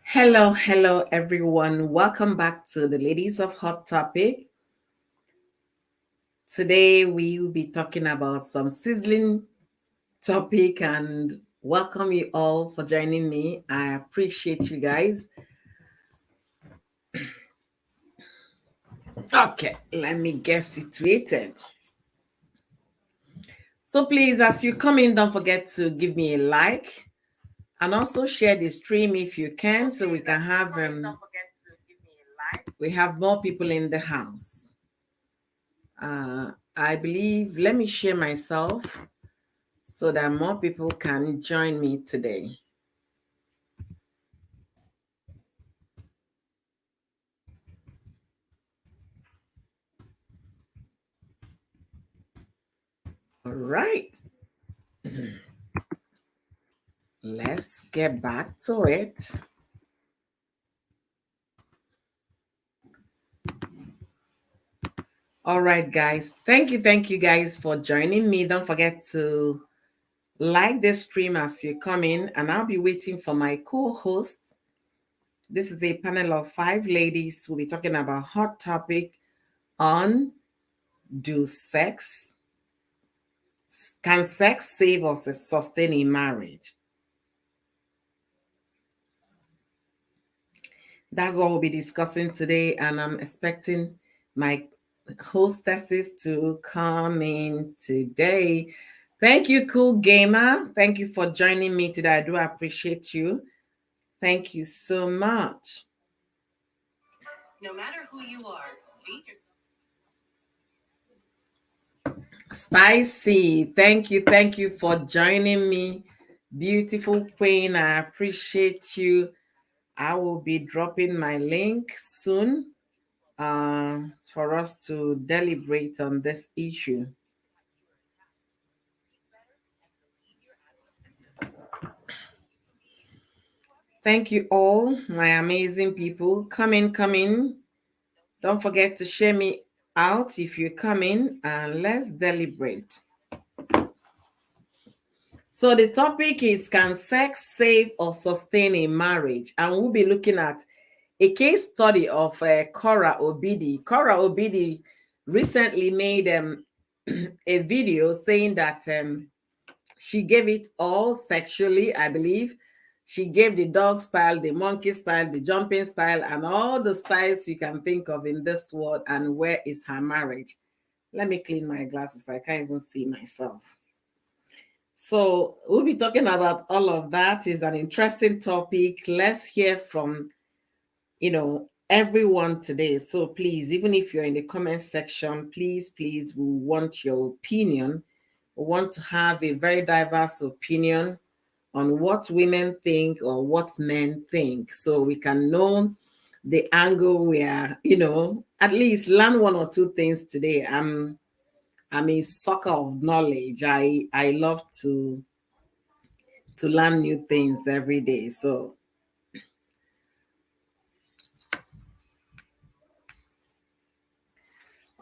Hello, everyone. Welcome back to the Ladies of Hot Topic. Today we will be talking about some sizzling topic and welcome you all for joining me. I appreciate you guys. Okay, let me get situated. So please, as you come in, don't forget to give me a like and also share the stream if you can, so we can have we have more people in the house. I believe, let me share myself so that more people can join me today. All right, let's get back to it. All right, guys. Thank you guys for joining me. Don't forget to like this stream as you come in, and I'll be waiting for my co-hosts. This is a panel of 5 ladies. We'll be talking about hot topic on do sex can sex save or sustain a marriage? That's what we'll be discussing today, and I'm expecting my hostesses to come in today. Thank you, Cool Gamer. Thank you for joining me today. I do appreciate you. Thank you so much. No matter who you are, be yourself. Spicy, thank you for joining me. Beautiful Queen, I appreciate you. I will be dropping my link soon for us to deliberate on this issue. Thank you all, my amazing people. Come in, come in. Don't forget to share me out if you come in, and let's deliberate. So the topic is, can sex save or sustain a marriage? And we'll be looking at a case study of Korra Obidi. Korra Obidi recently made a video saying that she gave it all sexually, I believe. She gave the dog style, the monkey style, the jumping style, and all the styles you can think of in this world. And where is her marriage? Let me clean my glasses. I can't even see myself. So we'll be talking about all of that. It's an interesting topic. Let's hear from, everyone today. So please, even if you're in the comment section, please, we want your opinion. We want to have a very diverse opinion on what women think or what men think, so we can know the angle we are, at least learn one or two things today. I'm a sucker of knowledge. I love to learn new things every day. So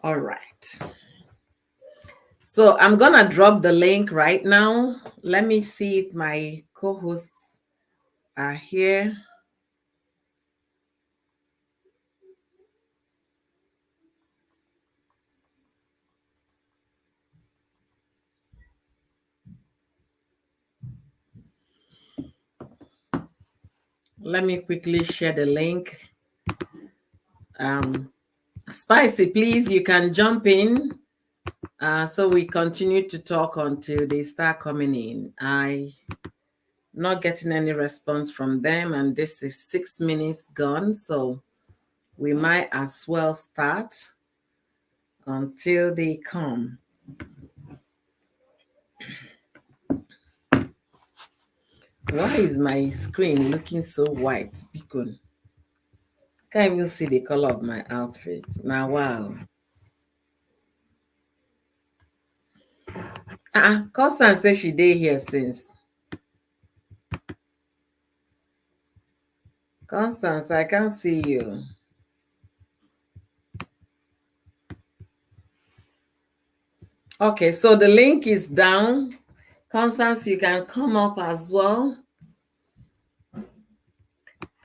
all right. So I'm gonna drop the link right now. Let me see if my co-hosts are here. Let me quickly share the link. Spicy, please, you can jump in. So we continue to talk until they start coming in. I not getting any response from them, and this is 6 minutes gone, so we might as well start until they come. Why is my screen looking so white? Because can't even see the color of my outfit. Now, wow. Constance says she did here since. Constance, I can't see you. Okay, so the link is down. Constance, you can come up as well.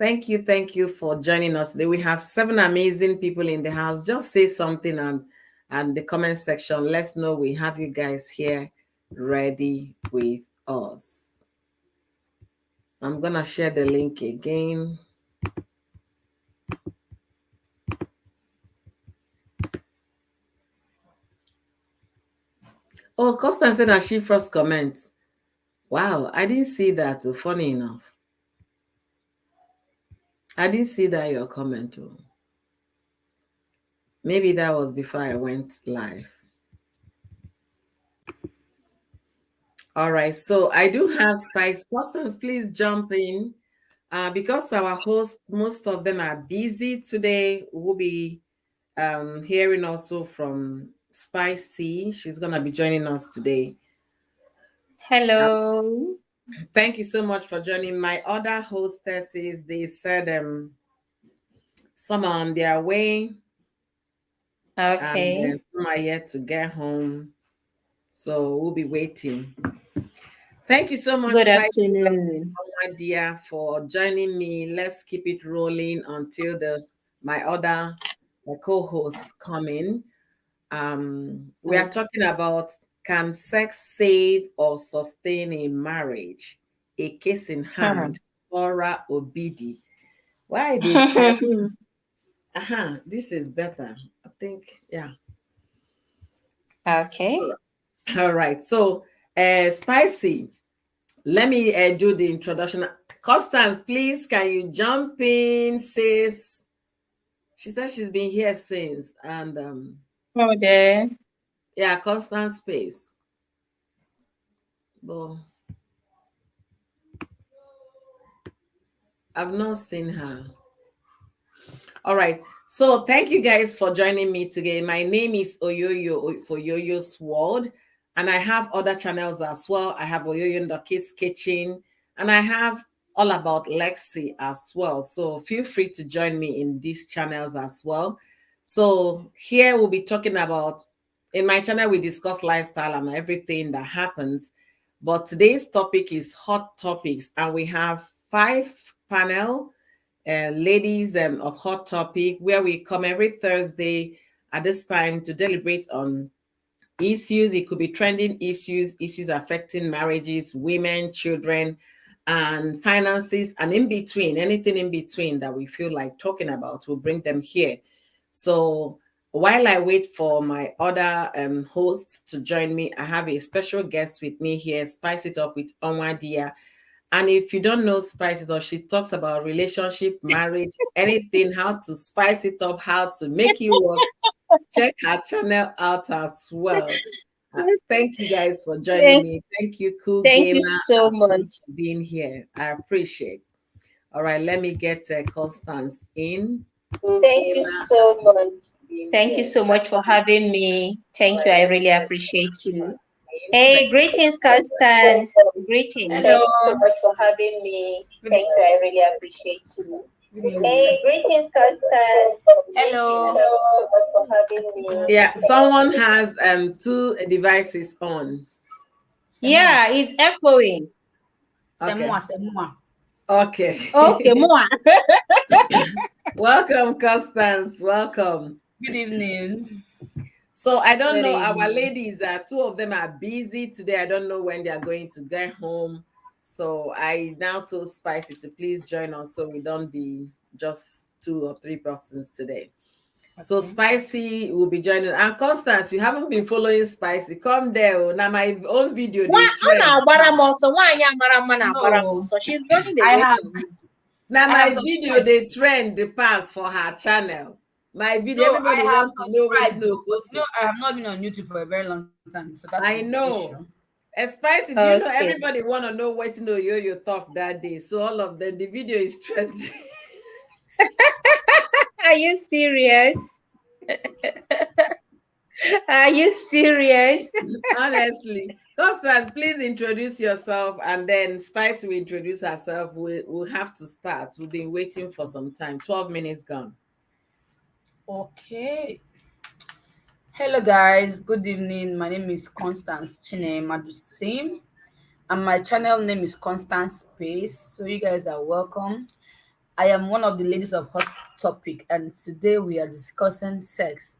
Thank you for joining us today. We have seven amazing people in the house. Just say something and the comment section. Let's know we have you guys here ready with us. I'm gonna share the link again. Oh, Constance said that she first comments. Wow, I didn't see that. Oh, funny enough, I didn't see that your comment. Oh. Maybe that was before I went live. All right, so I do have Spice. Constance, please jump in. Because our hosts, most of them are busy today, we'll be hearing also from Spicy. She's going to be joining us today. Hello. Thank you so much for joining. My other hostesses, they said some are on their way and Okay. some are yet to get home. So we'll be waiting. Thank you so much, Good Spicy, afternoon. dear, for joining me. Let's keep it rolling until my other co-hosts come in. We are talking about, can sex save or sustain a marriage? A case in hand. Korra Obidi. Why did I? This is better. I think, yeah. Okay. All right. So, Spicy, let me do the introduction. Constance, please, can you jump in, sis? She said she's been here since, and Oh, there. yeah, Constance space. But I've not seen her. All right. So thank you guys for joining me today. My name is Oyoyo for Yoyo's World, and I have other channels as well. I have Oyoyo in the Kids Kitchen, and I have All About Lexi as well. So feel free to join me in these channels as well. So here we'll be talking about, in my channel, we discuss lifestyle and everything that happens. But today's topic is hot topics, and we have 5 panel ladies of Hot Topic, where we come every Thursday at this time to deliberate on issues. It could be trending issues, issues affecting marriages, women, children, and finances, and in between, anything in between that we feel like talking about, we'll bring them here. So while I wait for my other hosts to join me, I have a special guest with me here, Spice It Up with Onwadia. And if you don't know Spice It Up, she talks about relationship, marriage, anything, how to spice it up, how to make it work. Check her channel out as well. Thank you guys for joining Thank, me. Thank you, Cool thank you Gamer, so as well, much. for being here. I appreciate. All right, let me get Constance in. Cool Thank you Gamer, so as well, much. for being Thank you here. so much for having me. Thank you. I Let me really get appreciate you. Constance Hey, in. greetings, Constance. Greetings. Hello. Thank you so much for having me. Good, Thank you. I really appreciate you. good evening. Hey, greetings, Constance. Hello. Greetings. Thank you so much for having I think I me. have Yeah, to. someone has 2 devices on. Semua. Yeah, it's echoing. Okay. Semua. Semua. Okay, Okay. more. Welcome, Constance. Welcome. Good evening. So I don't Good know, our evening. ladies, 2 of them are busy today. I don't know when they are going to get home. So I now told Spicy to please join us so we don't be just 2 or 3 persons today. So Okay. Spicy will be joining. And Constance, you haven't been following Spicy. Come there. Oh. Now my own video, Why they trend. No, She's running I away have from me. Now I have my video, subscribed. they trend the pass for her channel. My video, No, I everybody have wants to know what to subscribed know. though, but So you know I have not been on YouTube for a very long time, so that's the I issue. know. And Spicy, do you know Okay. everybody want to know what to know you talk that day? So all of them, the video is trending. Are you serious? Are you serious? Honestly. Constance, please introduce yourself and then Spicy will introduce herself. We'll have to start. We've been waiting for some time. 12 minutes gone. Okay. Hello guys. Good evening. My name is Constance Chine and my channel name is Constance Space. So you guys are welcome. I am one of the ladies of Hot Topic, and today we are discussing sex.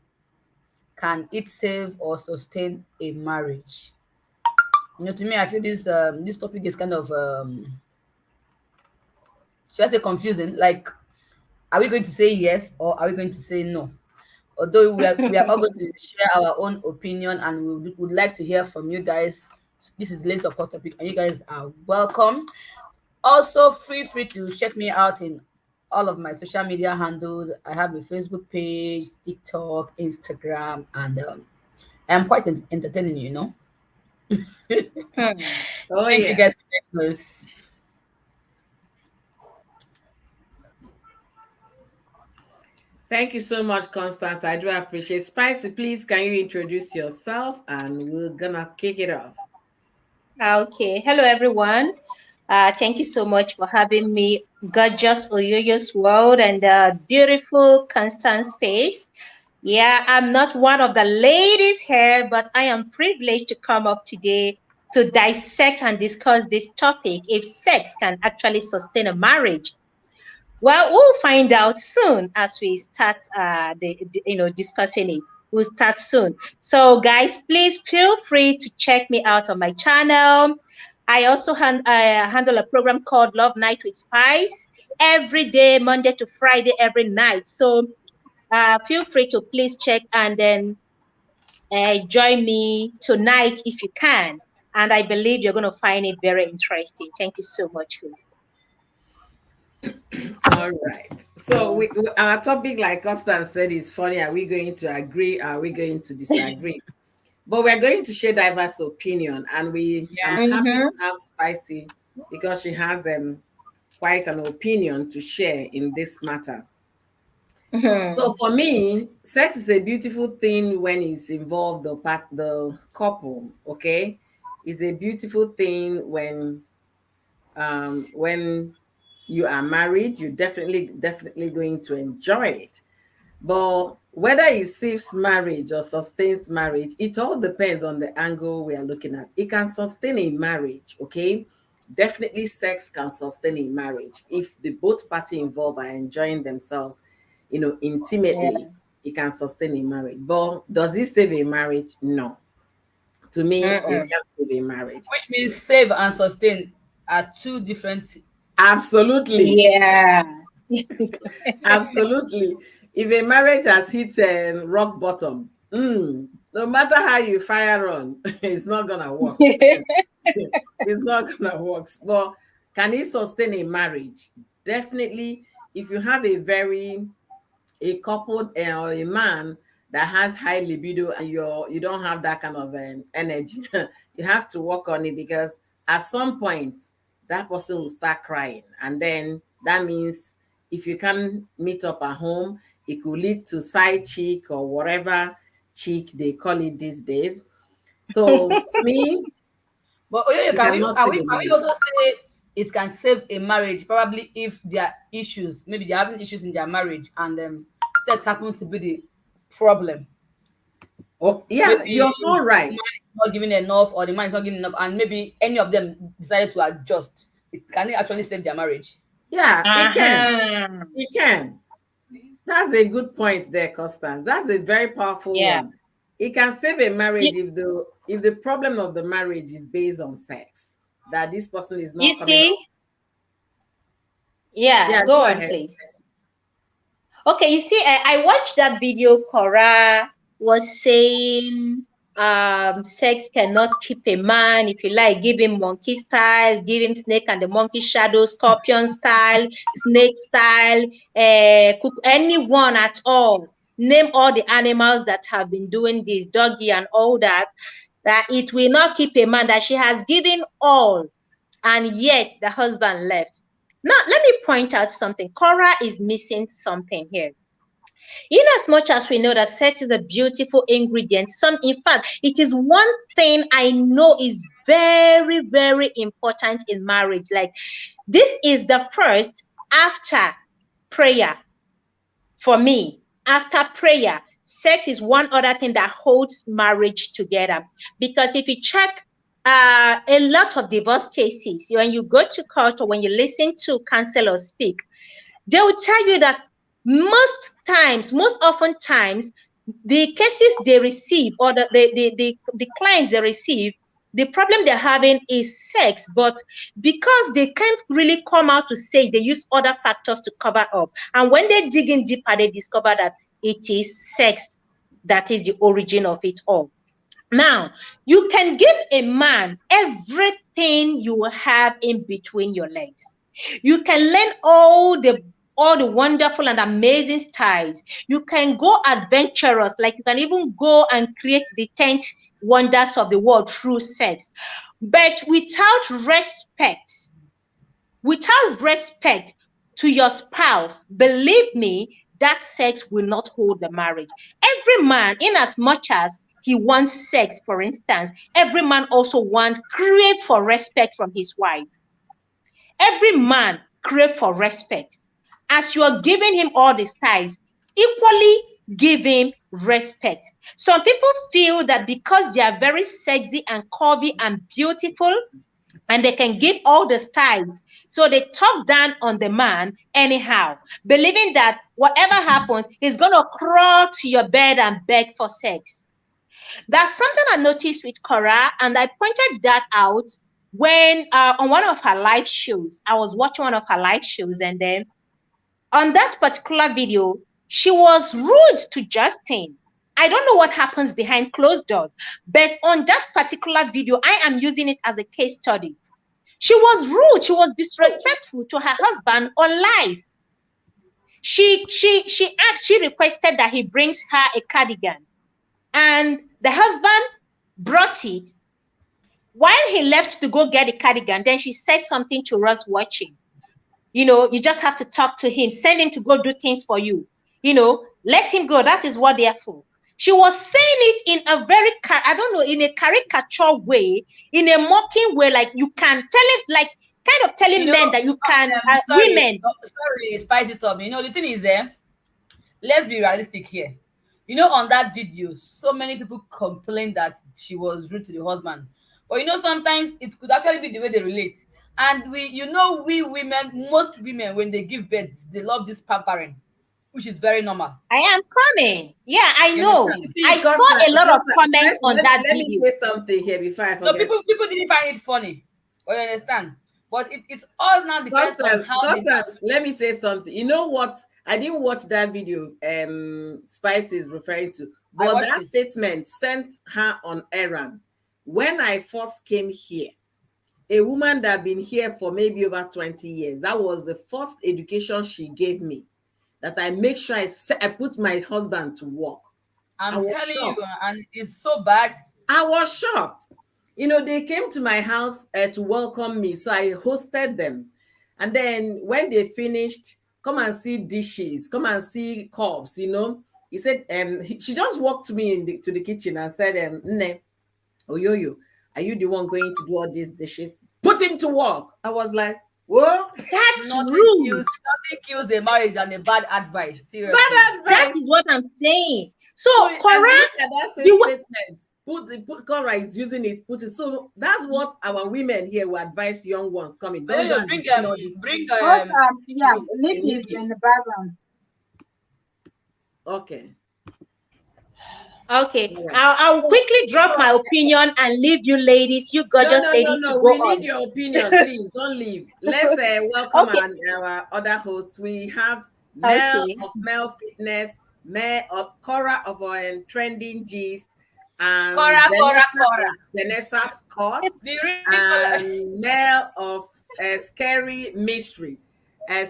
Can it save or sustain a marriage? To me, I feel this topic is kind of should I say confusing? Like, are we going to say yes or are we going to say no? Although we are all going to share our own opinion, and we would like to hear from you guys. This is Ladies of Hot Topic, and you guys are welcome. Also, feel free to check me out in all of my social media handles. I have a Facebook page, TikTok, Instagram, and I am quite entertaining. Oh Thank you yeah. guys for joining us. Thank you so much, Constance. I do appreciate. Spicy, please can you introduce yourself and we're gonna kick it off. Okay. Hello, everyone. Thank you so much for having me. Gorgeous Oyoyo's world and beautiful Constant Space. Yeah, I'm not one of the ladies here, but I am privileged to come up today to dissect and discuss this topic, if sex can actually sustain a marriage. Well, we'll find out soon as we start discussing it. We'll start soon. So, guys, please feel free to check me out on my channel. I also handle a program called Love Night with Spice every day, Monday to Friday, every night. So, feel free to please check and then join me tonight if you can. And I believe you're going to find it very interesting. Thank you so much, host. All right. So our topic, like Constance said, is funny. Are we going to agree? Are we going to disagree? But we're going to share diverse opinion, and I'm Yeah. happy Mm-hmm. to have Spicy because she has quite an opinion to share in this matter. So Mm-hmm. for me, sex is a beautiful thing when it's involved the couple. Okay, it's a beautiful thing when you are married. You definitely going to enjoy it. But whether it saves marriage or sustains marriage, it all depends on the angle we are looking at. It can sustain a marriage, okay? Definitely, sex can sustain a marriage if the both party involved are enjoying themselves, intimately. Yeah. It can sustain a marriage. But does it save a marriage? No. To me, it Mm-mm. can't save a marriage. Which means save and sustain are two different. Absolutely. Yeah. Absolutely. If a marriage has hit rock bottom, no matter how you fire on, it's not gonna work. It's not gonna work. But can it sustain a marriage? Definitely. If you have a couple or a man that has high libido and you don't have that kind of energy, you have to work on it because at some point that person will start crying, and then that means if you can meet up at home, it could lead to side chick or whatever chick they call it these days. So to me, But Oyoyo, it cannot can save we a can we marriage. also say it can save a marriage? Probably if there are issues, maybe they're having issues in their marriage, and sex happens to be the problem. Oh yeah, Maybe you're so the woman right. is not giving enough, or the man is not giving enough, and maybe any of them decided to adjust. Can it actually save their marriage? Yeah, it can. Uh-huh. It can. That's a good point there, Constance. That's a very powerful Yeah. one. It can save a marriage You, if the problem of the marriage is based on sex, that this person is you not coming see? up. Yeah, Yeah, go go on, ahead. please. Okay, you see, I watched that video. Korra was saying sex cannot keep a man. If you like, give him monkey style, give him snake and the monkey shadow, scorpion style, snake style, cook anyone at all. Name all the animals that have been doing this, doggy and all that, that it will not keep a man, that she has given all, and yet the husband left. Now, let me point out something. Korra is missing something here. In as much as we know that sex is a beautiful ingredient, in fact, it is one thing I know is very, very important in marriage. Like, this is the first after prayer for me. After prayer, sex is one other thing that holds marriage together. Because if you check a lot of divorce cases, when you go to court or when you listen to counselors speak, they will tell you that most often times, the cases they receive, or the clients they receive, the problem they're having is sex, but because they can't really come out to say, they use other factors to cover up. And when they dig in deeper, they discover that it is sex that is the origin of it all. Now, you can give a man everything you have in between your legs. You can learn all the wonderful and amazing styles. You can go adventurous, like you can even go and create the 10th wonders of the world through sex. But without respect to your spouse, believe me, that sex will not hold the marriage. Every man, in as much as he wants sex, for instance, every man also wants, crave for respect from his wife. Every man crave for respect. As you are giving him all the styles, equally give him respect. Some people feel that because they are very sexy and curvy and beautiful, and they can give all the styles, so they talk down on the man anyhow, believing that whatever happens, he's going to crawl to your bed and beg for sex. That's something I noticed with Korra, and I pointed that out when on one of her live shows. I was watching one of her live shows, and then on that particular video, she was rude to Justin. I don't know what happens behind closed doors, but on that particular video, I am using it as a case study. She was rude. She was disrespectful to her husband on live. She requested that he brings her a cardigan, and the husband brought it. While he left to go get the cardigan, then she said something to us watching. You just have to talk to him, send him to go do things for you. Let him go. That is what they're for. She was saying it in a very, I don't know, in a caricature way, in a mocking way, like you can tell it, like kind of telling men that you can, women. Sorry, spice it up. The thing is, let's be realistic here. On that video, so many people complained that she was rude to the husband. But sometimes it could actually be the way they relate. And we women, most women, when they give birth, they love this pampering, which is very normal. I am coming. Yeah, I know. I saw a lot of comments on that video. Let me say something here before I forget. No, people didn't find it funny. But you understand? But it's all now depends on how. Let me say something. You know what? I didn't watch that video. Spice is referring to, but that statement sent her on errand. When I first came here, a woman that had been here for maybe over 20 years, that was the first education she gave me, that I make sure I put my husband to work. I'm telling you, and it's so bad. I was shocked. They came to my house to welcome me, so I hosted them. And then when they finished, come and see dishes, come and see cups, He said, she just walked to me to the kitchen and said, Nne, Oyoyo, are you the one going to do all these dishes? Put him to work. I was like, what? That's rude. Nothing kills the marriage than a bad advice. Seriously. Bad advice. That is what I'm saying. So Korra, put Korra is using it. Put it. So that's what our women here will advise young ones coming. Don't bring Nikki in the background. Okay. Okay, I'll quickly drop my opinion and leave you ladies, you gorgeous ladies, to go we on. need your opinion, please. Don't leave. Let's welcome our other hosts. We have Mel of Mel Fitness, Mel of Korra of Trending G's, and Vanessa Scott, and Mel of Scary Mystery.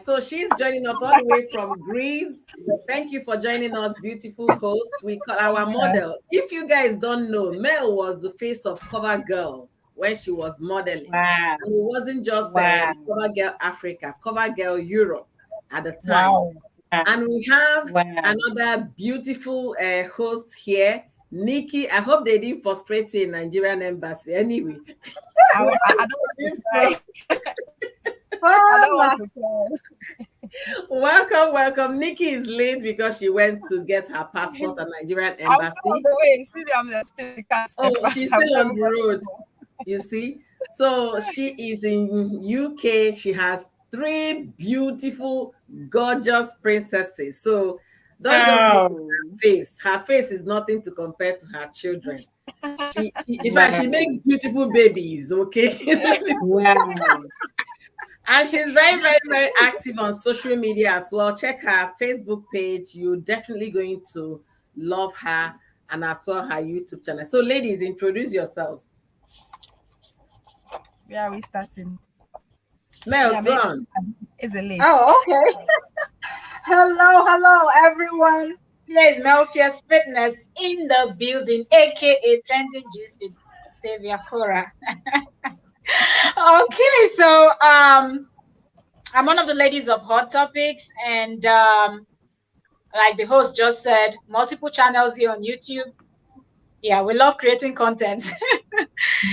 So she's joining us all the way from Greece. Thank you for joining us, beautiful hosts. We call our model. If you guys don't know, Mel was the face of Cover Girl when she was modeling. Wow. And it wasn't just Cover Girl Africa, Cover Girl Europe at the time. Wow. And we have another beautiful host here, Nikki. I hope they didn't frustrate you in Nigerian embassy. Anyway, I don't want to welcome. Nikki is late because she went to get her passport at Nigerian embassy. She's still on the road. You see, so she is in UK. She has three beautiful, gorgeous princesses. So don't just look at Oh, her face. Her face is nothing to compare to her children. In fact, she makes wow. beautiful babies. Okay. Wow. And she's very, very, very active on social media as well. Check her Facebook page. You're definitely going to love her, and as well her YouTube channel. So, ladies, introduce yourselves. Where are we starting? Mel, Yeah, go maybe on. it's a late. Oh, okay. Hello, everyone. Here is Melchius Fitness in the building, aka Trending Juice with Octavia Korra. Okay, so I'm one of the ladies of Hot Topics, and like the host just said, multiple channels here on YouTube. Yeah, we love creating content.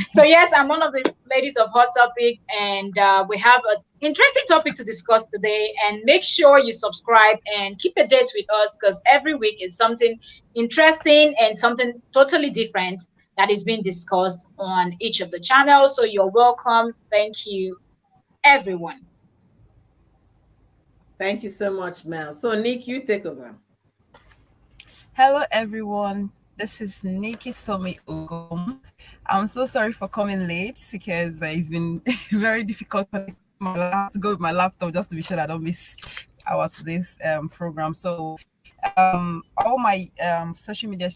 So yes, I'm one of the ladies of Hot Topics, and we have an interesting topic to discuss today. And make sure you subscribe and keep a date with us, because every week is something interesting and something totally different that is being discussed on each of the channels. So you're welcome. Thank you, everyone. Thank you so much, Mel. So, Nick, you take over. Hello, everyone. This is Nikki Somi Ogum. I'm so sorry for coming late because it's been very difficult connecting. I have to go with my laptop just to be sure that I don't miss our today's program. So, all my social media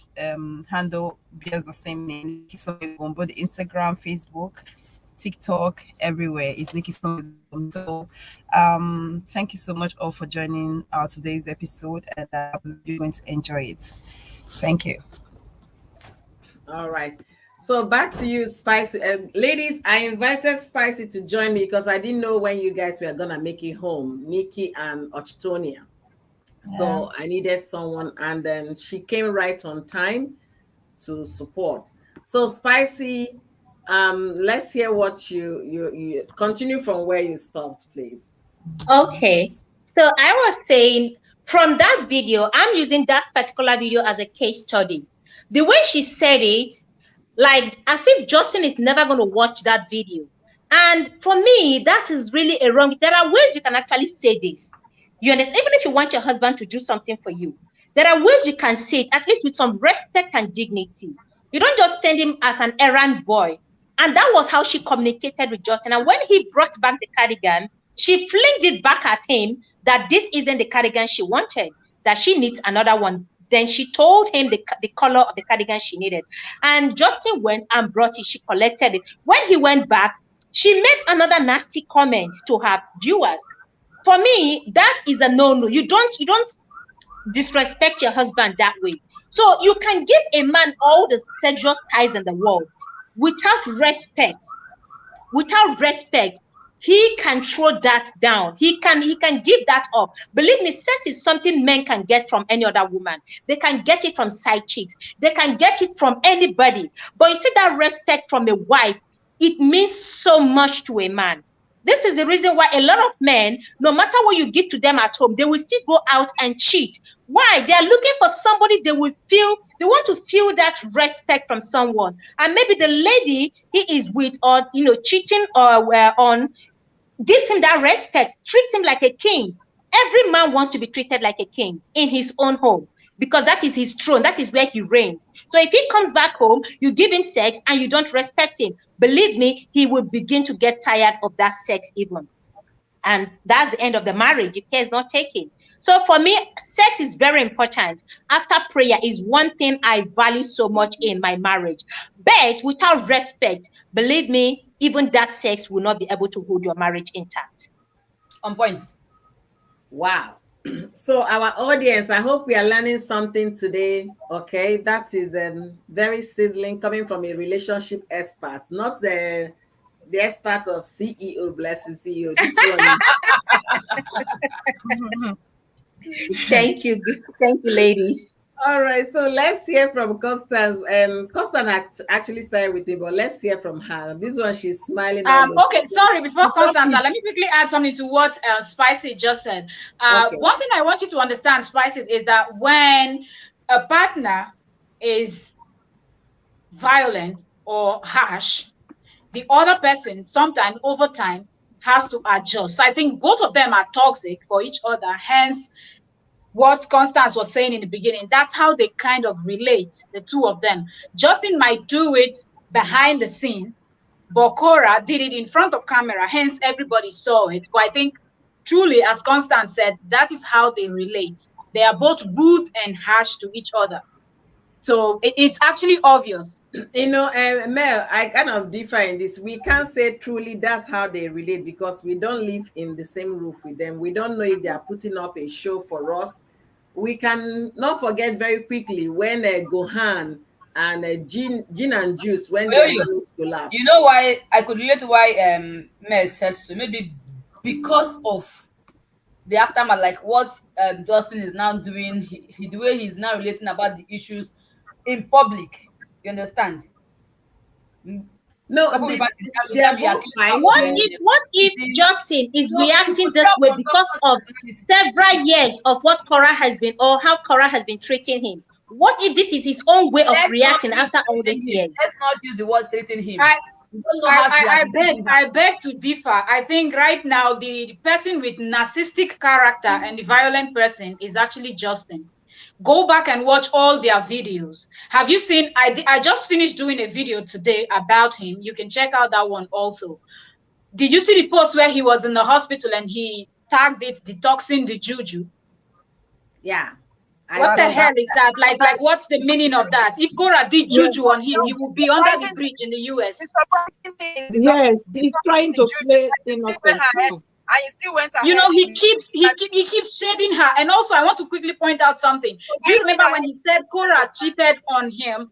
handle bears the same name, Nikki Somi Ogum, both Instagram, Facebook, TikTok, everywhere is Nikki Somi Ogum. So, thank you so much all for joining our today's episode, and you're going to enjoy it. Thank you. All right. So back to you, Spicy. Ladies, I invited Spicy to join me because I didn't know when you guys were gonna make it home, Nikki and Ochtonia. Yeah. So I needed someone, and then she came right on time to support. So Spicy, let's hear what you continue from where you stopped, please. Okay. So I was saying from that video, I'm using that particular video as a case study. The way she said it, like as if Justin is never going to watch that video. And for me, that is really a wrong. There are ways you can actually say this. You understand? Even if you want your husband to do something for you, there are ways you can say it, at least with some respect and dignity. You don't just send him as an errand boy. And that was how she communicated with Justin. And when he brought back the cardigan, she flinged it back at him that this isn't the cardigan she wanted, that she needs another one. Then she told him the color of the cardigan she needed. And Justin went and brought it. She collected it. When he went back, she made another nasty comment to her viewers. For me, that is a no-no. You don't disrespect your husband that way. So you can give a man all the sexual ties in the world without respect. Without respect, he can throw that down. He can give that up. Believe me, sex is something men can get from any other woman. They can get it from side chicks. They can get it from anybody. But you see that respect from a wife, it means so much to a man. This is the reason why a lot of men, no matter what you give to them at home, they will still go out and cheat. Why? They are looking for somebody they will feel, they want to feel that respect from someone. And maybe the lady he is with, or cheating or on, gives him that respect, treats him like a king. Every man wants to be treated like a king in his own home, because that is his throne, that is where he reigns. So if he comes back home, you give him sex and you don't respect him, believe me, he will begin to get tired of that sex even. And that's the end of the marriage if care is not taken. So for me, sex is very important. After prayer is one thing I value so much in my marriage. But without respect, believe me, even that sex will not be able to hold your marriage intact. On point. Wow. So our audience, I hope we are learning something today. Okay, that is very sizzling, coming from a relationship expert, not the expert of CEO, blessing CEO. This one. Thank you, ladies. All right, so let's hear from Constance. Constance actually started with me, but let's hear from her. This one, she's smiling. Okay, sorry, before Constance, let me quickly add something to what Spicy just said. Okay. One thing I want you to understand, Spicy, is that when a partner is violent or harsh, the other person sometimes over time has to adjust. So I think both of them are toxic for each other. Hence, what Constance was saying in the beginning, that's how they kind of relate, the two of them. Justin might do it behind the scene, but Korra did it in front of camera. Hence, everybody saw it. But I think truly, as Constance said, that is how they relate. They are both rude and harsh to each other. So it's actually obvious. Mel, I kind of differ in this. We can't say truly that's how they relate because we don't live in the same roof with them. We don't know if they are putting up a show for us. We can not forget very quickly when Gohan and Jin and Juice, when Well, their marriage collapsed. you know why I could relate to why Mel said so. Maybe because of the aftermath, like what Justin is now doing, the way he's now relating about the issues in public. You understand? Mm, No, couple with that, you they are can't be both accused fine. What if cheating. Justin is No, it reacting could this tell way from because someone's of personality. several years of what Korra has been, or how Korra has been treating him? What if this is his own way of Let's not reacting use after all treating these him. years? Let's not use the word treating him. I We don't know how she has been treating her. I beg to differ. I think right now the person with narcissistic character and the violent person is actually Justin. Go back and watch all their videos. Have you seen? I just finished doing a video today about him. You can check out that one also. Did you see the post where he was in the hospital and he tagged it detoxing the juju? Yeah. What the saw hell that. is that? Like what's the meaning of that? If Korra did Yes, juju on him, he would be under the bridge in the the US. surprising thing is Yes, the he's trying the to juju play and you still went innocent ahead too. and you still went You ahead know, he with keeps shading her. And also, I want to quickly point out something. Do you remember when he said Korra cheated on him?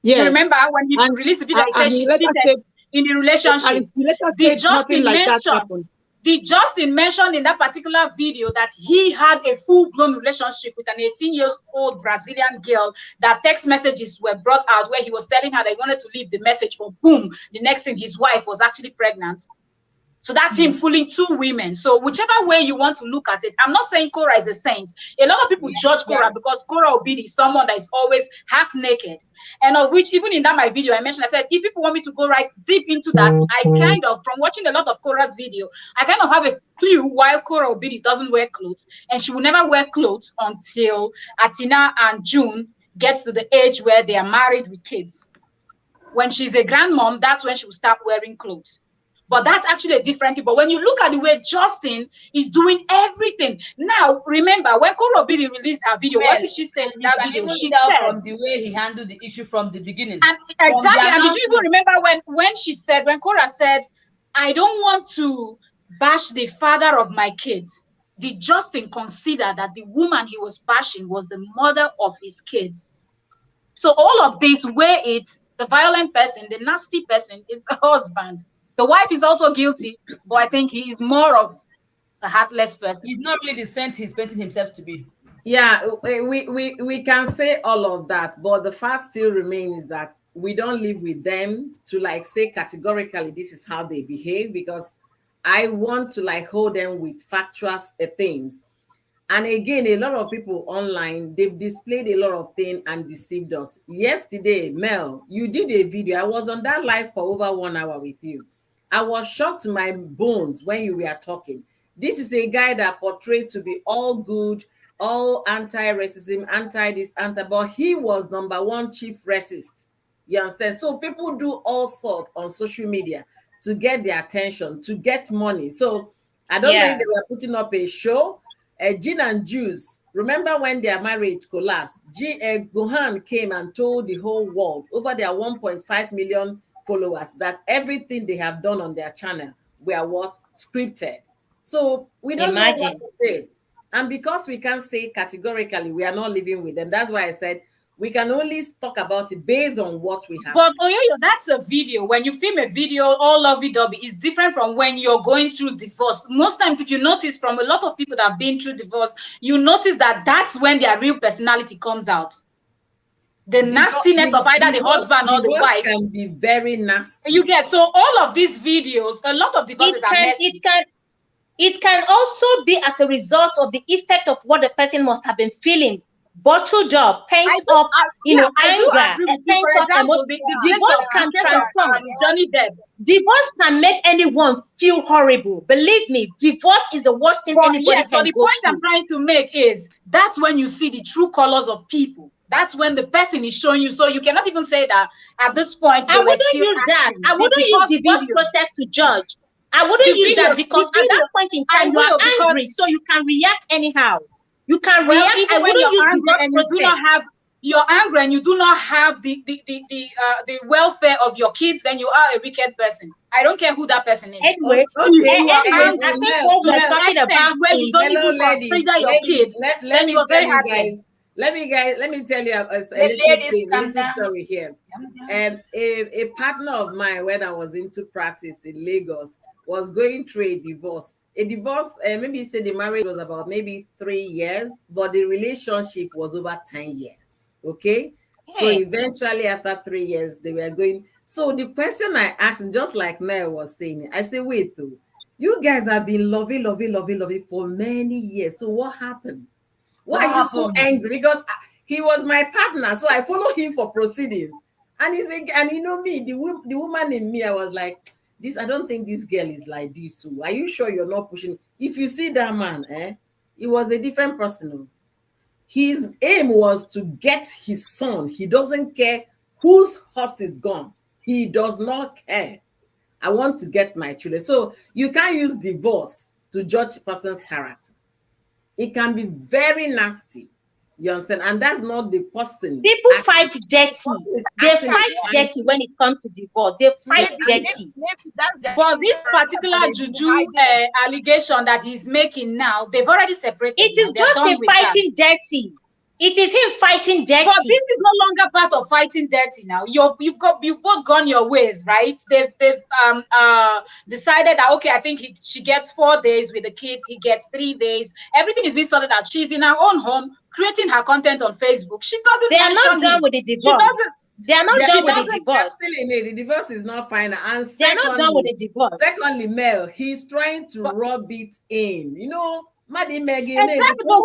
You Yes, remember when he and released the video, he said he she later cheated said, in the relationship. he later Did said nothing Justin like that mention? happened. Did Justin mention in that particular video that he had a full-blown relationship with an 18-year-old Brazilian girl, that text messages were brought out where he was telling her that he wanted to leave the message, but boom, the next thing his wife was actually pregnant. So that's him fooling two women. So whichever way you want to look at it, I'm not saying Korra is a saint. A lot of people judge Korra because Korra Obidi is someone that is always half naked. And of which, even in that my video, I mentioned, I said, if people want me to go right deep into that, I kind of, from watching a lot of Korra's video, I kind of have a clue why Korra Obidi doesn't wear clothes. And she will never wear clothes until Atina and June gets to the age where they are married with kids. When she's a grandmom, that's when she will start wearing clothes. But that's actually a different thing. But when you look at the way Justin is doing everything. Now, remember, when Korra Obidi released her video, what did she say in And you that can video? even She tell said, from the way he handled the issue from the beginning. and From the exactly, and did you even announcement. remember when she said, when Korra said, I don't want to bash the father of my kids, did Justin consider that the woman he was bashing was the mother of his kids? So all of this, where it's the violent person, the nasty person is the husband. The wife is also guilty, but I think he is more of a heartless person. He's not really the saint he's painting himself to be. Yeah, we can say all of that, but the fact still remains that we don't live with them to like say categorically this is how they behave, because I want to like hold them with factual things. And again, a lot of people online, they've displayed a lot of things and deceived us. Yesterday, Mel, you did a video. I was on that live for over 1 hour with you. I was shocked to my bones when you were talking. This is a guy that portrayed to be all good, all anti-racism, anti-this, anti, but he was number one chief racist. You understand? So people do all sorts on social media to get their attention, to get money. So I don't know if they were putting up a show. Jin and Juice, remember when their marriage collapsed? Gohan came and told the whole world, over their 1.5 million followers, that everything they have done on their channel were what? Scripted. So we don't know what to say. And because we can't say categorically we are not living with them, that's why I said we can only talk about it based on what we have But seen. Oyoyo, that's a video. When you film a video, all lovey-dovey, is different from when you're going through divorce. Most times, if you notice from a lot of people that have been through divorce, you notice that that's when their real personality comes out. The nastiness of either the husband or the wife can be very nasty. You get, so all of these videos, a lot of divorces are messy. It can also be as a result of the effect of what the person must have been feeling bottled up, pent do, up, I do anger, agree and with you. pent For up emotion. example, the case Divorce of can transform. Johnny Depp. Divorce can make anyone feel horrible. Believe me, divorce is the worst thing But anybody yes, but can the go point I'm through. trying to make is that's when you see the true colors of people. That's when the person is showing you. So you cannot even say that at this point they I were wouldn't still use that. acting I wouldn't use because divorce video, process to judge. I the wouldn't use video, that because the at that video. point in I time, you are will, because angry, so you can react anyhow. You can well, react. I even when wouldn't you're use angry divorce and you do process. not have you're angry and you do not have the welfare of your kids, then you are a wicked person. I don't care who that person is. Anyway, Okay. If you are Anyways, I angry think Mel, what to we are the Mel, talking extent about where you is don't hello, even ladies. consider your kids, Let then me you're tell very you heartless. guys. Let me tell you a Ladies, a calm little down. story here. Calm down. A partner of mine when I was into practice in Lagos was going through a divorce. A divorce, maybe you say the marriage was about maybe 3 years, but the relationship was over 10 years. Okay. So hey, eventually, after 3 years, they were going. So the question I asked, him, just like Mel was saying, I said, wait, though, you guys have been loving for many years. So what happened? Why What are you so happened? angry? Because he was my partner, so I follow him for proceedings. And he's and you know me, the woman in me, I was like, this. I don't think this girl is like this. So are you sure you're not pushing? If you see that man, he was a different person. Oh. His aim was to get his son. He doesn't care whose horse is gone. He does not care. I want to get my children. So you can't use divorce to judge a person's character. It can be very nasty. You understand? And that's not the person. people fight The dirty. person is They acting fight and dirty when it comes to divorce. They Maybe, fight yes, and dirty. maybe that's their But true this character, particular but they've been juju hiding it. allegation that he's making now, they've already separated It now. is They're just done him with that. fighting dirty. It is him fighting But this dirty. is no longer part of fighting dirty now. You've both gone your ways, right? They've decided that okay, I think she gets 4 days with the kids, he gets 3 days. Everything is being sorted out. She's in her own home, creating her content on Facebook. She doesn't They are not mention done him. with the She divorce. doesn't. They are not they're, done She with the doesn't. they're divorce. still in it. The divorce is not final. And They are not done with the divorce. secondly, Mel, he's trying to rub it in. You know, Madi Megan, Exactly, but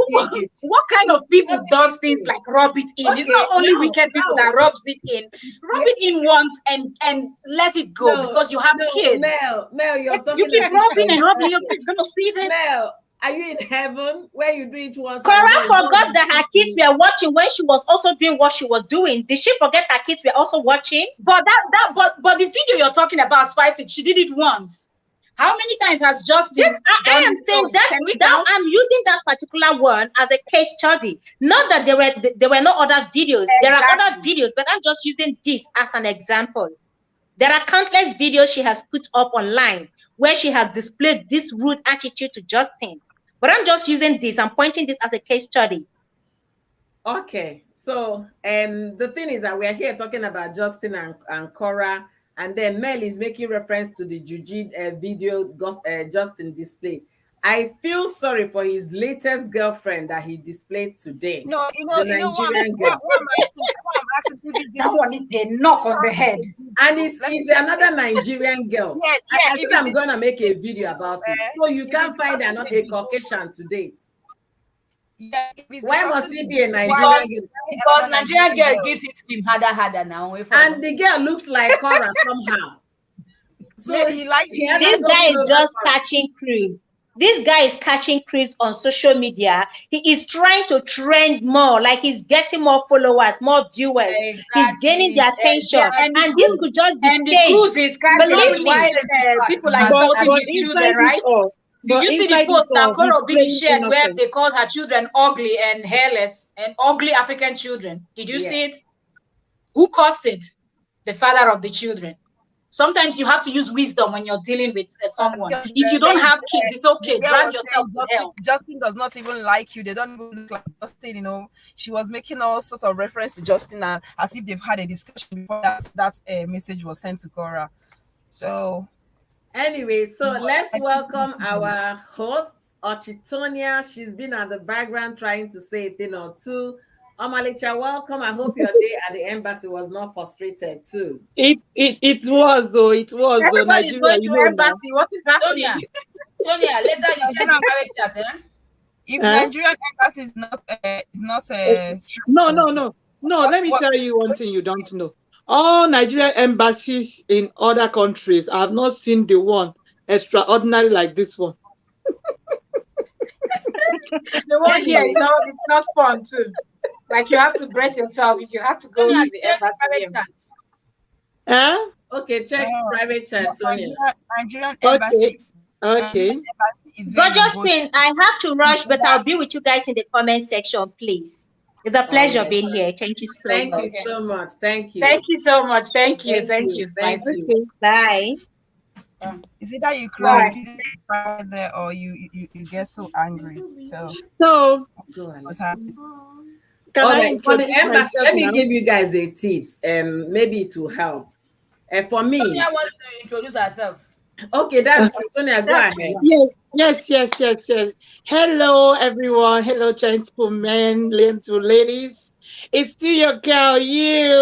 what kind of people does things like rub it in? It's okay, not only wicked people now, that rubs it in. Rub yeah, it in once and let it go because you have no, kids. Mel, you're You talking keep as if rubbing you're in and rubbing, your heaven. kids gonna see this. Mel, are you in heaven where you do it once and Korra then forgot that her kids were watching when she was also doing what she was doing. Did she forget her kids were also watching? But but the video you're talking about, Spicy, she did it once. How many times has Justin I done am his saying own? that Can we that count? I'm using that particular one as a case study. Not that there were no other videos. There are other Exactly. videos, but I'm just using this as an example. There are countless videos she has put up online where she has displayed this rude attitude to Justin. But I'm just using this. I'm pointing this as a case study. Okay, so the thing is that we are here talking about Justin and Korra, and then Mel is making reference to the Juji video Justin displayed. I feel sorry for his latest girlfriend that he displayed today, No, the you know Nigerian girl. what I'm asking you this That one is a knock on the head. And it's another Nigerian girl. Yeah, I if said it's I'm gonna make a video about it. So you if can't it's find discussing another the a Caucasian to date. yeah, if it's Why must discussing he the be a divorce, Nigerian Because girl? because Nigerian girl gives it to him harder now. And the girl looks like Korra somehow. So maybe he likes he it. This handles guy is over just Korra. catching crews. This guy is catching crews on social media. He is trying to trend more, like he's getting more followers, more viewers. He's gaining Exactly. their attention. Yeah, Exactly. And this could just be and the staged. cruise is catching Believe is me. why people are But insulting his children, inside it right? all, Did you see the inside it post that all, he's Korra Obidi playing shared where innocent. they called her children ugly and hairless and ugly African children? Did you Yeah. see it? Who caused it? The father of the children. Sometimes you have to use wisdom when you're dealing with someone. If you don't have kids, it's okay. The girl Drag was yourself saying to hell. Justin does not even like you. They don't even look like Justin. You know, she was making all sorts of reference to Justin and as if they've had a discussion before that message was sent to Korra. So Anyway, so let's welcome our host, Ochitonia. She's been at the background trying to say a thing or two. Omalicha, welcome. I hope your day at the embassy was not frustrated too. It was though. It was though. Everybody's Nigeria, going you to know now. embassy. What is happening? Sonia, later you check the private chat, eh? If Huh? Nigerian embassy is not No, strict, no, no. No, what let me what tell you one thing which you don't know. All Nigerian embassies in other countries, I have not seen the one extraordinary like this one. The one here Anyway, is not. It's not fun too. Like you have to brace yourself if you have to go Sonia, to the check the embassy private here. chat. Huh? okay, check private chat, Tonya. Nigerian Okay. embassy Okay. is where you Gorgeous go to. Queen, I have to rush, but I'll be with you guys in the comment section, please. It's a All pleasure right. being here. Thank you so Thank you much. Okay. so much. Thank Thank you. you so much. Thank you. Thank Thank you. you, Thank Spice. you. Okay. Bye. Is it that you cry Bye. right there, or you get so angry? So So, Go on. what's happening? can All I right. For the introduce embassy, myself let me now? give you guys a tips. Maybe it will help. For me, Sonia wants to introduce herself. okay, that's true. Tonya, go That's ahead. fine. Yes, yes, yes, yes, yes. Hello, everyone. Hello, gentlemen, to ladies. It's still your girl, you.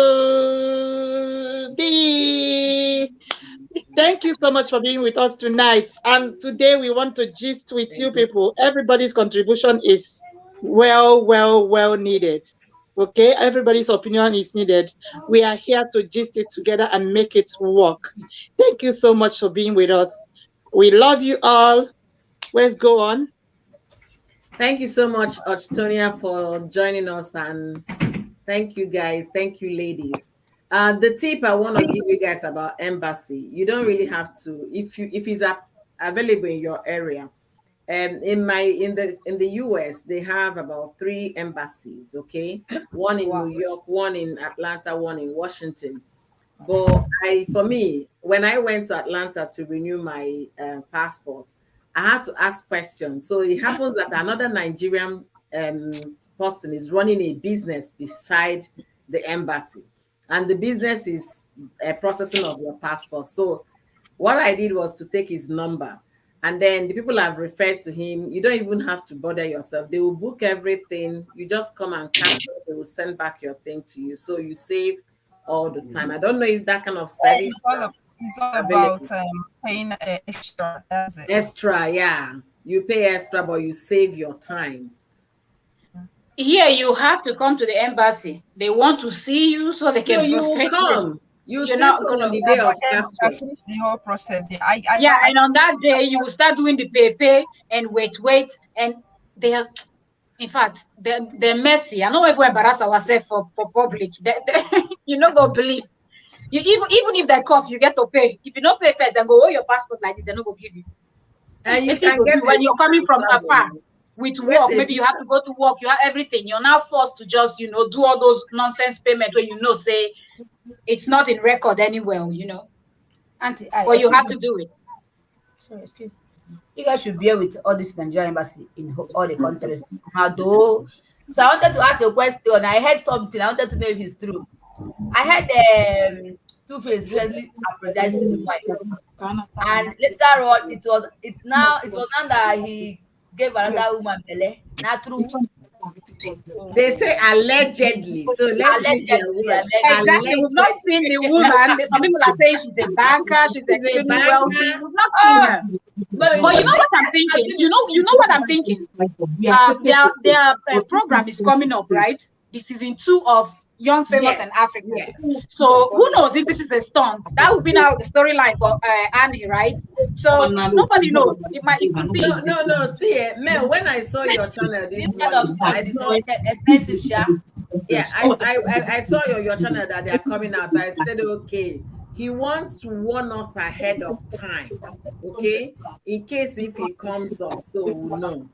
Thank you so much for being with us tonight. And today we want to gist with you people. Everybody's contribution is well needed. Okay, everybody's opinion is needed. We are here to gist it together and make it work. Thank you so much for being with us. We love you all. Let's go on. Thank you so much, Tonya, for joining us, and thank you guys. Thank you, ladies. The tip I want to give you guys about embassy, you don't really have to if it's available in your area. In the US, they have about 3 embassies. Okay, one in New Wow. York, one in Atlanta, one in Washington. But for me, when I went to Atlanta to renew my passport, I had to ask questions. So it happens that another Nigerian person is running a business beside the embassy, and the business is a processing of your passport. So what I did was to take his number, and then the people have referred to him. You don't even have to bother yourself. They will book everything. You just come and cash it. They will send back your thing to you. So you save all the time. I don't know if that kind of service It's all available. about paying extra. That's it. Extra, yeah. You pay extra, but you save your time. Here you have to come to the embassy. They want to see you so they No, can you will frustrate you. come. You You're still not come on gonna. the Yeah, day but of then you can capture. finish the whole process. Yeah, I Yeah, know. and on that day you will start doing the pay and wait, and they are. In fact, they're messy. I know if we embarrass ourselves for public, you not gonna believe. You even if they cough, you get to pay. If you don't pay first, then go hold your passport like this. They're not gonna give you. And you Let's you can go get do a when you're visa coming and from afar travel. with Get work. a Maybe you have visa. to go to work. You have everything. You're now forced to just do all those nonsense payments where say it's not in record anywhere. Auntie, But you excuse have me. to do it. Sorry, excuse. You guys should bear with all this Nigerian embassy in all the countries. Although, so I wanted to ask a question. I heard something. I wanted to know if it's true. I heard Two-Face recently apologized to the wife, and later on, it was now that he gave another woman belle. Not true. They say allegedly. So let's use their Allegedly, word. Exactly. We've not Allegedly. seen the woman. Some people are saying she's a banker. She's She's a extremely wealthy. banker. We've not seen Oh, her. but No, But you know they, what I'm thinking? assume You know what I'm thinking? Their program is coming up, right? The season 2 of Young, Famous, yes, and African. yes. So who knows if this is a stunt? That would be now the storyline for Annie, right? So nobody knows. It could No, be. no, no. See, Mel, when I saw your channel this this kind of morning, stuff I is saw, expensive, Sha. yeah, I saw your channel that they are coming out. I said, okay, he wants to warn us ahead of time, okay, in case if he comes up, so we'll know.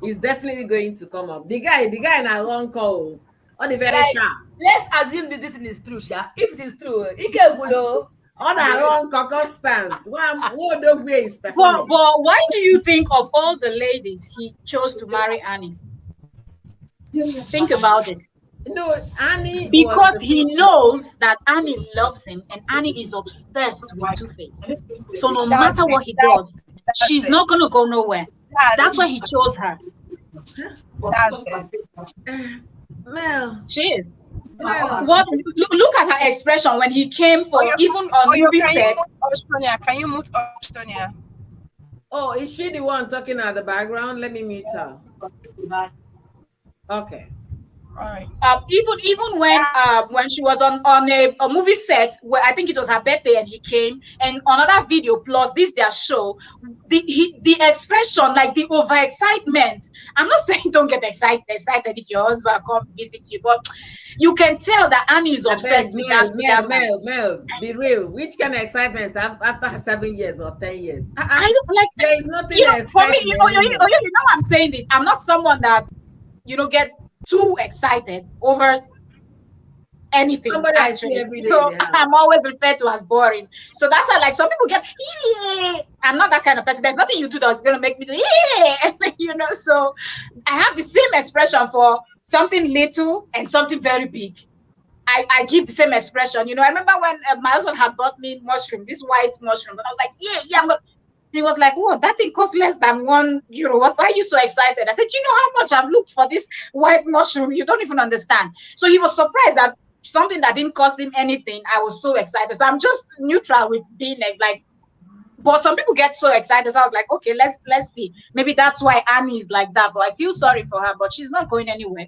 He's definitely going to come up. The guy in our own call, on the very Like, sharp. let's assume this thing is true, Sha. If it is true, Ike Gulo. On our own cocker stance. What the way is But performing. why do you think of all the ladies he chose to marry Annie? Think about it. No, Annie was Because the he first one. knows that Annie loves him and Annie is obsessed with Two-Face. So no That's matter it. what he does, That's she's it. not going to go nowhere. That's That's why he chose her. that's it. Mel, She is. Mel. Look at her expression when he came for even on Oyo, movie can you set. mute Australia? Can you mute Australia? Oh, is she the one talking at the background? Let me mute her. Okay. All right. Even when she was on a movie set where I think it was her birthday and he came, and another video plus this their show, the expression, like the overexcitement. I'm not saying don't get excited if your husband come visit you, but you can tell that Annie is I beg, obsessed with that man. Mel, be real. Which kind of excitement after 7 years or 10 years? I don't like, There is nothing for me, exciting anymore. I'm saying this. I'm not someone that get too excited over anything Somebody I see actually. every day in the house. I'm always referred to as boring. So that's why, like, some people get, yeah. I'm not that kind of person. There's nothing you do that's gonna make me do, yeah. So I have the same expression for something little and something very big. I give the same expression. I remember when my husband had bought me mushroom, this white mushroom, and I was like, yeah, I'm gonna. He was like, "What? That thing costs less than €1. What? Why are you so excited?" I said, "You know how much I've looked for this white mushroom? You don't even understand." So he was surprised that something that didn't cost him anything, I was so excited. So I'm just neutral with being like. But some people get so excited. So I was like, okay, let's see. Maybe that's why Annie is like that. But I feel sorry for her. But she's not going anywhere.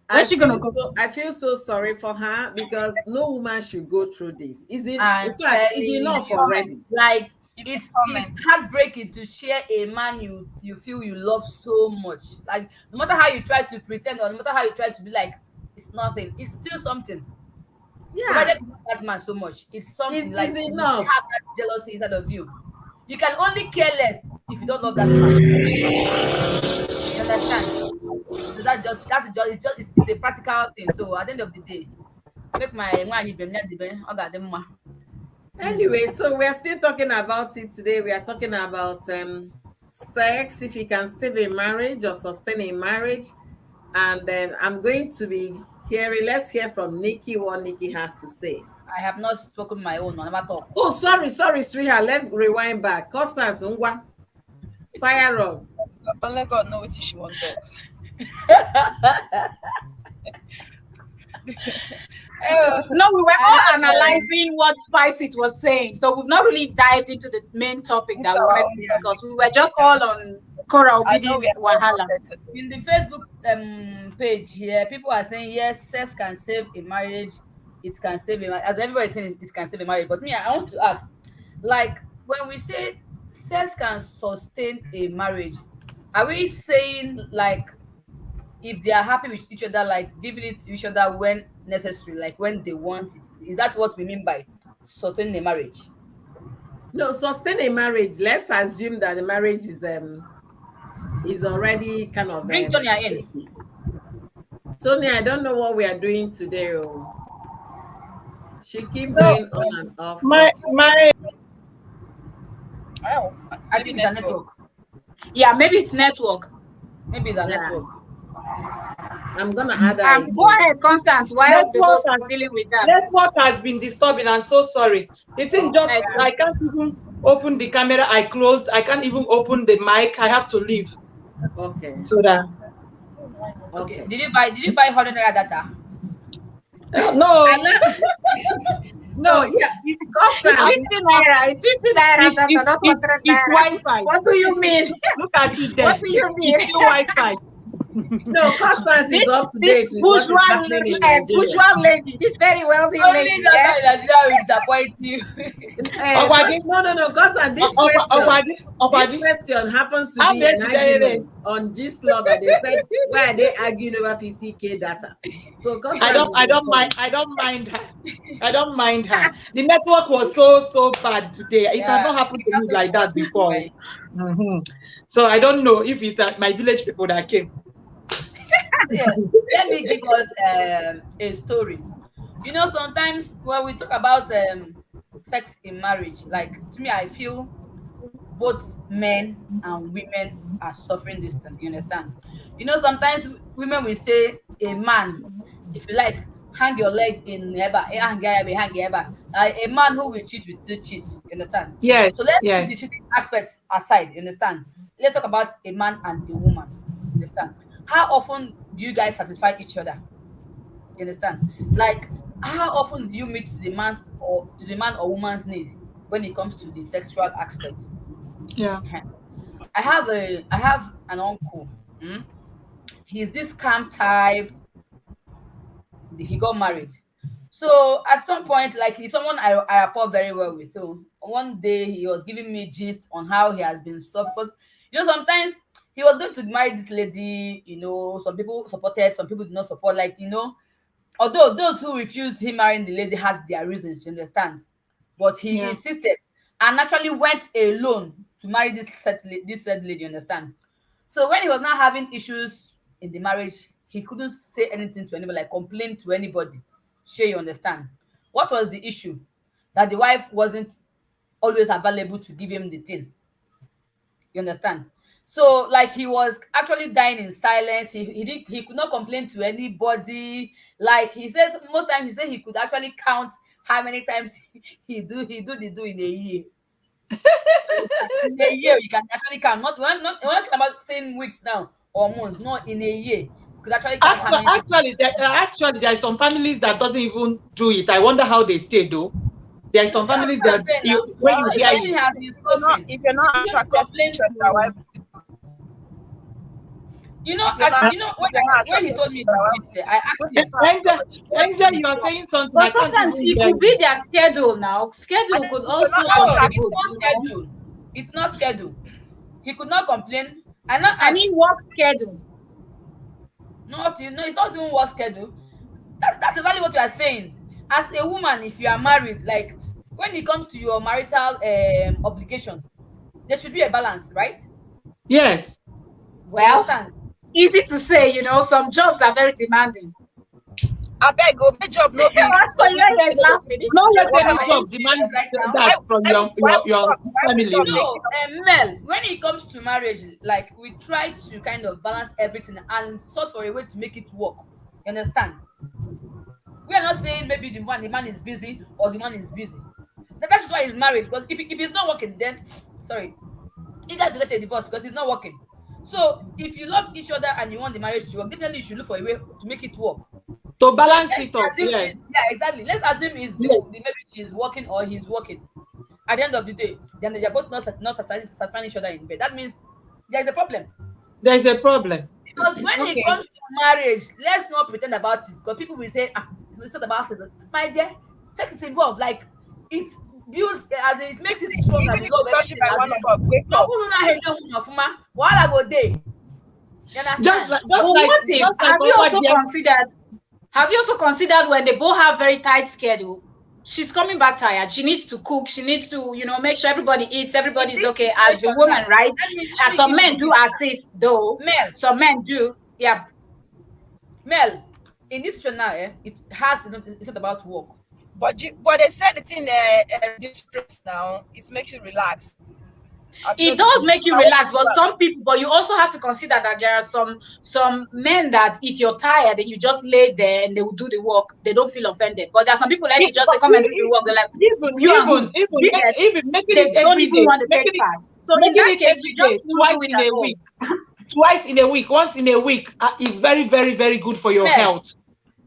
Where's she gonna go? I feel so sorry for her because no woman should go through this. I'm In fact, is telling enough you, already? like Give it's comments. heartbreaking to share a man you feel you love so much. Like no matter how you try to pretend, or no matter how you try to be like it's nothing, it's still something. Yeah, Provided you love that man so much, it's something is like you enough. have that jealousy inside of you. You can only care less if you don't love that man. You understand? So it's a practical thing. So at the end of the day, make my man you I got them. Anyway, so we are still talking about it today. We are talking about sex, if you can save a marriage or sustain a marriage. And then I'm going to be hearing, let's hear from Nikki what Nikki has to say. I have not spoken my own. I never talk. Oh, sorry, Sriha. Let's rewind back. Constance Ngwa, fire up. Only God know what she want to talk. No, we were all I have, analyzing what Spice It was saying. So we've not really dived into the main topic that we wanted to discuss. We were just all on Korra I know Obidi's we are Wahala. in the Facebook page here, people are saying yes, sex can save a marriage. It can save a marriage. As everybody is saying, it can save a marriage. But me, I want to ask, like when we say sex can sustain a marriage, are we saying like if they are happy with each other, like giving it to each other when necessary, like when they want it? Is that what we mean by sustaining a marriage? No, sustain a marriage. Let's assume that the marriage is already kind of Bring Tonya in. shaky. Tony, I don't know what we are doing today. Oh. She keep going on and off. My Oh, I think it's a network. Yeah, maybe it's network. Maybe it's a Yeah. network. I'm gonna add that. Go ahead, Constance. While the Network host are dealing with that. network has been disturbing. I'm so sorry. The thing just I can't even open the camera. I closed. I can't even open the mic. I have to leave. Okay. So that Okay. Did you buy 100 naira data? no, No, yeah. Constance. It's 50 naira. It's 50 naira. Not 100 it's naira. Wi-Fi. What do you mean? Look at it there. What do you mean? It's still Wi-Fi. No, Constance is up to This date with what is bourgeois happening in Nigeria. bourgeois lady, this very wealthy Only lady. data in Nigeria will disappoint you. No, Constance, this question happens to be an argument on Gist Lover. They said, why are they arguing over 50K data? So Constance I don't mind her. I don't mind her. The network was so bad today. It had not happened to me like that before. So I don't know if it's my village people that came. Yeah, let me give us a story. You know, sometimes when we talk about sex in marriage, like to me, I feel both men and women are suffering this thing. You understand? You know, sometimes women will say, a man, if you like, hang your leg in Eba, hang Eba. A man who will cheat will still cheat. You understand? Yes. So let's put the cheating aspect aside. You understand? Let's talk about a man and a woman. You understand? How often do you guys satisfy each other? You understand? Like, how often do you meet the man or woman's need when it comes to the sexual aspect? Yeah. I have an uncle. he's this calm type. He got married. So at some point, like he's someone I rapport very well with. So one day he was giving me gist on how he has been soft because sometimes he was going to marry this lady. Some people supported, some people did not support. Like although those who refused him marrying the lady had their reasons, you understand, but he Yeah. insisted and actually went alone to marry this said lady, you understand. So when he was not having issues in the marriage, he couldn't say anything to anybody, like complain to anybody. Sure, you understand. What was the issue? That the wife wasn't always available to give him the thing. You understand? So like he was actually dying in silence. He could not complain to anybody. Like he says most times he said he could actually count how many times he do in a year. In a year you can actually count. We're not talking about saying weeks now or months. Not in a year. You could actually count how Actually, many times. there are some families that doesn't even do it. I wonder how they stay though. There are some That's families what I'm that saying now. when you He hear said it, he has been not suffering. if you're not He couldn't attracted to complain each other, why to if you're not if you're not when he attracted to told each me other, the why gist, I asked him Angel, what Angel, is you are wrong. saying something. But I can't sometimes even it hear could you. be their schedule now. Schedule could if you're not also No, it's attracted, contribute, not schedule. It's not schedule. He could not complain. I not I mean, asked. work schedule. It's not even what schedule. That's exactly what you are saying. As a woman, if you are married, like when it comes to your marital obligation, there should be a balance, right? Yes. You Well, understand? easy to say, some jobs are very demanding. I beg go my job no be As for your head laughing, No it's let Mel, any are whatever. you job demand serious right now? that from Why would why would your job why would family. job No, make it up? Mel, when it comes to marriage, like we try to kind of balance everything and search for a way to make it work. You understand? We are not saying maybe the man is busy or the man is busy. That is why he's married because if he's not working, then sorry, you guys will get a divorce because he's not working. So if you love each other and you want the marriage to work, definitely you should look for a way to make it work. To So balance let's it up, assume yes. is yeah, exactly. Let's assume is Yes. the maybe she's working or he's working. At the end of the day, then they're both not satisfying each other in bed. That means there's a problem. There's a problem. Because when it Okay. comes to marriage, let's not pretend about it. Because people will say, it's not about sex. My dear, sex is involved. Like it builds as in, it makes it strong as Even in if love you touch it everything. by As one in of us, wake no up. who not hate no fuma. While I go day. You Just understand? like but what if, have you over also there. considered when they both have very tight schedule? She's coming back tired. She needs to cook. She needs to, make sure everybody eats, In everybody's this okay as the situation now, woman, right? let As me some give you men the do gist. assist, though. Mel, Some men do. Yeah. Mel, in this situation now, it's not about work. But they said the thing reduce stress now. It makes you relax. Have you It noticed does it? make you Now, when relax, you but do some people, but you also have to consider that there are some men that if you're tired and you just lay there and they will do the work, they don't feel offended. But there are some people like you just say, come and do the work. They're like, you and who? Biggest, even making they it don't every even day, want to take part. So in making that it case, you every just day, won't do it at all. twice in a week, once in a week is very, very, very good for your Mel, health.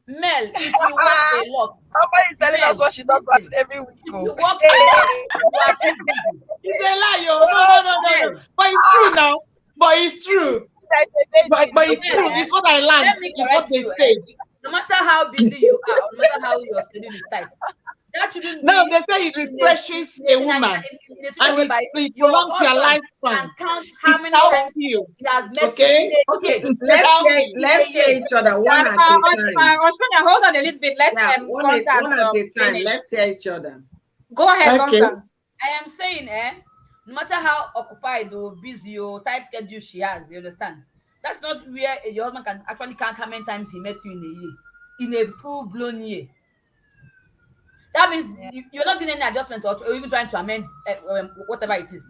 Mel, if you work a lot, somebody is telling us Mel, what she does us listen. every week. If you Oh. work a lot, Hey. you are too busy. It's a lie, yo. No. Mel, But it's true now. But it's true. Like a virgin. But You it's Mel, true. eh? It's what I learned. Let me It's what correct they you. say. No matter how busy you are, or no matter how your schedule is tight, that shouldn't Now be they say it refreshes a woman in a situation and whereby it your prolongs your husband lifespan. can count It how many helps times you. he has met you Okay? in a year. let's Help hear me. let's hear each other one at a time. Oshuna, hold on a little bit. Let Yeah, one Constance at a time. finish. Let's hear each other. Go ahead, Okay. Constance. I am saying, no matter how occupied or busy or tight schedule she has, you understand? That's not where your husband can actually count how many times he met you in a year, in a full blown year. That means Yeah. you're not doing any adjustment or even trying to amend whatever it is.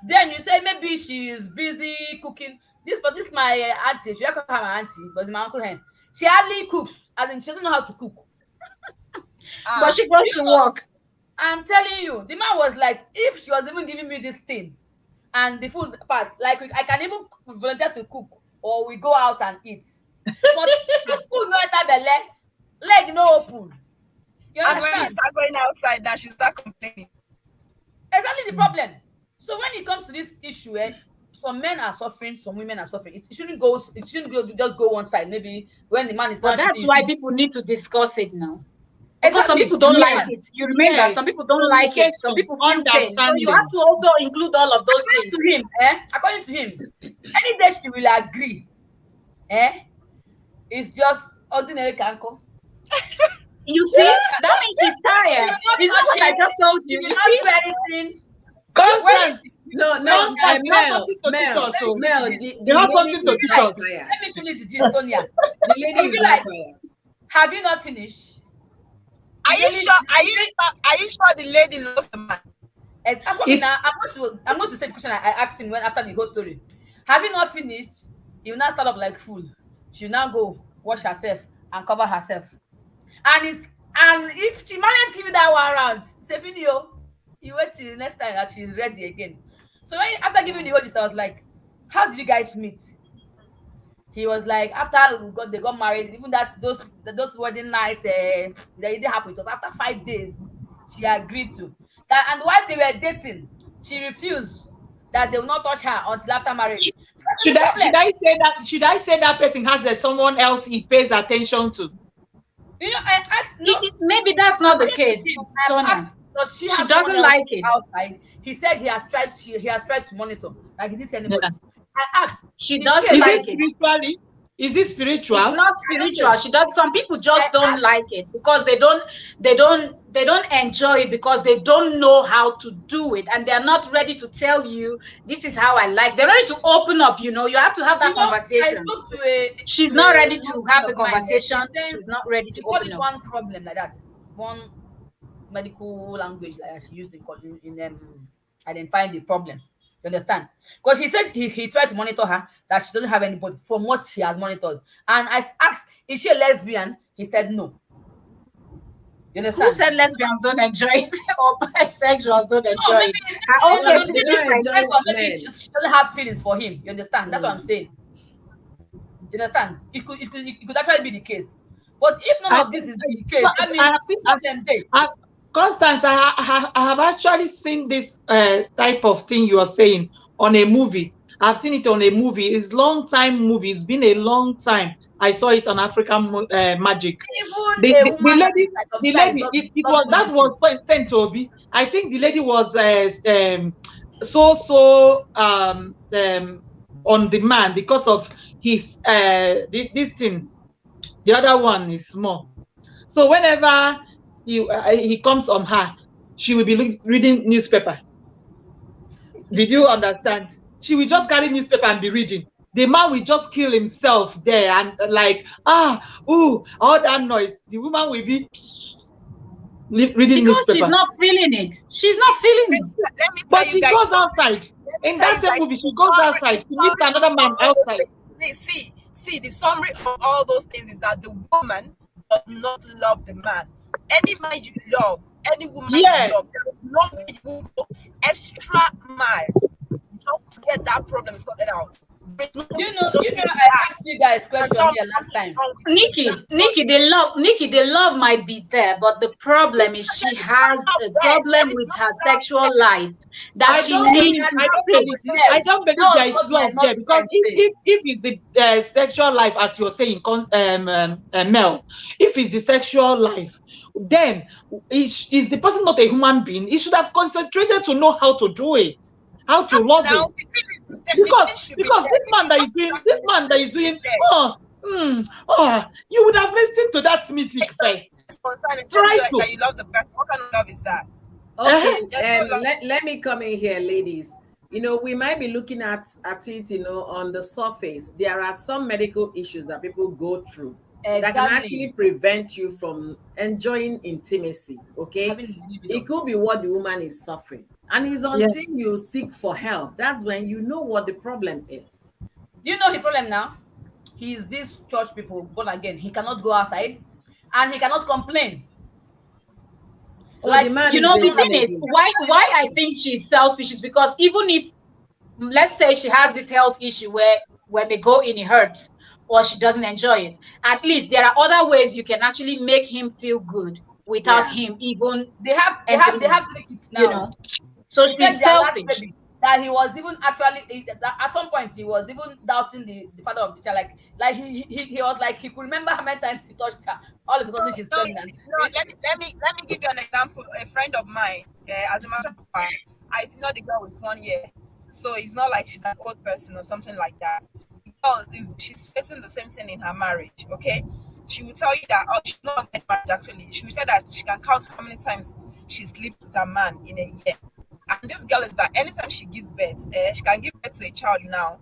Then you say maybe she is busy cooking. But this my auntie. She call her my auntie, but it's my uncle hen. She hardly cooks, as in she doesn't know how to cook. But Ah. she goes to work. I'm telling you, the man was like, if she was even giving me this thing and the food part, like I can even volunteer to cook or we go out and eat. But food no enter belle, leg no open. You And when you understand? start going outside now, she start complaining. Exactly the problem. So when it comes to this issue, some men are suffering, some women are suffering. It shouldn't go. It shouldn't go, just go one side. Maybe when the man is But not that's cheating, why people need to discuss it now. Because some exactly. people don't like Yes. it. You remember, Yes. some people don't like it. Some Communication, people feel pain. So you have understanding. to also include all of those things. According to him, any day she will agree, it's just ordinary canko. You see, that means she's tired. It's not what I just told You you. will You not see, do anything. Constance, No, Constance, you have Mel, something to teach Mel, us. So Mel, you have lady something to is teach not us. tired. Let me finish the gist, Tonya. The lady You'll is be not like, tired. have you not finished? Are you sure? Are you sure the lady loves the man? I'm coming now. I'm going to say the question I asked him when after the whole story. Have you not finished? He will now start up like fool. She'll now go wash herself and cover herself. And if she managed to give you that one round, say video, you wait till the next time that she's ready again. So when after giving the whole gist, I was like, how did you guys meet? He was like, after they got married, even that those wedding night, they didn't happen. It was after 5 days she agreed to that, and while they were dating, she refused that they will not touch her until after marriage. So Should the I problem, should I say that person has someone else he pays attention to? I asked no. maybe that's not the According to case, him, I Sonia. asked, does she She have someone doesn't else like it. outside? He said he has tried. He has tried to monitor, like he didn't see anybody. I asked, She is doesn't she a like lesbian? it. Spiritually? Is it spiritual? It's not I don't spiritual. know. She does. Some people just I don't asked, like it because they don't enjoy it because they don't know how to do it and they're not ready to tell you this is how I like. They're ready to open up. You have to have that I conversation. spoke to a She's not ready to husband have the of mine. conversation. She says She's not ready she to called open it up. one problem like that, one medical language like that she used in identifying the problem. You understand? Because he said he tried to monitor her that she doesn't have anybody from what she has monitored. And I asked, is she a lesbian? He said no. You Who understand? said lesbians don't enjoy it or bisexuals don't No, enjoy it? maybe Okay, No, it's they a don't different. enjoy or maybe men. she doesn't have feelings for him. You understand? That's what I'm saying. You understand? It could actually be the case. But if none I of this think is the case, that means problem there. Constance, I have actually seen this type of thing you are saying on a movie. I've seen it on a movie. It's long time movie. It's been a long time. I saw it on African Magic. Even a woman that is The circumcised lady, it was doesn't do that this thing. was sent to Obi. I think the lady was so on demand because of his this thing. The other one is small. So whenever he comes on her, she will be reading newspaper. Did you understand? She will just carry newspaper and be reading. The man will just kill himself there and all that noise. The woman will be reading Because she's newspaper. not feeling it. She's not feeling it. Let me tell But you she guys goes something. outside. Let me In tell that you same guys movie, she the goes summary, outside. the She meets summary another of man all those outside. things. See, the summary of all those things is that the woman does not love the man. Any man you love, any woman Yes. you love, there is no way you will go extra mile just to get that problem sorted out. There's no way just to I asked you guys question tell me here last something time. wrong with you. Nikki, the love might be there, but the problem is she has a problem with her sexual life that I she don't needs believe. to I don't fix. believe. No, I don't that believe was there is what my love there nurse because friend said. if it's the sexual life, as you're saying, Mel, if it's the sexual life, then is the person not a human being? He should have concentrated to know how to do it, how to love Now it. the feelings is there. The feelings should be there. This If man you that love is doing, that this person, man that is it should be doing, there. you would have listened to that music first. It's concerning. Tell me Try that to. you love the person. What kind of love is that? Okay, There's no love. let me come in here, ladies. We might be looking at it, on the surface. There are some medical issues that people go through that can actually prevent you from enjoying intimacy. Okay, Having libido. it could be what the woman is suffering, and it's until you seek for help that's when you know what the problem is. Do you know his problem now? He is this church people born again. He cannot go outside, and he cannot complain. Oh, Like, the man You is know, the born thing is, again. why I think she's selfish is because even if, let's say, she has this health issue where when they go in, it hurts or she doesn't enjoy it, at least there are other ways you can actually make him feel good without Yeah. him even they have entering, 3 kids now. So They said she's their last selfish. baby that he was even actually that at some point he was even doubting the father of the child. Like he was like he could remember how many times he touched her. All of a sudden she's No, pregnant. no. Let me give you an example. A friend of mine, as a matter of fact, I see not the girl with 1 year, so it's not like she's an old person or something like that. The girl she's facing the same thing in her marriage. Okay, she will tell you that she's not get married actually. She will say that she can count how many times she slept with a man in a year. And this girl is that anytime she gives birth, she can give birth to a child now.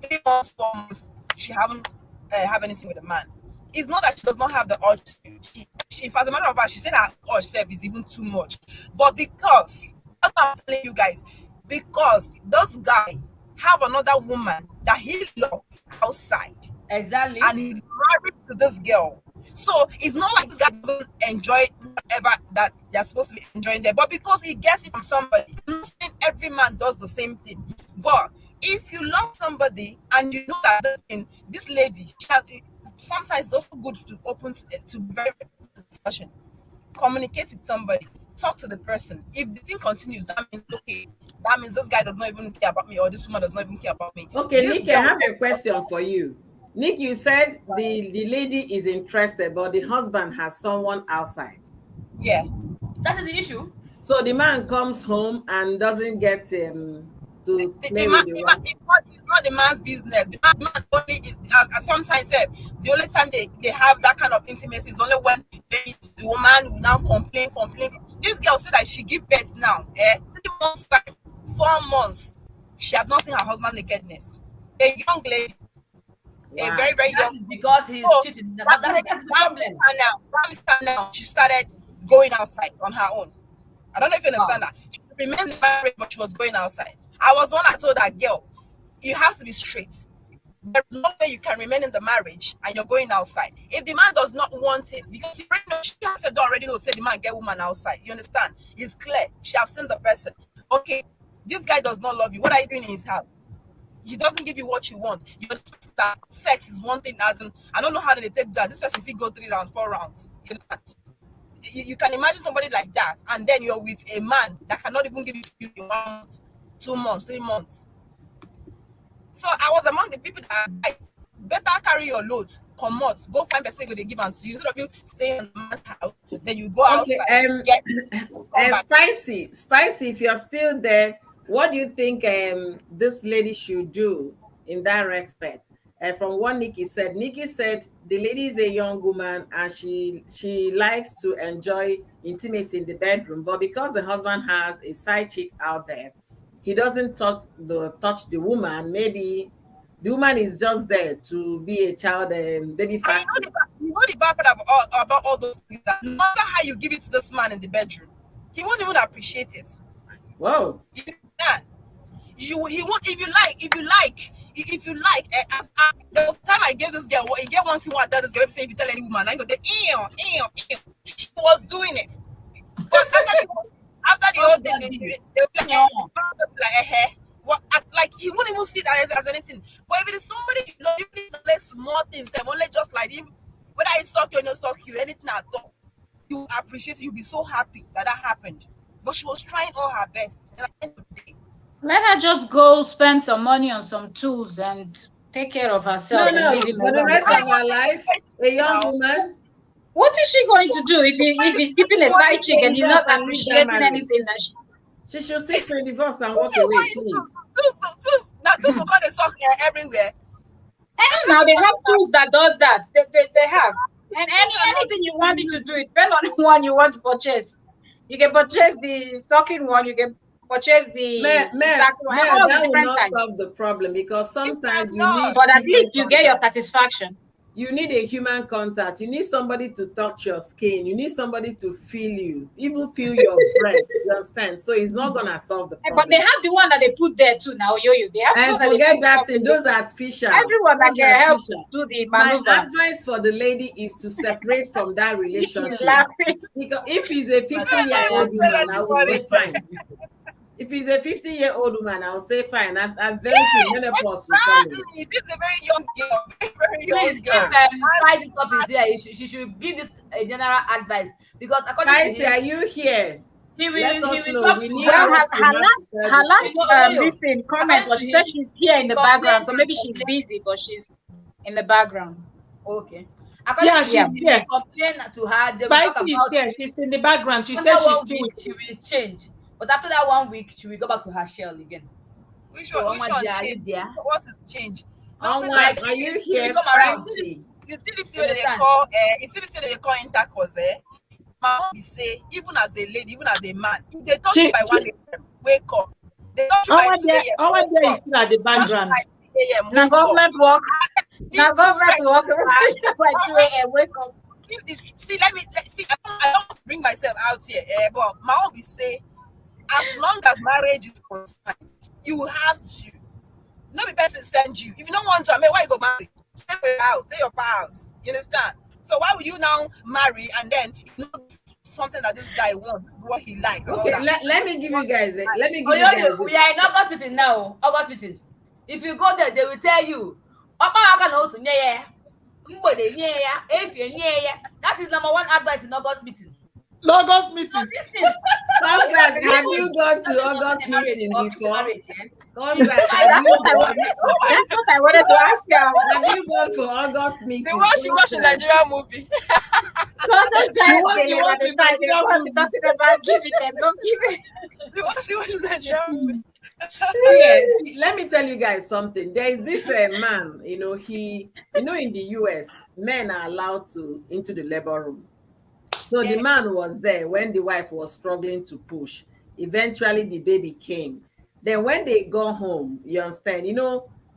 3 months, 4 months, she haven't have anything with a man. It's not that she does not have the urge to. If as a matter of fact, she said her urge self is even too much. But because that's what I'm telling you guys, because this guy have another woman that he loves outside, Exactly. and he's married to this girl. So it's not like this guy doesn't enjoy whatever that they're supposed to be enjoying there, but because he gets it from somebody. I'm not saying every man does the same thing, but if you love somebody and you know that this lady, sometimes it's also good to open to very discussion, communicate with somebody, talk to the person. If the thing continues, that means okay. That means this guy does not even care about me, or this woman does not even care about me. Okay, This Nick, I girl, have a question for you. Nick, you said the lady is interested, but the husband has someone outside. yeah. That is the issue. So the man comes home and doesn't get to play with the wife. It's not the man's business. The man only is sometimes the only time they have that kind of intimacy is only when the woman will now complain. This girl said that she give birth now, 3 months time, 4 months, she have not seen her husband nakedness. A young lady, a Wow. very, very That young. is because he's So, cheating. That's the problem. Now she started going outside on her own. I don't know if you understand that. She remained married, but she was going outside. I was one that told that girl, you have to be straight. There's no way you can remain in the marriage and you're going outside. If the man does not want it, because you already know, she has said already know, say the man get woman outside. You understand? It's clear. She have seen the person. Okay, this guy does not love you. What are you doing in his house? He doesn't give you what you want. You understand that sex is one thing, as in, I don't know how they take that. This person if he go 3 rounds, 4 rounds. You understand? You can imagine somebody like that, and then you're with a man that cannot even give you 1 month, 2 months, 3 months. So I was among the people that advised, better carry your load, come out, go find person they give unto you. Instead of you staying in the man's house, then you go outside. Spicy, if you're still there, what do you think this lady should do in that respect? From what Nikki said the lady is a young woman and she likes to enjoy intimacy in the bedroom, but because the husband has a side chick out there, he doesn't touch the woman. Maybe the woman is just there to be a child baby factory. You know the bad part about all those things, that no matter how you give it to this man in the bedroom, he won't even appreciate it. Whoa. He won't. If you like, there was time I gave this girl, he get one thing what I tell this girl, say if you tell any woman, I go there, ew. She was doing it. But after the whole thing, they were like, what? Like he wouldn't even see that as anything. But if it is somebody you know, even less small things, only just like him, whether it suck you or not suck you, anything at all, you appreciate it, you'll be so happy that happened. But she was trying all her best. And at the end of the day, let her just go spend some money on some tools and take care of herself. No, for the rest of her life, a young woman. What is she going to do if he's keeping a side chick and he's not appreciating anything that she should seek for a divorce and walk away, please. Tools will kind of suck everywhere. And now they have tools that does that. They have. And anything you want it to do, it depends on the one you want to purchase. You can purchase the stocking one, you can purchase the that will not solve the problem, because sometimes you need, but at least you get your satisfaction. You need a human contact. You need somebody to touch your skin. You need somebody to feel you, even feel your breath. You understand? So it's not gonna solve the problem. But they have the one that they put there too now, Yo-Yo. They have and forget that thing. Those are artificial. Everyone that can help do the maneuver. My advice for the lady is to separate from that relationship. Because if he's a 50-year-old woman, I will say fine. If he's a 50-year-old woman, I'll say fine. I'm very menopause. This is a very young girl. Very young girl. Spicy Top is here. She should give this a general advice, because according Spicy, to him, are you here? Let us he will know. talk We to need Well, her. what you have to tell her this last person. Yo, this thing comment according was to she said him, she's here in he the background, complained so and maybe she's complained. busy, but she's in the background. Okay. According Yeah, to she's him, Yeah. he here. will complain to her. They will talk Mighty is about here. it. She's in the background. She Under says she's one still week, with she you. will change. But after that 1 week, she will go back to her shell again. So, Which Oma one dear, are you change? there? What is change? Nothing Onward, like Like, are you he will here, come around. Spicy? you see this You way they understand? call you see this way they call intercourse, eh? My mom be say, even as a lady, even as a man, if they touch you by She 1 a.m., wake up. They touch you by 2 a.m., our wake there is up. still at the Touch you background. by 3 a.m., Now wake up. government work. Now Leave the government stress work. By 2 aside. a.m. Wake up. Leave this. See, see. I don't want to bring myself out here, but my mom be say, as long as marriage is concerned, you have to. No be person send you. If you don't want to, I mean, why you go marry? Stay for your house, stay your house. You understand? So why would you now marry and then you know something that this guy wants, what he likes, and all Okay, that? let me give you guys. Let me Oh, give you guys. we are in August meeting now. August meeting. If you go there, they will tell you. That is number one advice in August meeting. Lagos So meeting. this thing, Constance, have you gone to nothing August in marriage meeting or keep the before? marriage, eh? Constance, That's have That's you what I gone? wanted. That's what I wanted to ask you. Have you gone for August The meeting? one she watched a Constance? Nigerian movie. So those guys What they you live want at the in time they Nigerian want to movie? talking about give it and don't give it. The one she watched a Nigerian movie. Yes, let me tell you guys something. There is this man, in the US, men are allowed to into the labor room. So the man was there when the wife was struggling to push. Eventually, the baby came. Then when they go home, you understand,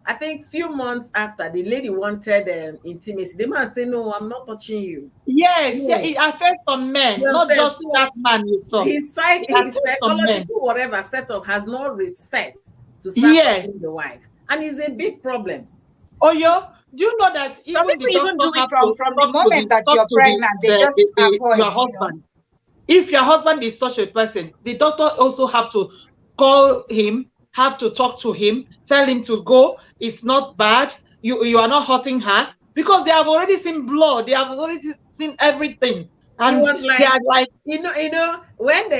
I think few months after, the lady wanted intimacy. The man said, no, I'm not touching you. Yes, yeah, No. it affects on men, You not understand? just So that man you saw. his It affects on men. psychological whatever setup has not reset to start Yes. touching the wife. And it's a big problem. Oyo, do you know that Some even the people even doctor do it have to from the talk to moment that you're pregnant. They just avoid, your husband? If your husband is such a person, the doctor also have to call him, have to talk to him, tell him to go. It's not bad. You are not hurting her because they have already seen blood. They have already seen everything, He and was they like, are like, when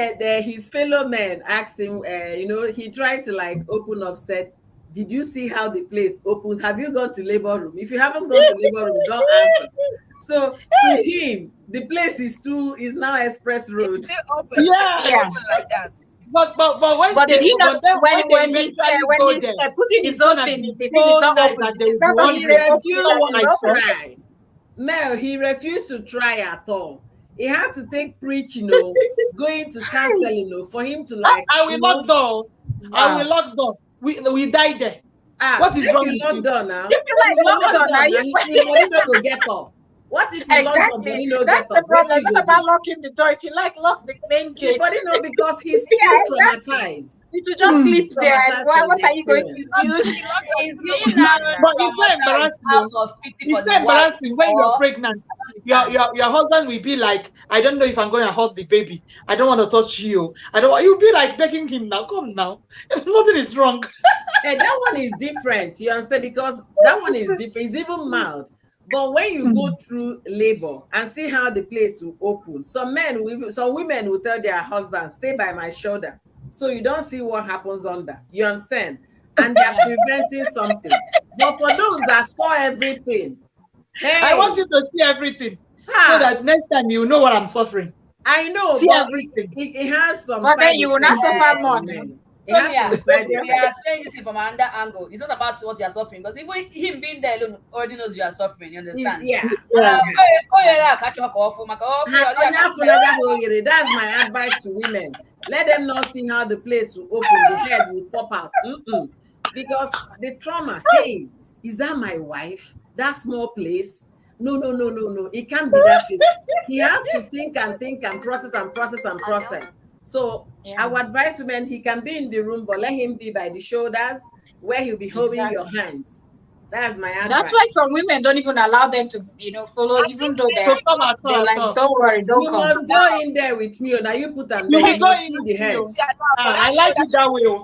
his fellow men asked him, he tried to like open up, said, did you see how the place opened? Have you gone to labor room? If you haven't gone to labor room, don't answer. So to him, the place is now express It's road. still open. yeah. It's open like that. But But did he not when they eventually go when he's there, putting it's his own gonna thing, be the thing is so not nice open. that they It's will be not as He if they wondering. open You it know and refused what it's to I said? open. try. Mel, he refused to try at all. He had to take preaching, going to counseling, for him to like, I will lock door. I will Wow. lock door. We die there. What is make wrong you with lock you? down now. You feel If like you lock lockdown, are down now, you? the body no go get up. What if you lock down, Exactly. body no That's get the up? What problem. you It's go not about do? locking the door. If you like, lock the main The gate. body no, because he's Yeah, still exactly. traumatized. You should He's just Hmm. still sleep there. And traumatized why? from What the are you going experience. to use? The lockdown Is is not he going to now bad now. But it's not traumatized embarrassing. out Oh. of pity for It's the not wife, embarrassing when you're or pregnant. I don't understand? Your husband will be like, I don't know if I'm going to hug the baby. I don't want to touch you. I don't want. You'll be like begging him now. Come now. Nothing is wrong. Hey, that one is different. You understand? Because that one is different. It's even mild. But when you go through labor and see how the place will open, some women will tell their husbands, "Stay by my shoulder," so you don't see what happens under. You understand? And they are preventing something. But for those that saw everything, I hey, want you to see everything so ha, that next time you know what I'm suffering. I know, See but everything. it has some But then side you will not effects suffer for more now. men. It has Sonia, some side we effects. are saying this from another angle. It's not about what you are suffering, because even him being there alone already knows you are suffering. You understand? Yeah. Yeah. Catch your awful, my awful, That's my advice to women. Let them not see how the place will open, the head will pop out. Because the trauma, hey, is that my wife? That small place? No, no, no, no, no. It can't be that place. He has to think and process and process and process. So I Yeah, would advise women, he can be in the room, but let him be by the shoulders where he'll be holding your exactly. hands. That's my That's advice. why some women don't even allow them to, follow, I even think though men So should come go. at they're all, at like, all. don't worry, don't You come. must go in there with me. Now you put them You there. will You go must in see with the me. head. Oh. Yeah, no, but I that like shoulder it that way. Oh.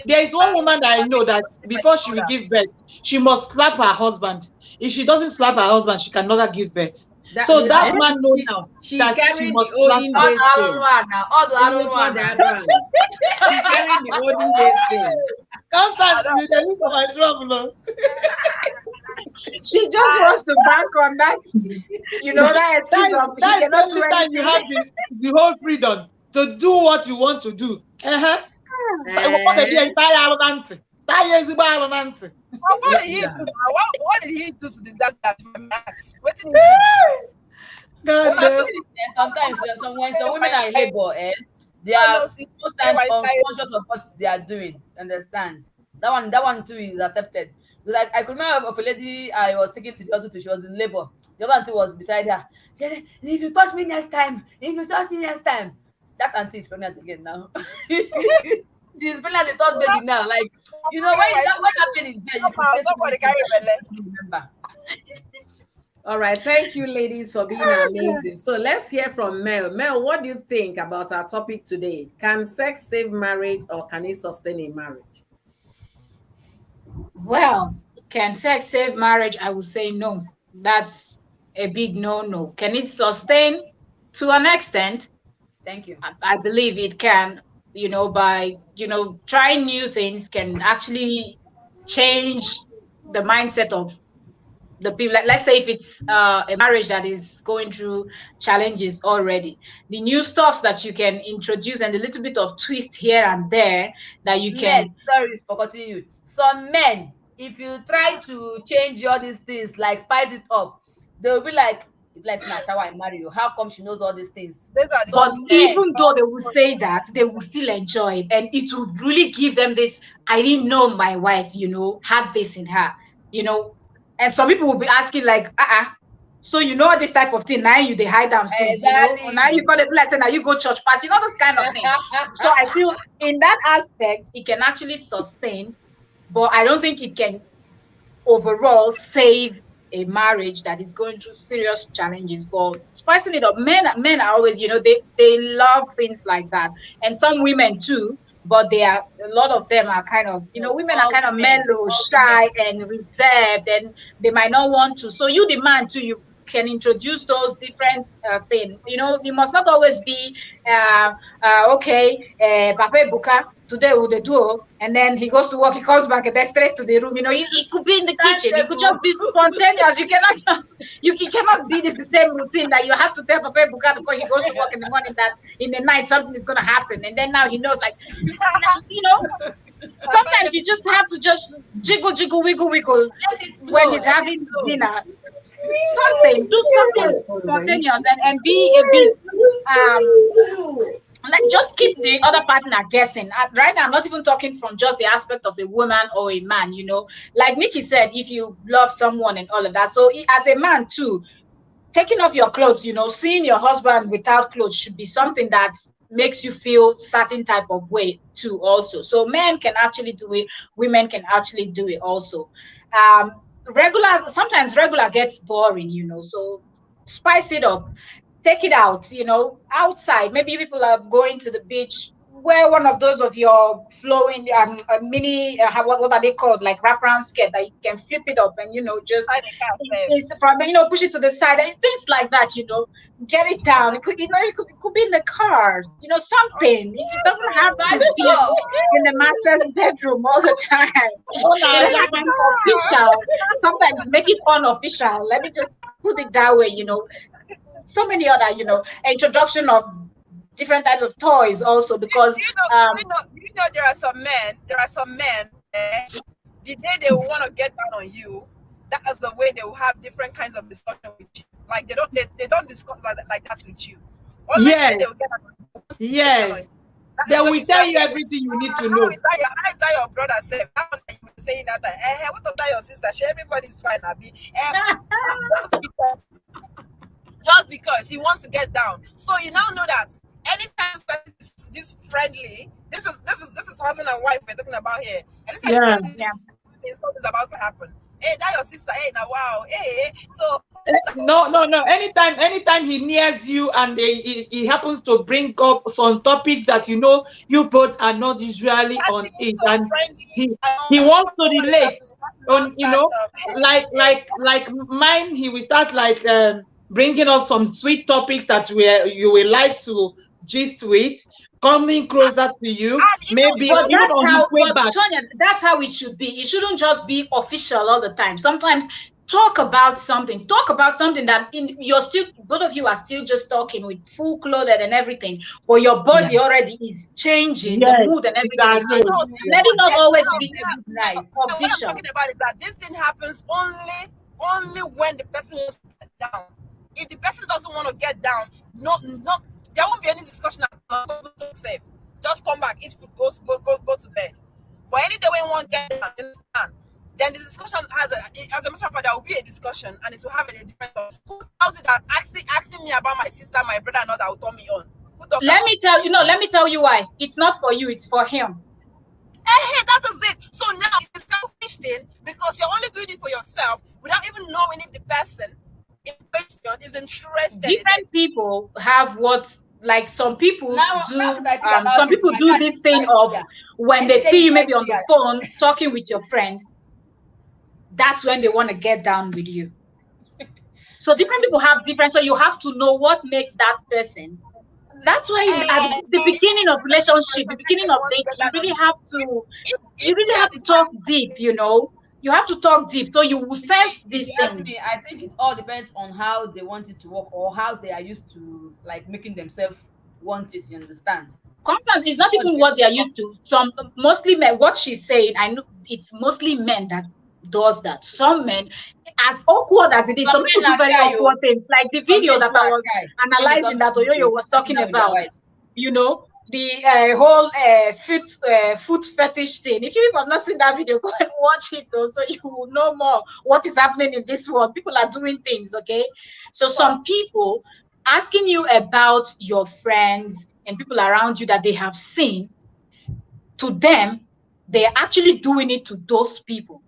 There is one woman that I know that before she will give birth, she must slap her husband. If she doesn't slap her husband, she can never give birth. So that That man knows she, now she that she carried must the slap olden her. All days the thing. Arun now. All the Even Arun call now. that one. She carried the olden days thing. Constance, you the look of my trouble. Oh. She just wants to bank on that, that excuse of he That is the cannot do only time you anything. have the whole freedom to do what you want to do. Uh-huh. Eh, But what did he yeah. do? What did he do to deserve that? Max? What did he do? God Una damn. too- Sometimes when some women are in Side- labor, they no, are no, see, most times side. unconscious of what they are doing. Understand? That one too is accepted. Like I could remember of a lady I was taking to the hospital. She was in labor. The other auntie was beside her. She said, "If you touch me next time, if you touch me next time," that auntie is pregnant again now. She's pregnant the third baby now. Like when that pain is there, you could say so many Somebody things carry that belle. you don't remember. All right. Thank you, ladies, for being amazing. So let's hear from Mel. Mel, what do you think about our topic today? Can sex save marriage or can it sustain a marriage? Well, can sex save marriage? I would say no. That's a big no-no. Can it sustain? To an extent, Thank you. I believe it can, by, trying new things can actually change the mindset of the people. Let's say if it's a marriage that is going through challenges already, the new stuffs that you can introduce and a little bit of twist here and there that you Men, can. sorry for cutting you. Some men, if you try to change all these things, like spice it up, they'll be like, if like na shower and marry you, how come she knows all these things? These are the But Some good men, even though they will say that, they will still enjoy it. And it will really give them this, I didn't know my wife, had this in her, you know. And some people will be asking, like, so all this type of thing, now you they hide them since, or now you exactly. got a blessing, now you go church pass, this kind of thing. So I feel in that aspect, it can actually sustain, but I don't think it can overall save a marriage that is going through serious challenges. But spicing it up, men are always, they love things like that, and some women too. But a lot of them are kind of, No, women are kind of mellow, all women. shy, and reserved, and they might not want to. So you, the man too, you can introduce those different things. You must not always be okay, Papa Buka, today with the duo, and then he goes to work, he comes back, and then straight to the room. It could be in the kitchen, it could Timetable. just be spontaneous. You cannot be the same routine that you have to tell Papa Buka before he goes to work in the morning that in the night something is gonna happen, and then now he knows, like, you know. Sometimes you just have to just jiggle, jiggle, wiggle, wiggle Let it when flow. he's Let it having flow. dinner. Do something spontaneous, and be a bit like, just keep the other partner guessing. Right now, I'm not even talking from just the aspect of a woman or a man, like Nikki said, if you love someone and all of that. So as a man too, taking off your clothes, seeing your husband without clothes should be something that makes you feel certain type of way too also. So men can actually do it, women can actually do it also. um Sometimes regular gets boring, so spice it up, take it out, outside. Maybe people are going to the beach. Wear one of those of your flowing mini, what are they called? Like wraparound skirt that you can flip it up and just Side they can't save. it's from push it to the side and things like that. Get it down. It could, it could be in the car. Something. It doesn't have to Spice it be up. in the master's bedroom all the time. Oh, no, It can be official. Sometimes make it unofficial. Let me just put it that way. So many other, introduction of different types of toys also, because There are some men. There are some men. The day they will want to get down on you, that is the way they will have different kinds of discussion with you. Like they don't discuss like that with you. Only the day yes, they will get down on you. yes. That They is when will you tell start you hearing, everything you need to how know. how is that your brother said? How are you saying that? What about your sister? Everybody's fine, Abby. Just because he wants to get down. So you now know that anytime this friendly, this is husband and wife we're talking about here. Yeah. Anytime Yeah. something's about to happen. Hey, that your sister. Hey, now wow. Hey, so No. Anytime he nears you and he happens to bring up some topics that you both are not usually start on being it, so and friendly. he wants to What is relate happening? Don't on, start like hey, mine. He will start like bringing up some sweet topics that you will like to gist with, coming closer to you, maybe But even that's on his how, way but back. Tonya, that's how it should be. It shouldn't just be official all the time. Sometimes talk about something. Talk about something that you're still, both of you are still just talking with full clothed and everything, but your Yeah. body already is changing, the Yes, mood and everything is exactly. changing. No, do you know Let it what? not Yes, always now, be now, Good so, night. so what I'm official. talking about is that this thing happens only when the person wants to get down. If the person doesn't want to get down, no, there won't be any discussion about go safe. Just come back, eat food, go to bed. But any day when one get down, you understand? Then the discussion as a matter of fact, there will be a discussion and it will have a different of who tells it that asking me about my sister, my brother, and all that will turn me on. Who talk Let about? me tell you, no, let me tell you why. It's not for you, it's for him. Hey, that is it. So now it's a selfish thing because you're only doing it for yourself without even knowing if the person in question is interested in Different it. people have what, like some people Now do, that I think about some it, people my do dad this is thing quite of clear. when they Any day see you you maybe guys on see the her, phone talking with your friend, that's when they want to get down with you. So different people have different, so you have to know what makes that person. That's why at the beginning of relationship, the beginning of dating, you really have to, If we are the talk type, deep, you have to talk deep so you will sense if these you ask things. me, I think it all depends on how they want it to work or how they are used to like making themselves want it. You understand? Constance is not All even depends what they are on used to. Some mostly men, what she's saying, I know it's mostly men that does that. Some men, as awkward as it is, some some people men do are very shy. awkward Oh, things. Like the some video men that too I are was shy when it analyzing comes that to Oyoyo was settling talking down with their about, wives. the whole foot fetish thing. If you have not seen that video, go and watch it though, so you will know more what is happening in this world. People are doing things, okay? So some people asking you about your friends and people around you that they have seen, to them, they're actually doing it to those people.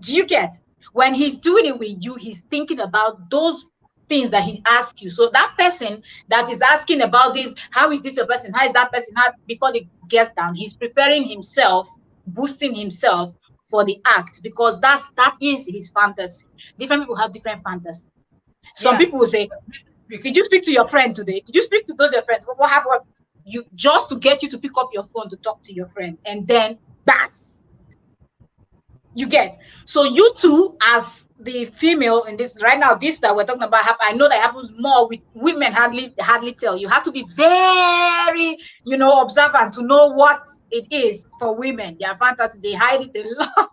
Do you get? When he's doing it with you, he's thinking about those things that he asked you. So that person that is asking about this, how is this your person? How is that person? How, before they gets down, he's preparing himself, boosting himself for the act because that is his fantasy. Different people have different fantasy. Some Yeah, people will say, did fixed. you speak to your friend today? Did you speak to those your friends? What happened? You just to get you to pick up your phone to talk to your friend, and then that's you get. So you two, as the female in this right now, this that we're talking about, I know that happens more with women. Hardly tell. You have to be very, observant to know what it is for women. Their fantasy, they hide it a lot.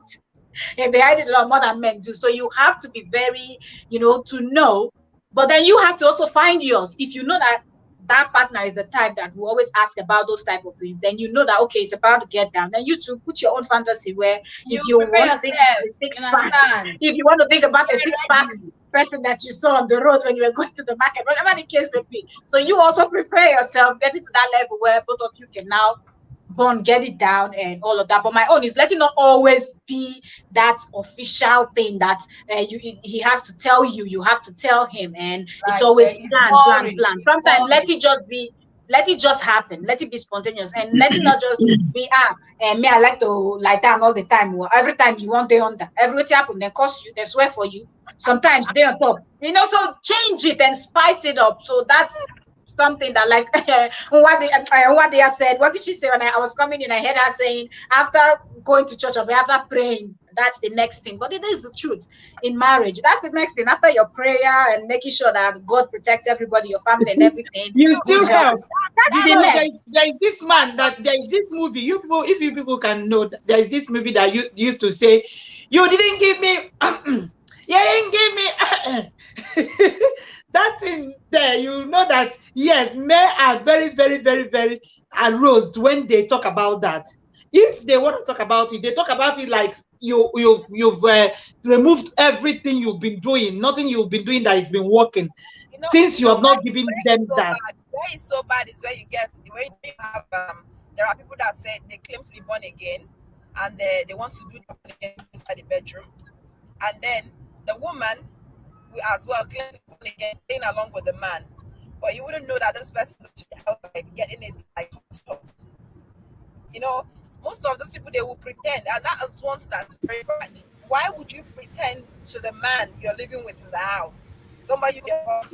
And they hide it a lot more than men do. So you have to be very, to know. But then you have to also find yours. If you know that that partner is the type that will always ask about those type of things, then you know that okay, it's about to get down. Then you too put your own fantasy where You if you prepare want to think yourself. a six You pack, understand? if you want to think about a Get six pack ready. person that you saw on the road when you were going to the market, whatever the case may be. So you also prepare yourself, get it to that level where both of you can now bond, get it down, and all of that. But my own is let it not always be that official thing that he has to tell you, you have to tell him, and it's Like always it's plan, plan, boring. plan. It's Sometimes boring. let it just happen, let it be spontaneous, and let it not just be and me, I like to lie down all the time. Well, every time you want day under, everything happen, they cost you, they swear for you. Sometimes they on top, so change it and spice it up. So that's something that like what they said. What did she say when I was coming in? I heard her saying after going to church or after praying, that's the next thing. But it is the truth in marriage. That's the next thing after your prayer and making sure that God protects everybody, your family, and everything. you You know, Good still health. help. That's the Because that's next. there is this man that's that there is this movie. You people, if you people can know, there is this movie that you used to say, "You didn't give me, you didn't give me." That thing there, you know that yes, men are very, very, very, very aroused when they talk about that. If they want to talk about it, they talk about it like you've removed everything you've been doing, nothing you've been doing that has been working since you you know have not given where it's them so that. bad. Where it's so bad is where you get when you have there are people that say they claim to be born again and they want to do the born again inside the bedroom, and then the woman will as well claim to be born again playing along with the man, but you wouldn't know that this person is actually outside getting his like hot. You know, most of those people they will pretend, and that is one thing that's very bad. Why would you pretend to the man you're living with in the house? somebody you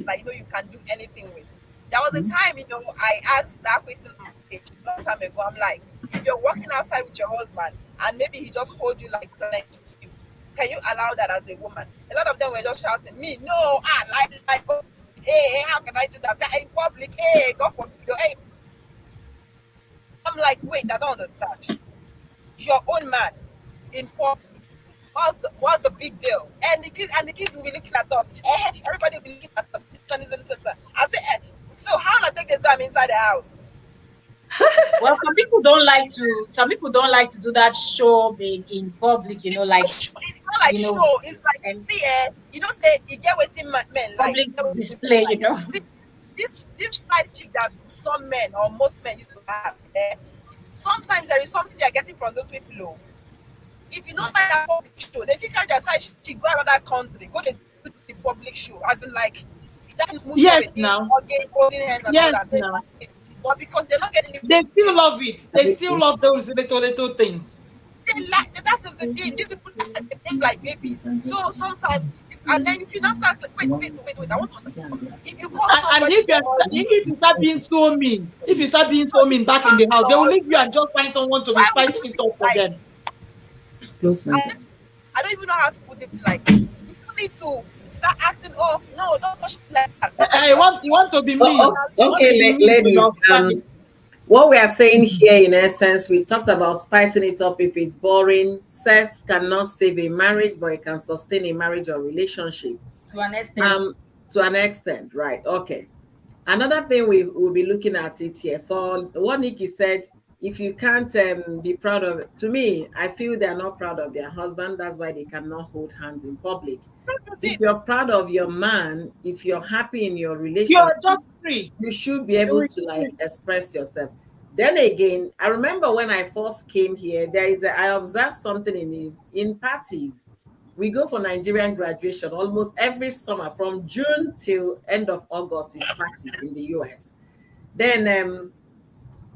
that you can do anything with. There was a time, I asked that question on my page a long time ago. I'm like, if you're walking outside with your husband and maybe he just hold you like that and hits you, can you allow that as a woman? A lot of them were just shouting, me, no, go, hey, how can I do that? In public, hey, go for video, hey. I'm like, wait, I don't understand. Your own man in public. What's the big deal? And the kids will be looking at us. Everybody will be looking at us. I say, so how do I take the time inside the house? Well, some people don't like to do that show in public, like it's not like show. It's like see, say you get waiting men like public display, This side chick that some men or most men used to have. Sometimes there is something they are getting from those people. If you don't like that public show, they figure their side chick go another country, go to the public show, as in like that yes now, holding hands and yes all that. now. But because they're not getting it, they still love it. They still love those little things. They like that is the thing. These people they think like babies. So sometimes, and then if you not start, wait, I want to understand something. If you call somebody, and if you start being so mean, back in the house, they will leave you and just find someone to be fighting it up for them. I don't even know how to put this. Like, you need to start acting. Oh no, don't touch me like that. You want to be mean. Okay, ladies. What we are saying here, in essence, we talked about spicing it up. If it's boring, sex cannot save a marriage, but it can sustain a marriage or relationship. To an extent. To an extent, right? Okay. Another thing we will be looking at it here. For what Nikki said, if you can't be proud of it, to me, I feel they are not proud of their husband. That's why they cannot hold hands in public. If you're proud of your man, if you're happy in your relationship, you're just free. You should be able to like express yourself. Then again, I remember when I first came here, I observed something in parties. We go for Nigerian graduation almost every summer from June till end of August is party in the US. Then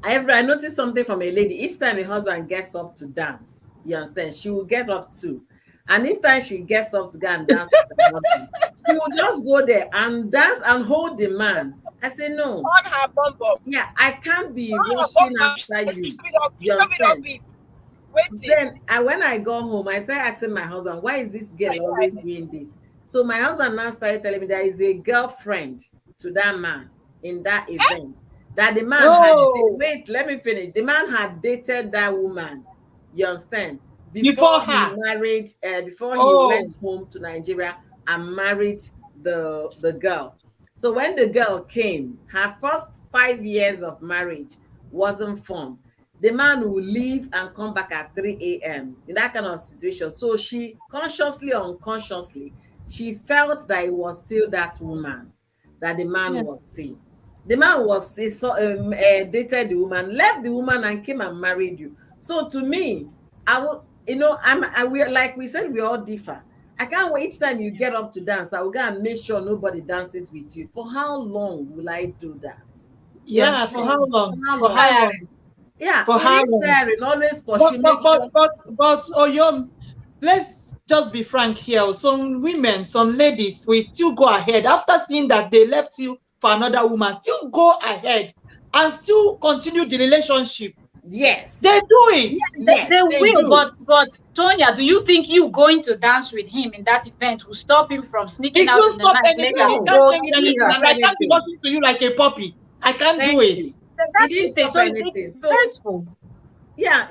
I noticed something from a lady. Each time a husband gets up to dance, you understand, she will get up too. And each time she gets up to go and dance with her husband, she will just go there and dance and hold the man. I say no. On her bum bum. Yeah, I can't be rushing after you. You understand? Then when I go home, I started asking my husband, why is this girl always doing this? So my husband now started telling me there is a girlfriend to that man in that event. That the man wait, let me finish. The man had dated that woman. You understand? Before he married, before he went home to Nigeria and married the girl. So when the girl came, her first 5 years of marriage wasn't fun. The man would leave and come back at 3 a.m. in that kind of situation. So she consciously or unconsciously, she felt that it was still that woman that the man was seeing. The man was dated the woman, left the woman and came and married you. So to me, I will, we like we said, we all differ. I can't wait. Each time you get up to dance, I will go and make sure nobody dances with you. For how long will I do that? Yeah, for how long? For how long? Yeah, for how long? Always but let's just be frank here. Some women, some ladies will still go ahead after seeing that they left you for another woman, still go ahead and still continue the relationship. Yes, they do it. Yes, they will. But Tonya, do you think you going to dance with him in that event will stop him from sneaking out in the night? I can't be talking to you like a puppy. I can't do it. It is so anything. So yeah,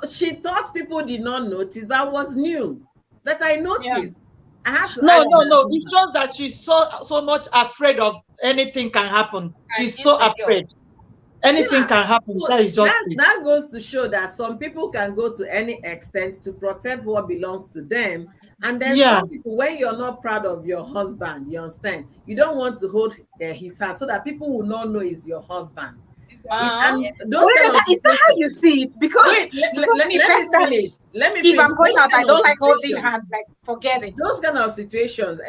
she thought people did not notice, that was new. That I noticed. I have to no. It shows that she's so much afraid of anything can happen. She's so afraid. Anything can happen. So that goes to show that some people can go to any extent to protect what belongs to them. And then some people, when you're not proud of your husband, you understand, you don't want to hold his hand so that people will not know he's your husband. Is that how you see it? Because let me finish. If I'm going out, I don't like holding hands. Like, forget it. Those kind of situations,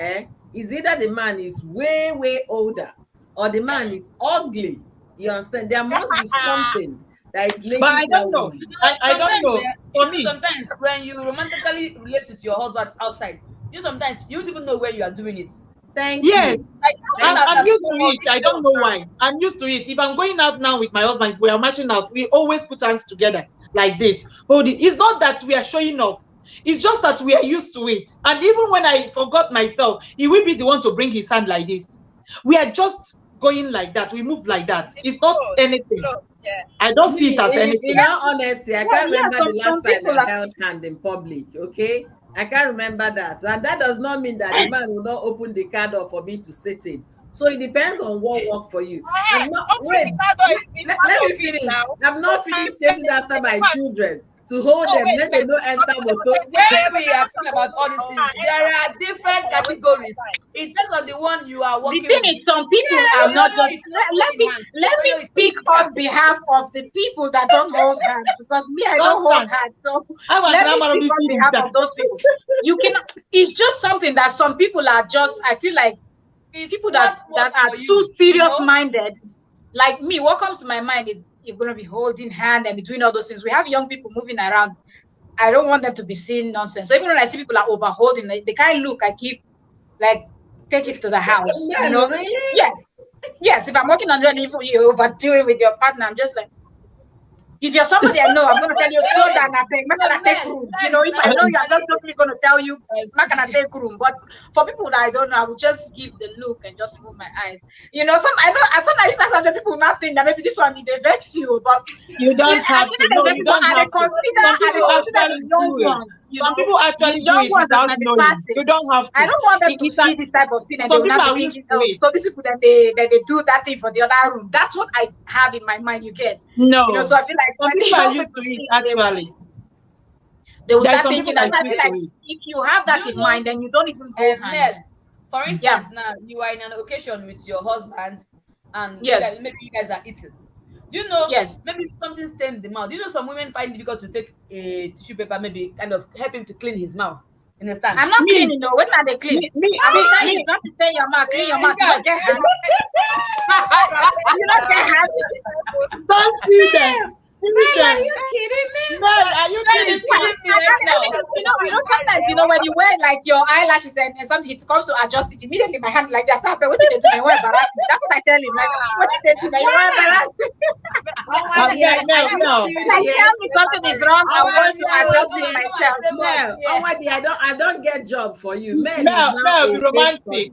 is either the man is way, way older or the man is ugly. You understand? There must be something that is making. But I don't know. I don't know. For me, sometimes when you romantically relate with your husband outside, sometimes you don't even know where you are doing it. Thank Yes. you. Like, I'm used to it. I don't know why. I'm used to it. If I'm going out now with my husband, if we are matching out, we always put hands together like this. Hold it. It's not that we are showing up. It's just that we are used to it. And even when I forgot myself, he will be the one to bring his hand like this. We are just going like that. We move like that. It's not anything. Yeah. I don't see it as In anything. all honesty, I can't remember the last some time people I are. held hand in public. Okay, I can't remember that, and that does not mean that the man will not open the car door for me to sit in. So it depends on what works for you. I'm not Open wait. the car door is Let part me of it finish. now. I'm not finished chasing after my children to hold No, them. wait, Let them guys. not enter motor. when we are talking about all these things, there are different categories. It depends on the one you are The working thing with. is, some people are Oyoyo not just. is not Let holding me hands. let Oyoyo me is speak taking on care. behalf of the people that don't hold hands, because me, I don't hold Constant. hands. So I was let me not speak on behalf of those people. You can. It's just something that some people are just. I feel like It's people that what works are for too you, serious minded, like me. What comes to my mind is you're gonna be holding hand and be doing all those things. We have young people moving around. I don't want them to be seeing nonsense. So even when I see people are overholding, the kind of look I keep, like, take it to the house. You No, know? really? Yes. Yes. If I'm working on it, if you overdo it with your partner, I'm just like, if you're somebody I know, I'm gonna tell you, slow Oyoyo. down, I think, not So gonna take room. You men know, is if now I know you, I'm just actually totally gonna tell you, not gonna teaching. take room. But for people that I don't know, I will just give the look and just move my eyes. You know, some I know sometimes some people not think that maybe this one they vex you, but You don't I have mean, to. they No, vex you you, but don't have to. Some I people they consider the actually young do it. ones, you Some know, people the actually do young it ones that without might be knowing. fasting. You don't have I to. don't want them to It's see this type of thing and they some will people not be are used thinking, to oh, it. so these people that they do that thing for the other room. That's what I have in my mind. You get, you know. So No, I feel like some when the people are young used people to it see it, actually. they will There are start some people thinking that that. are So I used feel to like it. if you have Do that you in know, mind, then you don't even hold hands. Mel, for Yeah. instance, now you are in an occasion with your husband, and Yes. maybe you guys are eating. Do you know, Yes. maybe something stained the mouth? Do you know some women find it difficult to take a tissue paper, maybe kind of help him to clean his mouth? Understand? I'm not Me, cleaning though. When are they clean? I will tell you, me. if you want to stay in your mouth, clean your mouth. You Yeah. don't get hands. You don't get hands. Don't see them. See Mel, are them. you kidding me? Mel, are you Mel is kidding me? killing me right now. Sometimes, when you wear like your eyelashes and something, it comes to adjust it immediately. My hand like that. Stop. What did they do? Now you want to embarrass me. That's what I tell him. Like, what did they do? Now you want to embarrass me. Oh my dear, Mel, are Mel, you Mel. still Like, here? tell me something is wrong. Oh I'm my going to dear, adjust oh it my myself. Mel, oh my dear, I don't get job for you. Mel is Mel, now Mel, a be case romantic. study.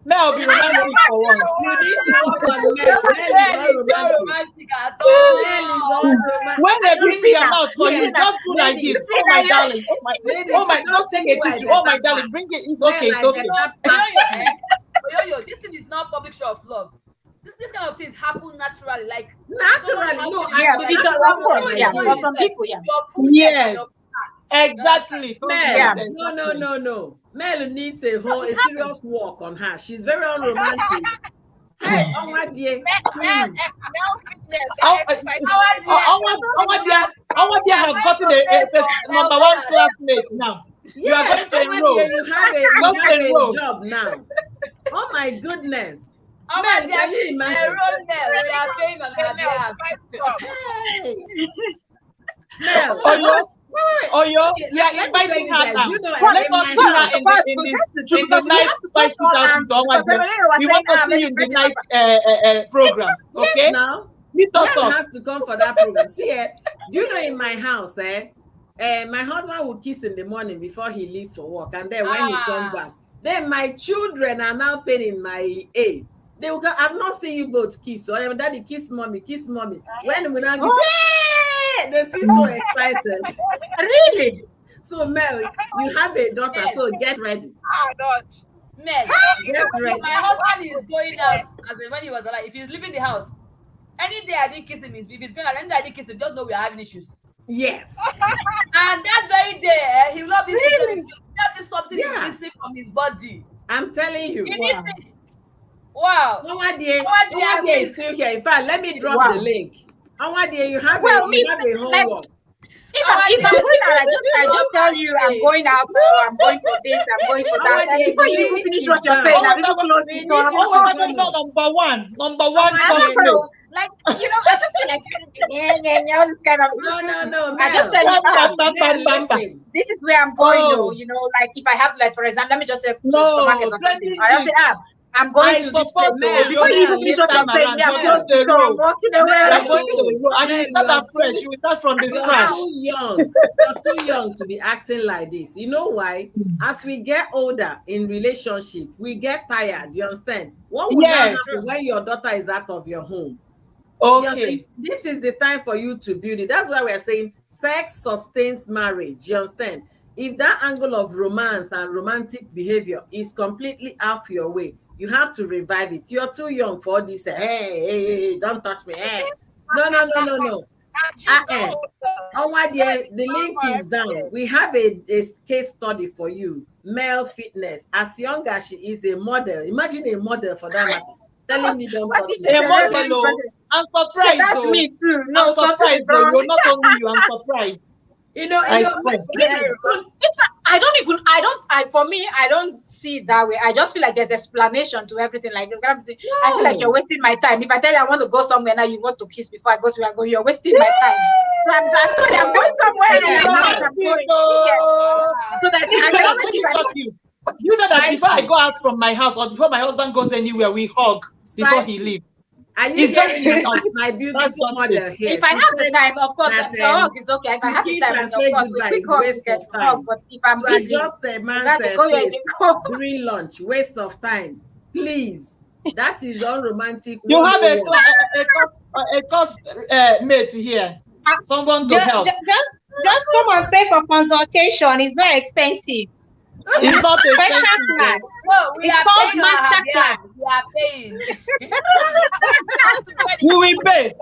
Mel, be romantic for once. You need to work on Mel. Mel is Mel not is not romantic. romantic at Mel is all. all romantic. When they You bring see their now? mouth for You you, see Yes, now? just do like You this. ladies, see Oh now? my darling. ladies, Oh my, you don't don't take see a who I tissue. Oh my better darling, pass. bring it. It's okay, Mel, it's I okay. better pass Oyoyo, you. Oyoyo, this thing is not public show of love. This kind of things happen naturally. Like someone Naturally, has no, feelings Yeah, for the like because natural of one course, I you yeah. enjoying For do. some yourself. people, yeah. It's your full chest and Yes, your full heart. You understand? exactly. Mel, Yeah. Exactly. no. Mel needs a It serious happens. work on her. She's very unromantic. Hey, oh my dear, please. Now fitness, How, that exercise How are you? how dear You are have going gotten to pay a for number health one class. classmate now. You are Yes, going to oh my dear, enroll. you Just have a enroll. job now. Oh my goodness. How Mel, are can you you? imagine? Enroll Mel. We are paying on her females behalf. fight job. Hey, Mel, Oyo, wait. Oyo, Okay, we are let me tell inviting you her guys, now. you know, But, Let in us my see her house, that's the truth, in the because we night have to touch spice it all out with angles. Because Onwadie. everybody was We saying, want to see maybe you in the breaking up. night program. yes, Okay? now, Meet us Mel up. has to come for that program. See, you know, in my house, my husband will kiss in the morning before he leaves for work, and then when he comes back, then my children are now paying my aid. They will come, I've not seen you both kiss. So daddy, kiss mommy, kiss mommy. When we now kiss, hey, they feel so excited. Really? So Mel, you have a daughter, so get ready. Ah, God. Mel, Get ready. my husband is going out as in when he was alive. If he's leaving the house, any day I didn't kiss him, if he's going out, any day I didn't kiss him, just know we are having issues. Yes. And that very day, he will not be able to tell you. That is something is Yeah. missing from his body. I'm telling you. He needs it. Wow. Onwadie is still here. In fact, let me drop the link. Onwadie, you have Well, a homework. If I'm going out, I just tell you I'm going out, or I'm going for this, I'm going for that. And before you even finish what you're saying, I'm even close the door. Number one Onwadie, cosmate. Like, I just feel like, all this kind of. No, I just Mel. tell you, Mel, listen. this is where I'm going, Oh. like if I have, like, for example, let me just say to No, supermarket or something. trending I just say, gist. I'm going I to this suppose place. so. Mel, Before you even finish what you're This saying, time me, I'm around, close you're to, so I'm walking away. Mel, going to go, and Mel, you start afresh. You start from the You're scratch. too young. You're too young to be acting like this. You know why? As we get older in relationship, we get tired. You understand? What will not Yes. happen when your daughter is out of your home? Okay. This is the time for you to build it. That's why we're saying sex sustains marriage. You understand? If that angle of romance and romantic behavior is completely off your way, you have to revive it. You're too young for this. Hey, don't touch me. Hey. No. Oh, my dear, the link is down. We have a case study for you. Male fitness. As young as she is, a model. Imagine a model for that matter. Telling me don't touch me. A model. I'm surprised That's though. me too. No, I'm surprised though. You're not only you. I'm surprised. I For me, I don't see it that way. I just feel like there's explanation to everything. Like, I feel like you're wasting my time. If I tell you I want to go somewhere now, you want to kiss before I go to where I go, you're wasting my time. So I'm sorry, I'm going somewhere. I'm going. So that You know that before I go out from my house or before my husband goes anywhere, we hug before he leaves. Are you hearing my beautiful mother here? If I have the time, of course, the hug is okay. If I have the time, of course, we quick hug, waste of time. But if I'm busy, just a man's face during lunch, waste of time. Please, that is unromantic. You have a course mate here. Someone to help. Just come and pay for consultation. It's not expensive. It's not a special class. No, we it's are called paying master class. We are paying. You will pay. We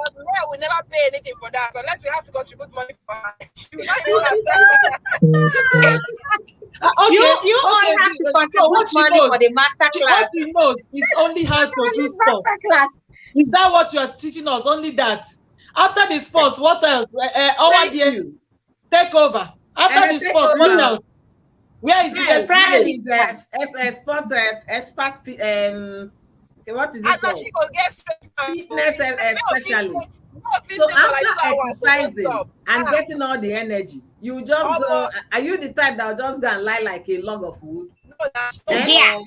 will never pay anything for that unless we have to contribute money for her. She will not even accept. Okay, you all have to contribute money for the master class. What she knows is only how to do stuff. Is that what you are teaching us? Only that. After the sports, what else? Take over. After the sports, what else? Where is the practice? Sports expert what is it called? She go get fitness specialist. So after exercising and getting all the energy, you just go. Are you the type that will just go and lie like a log of wood? No, that's yeah.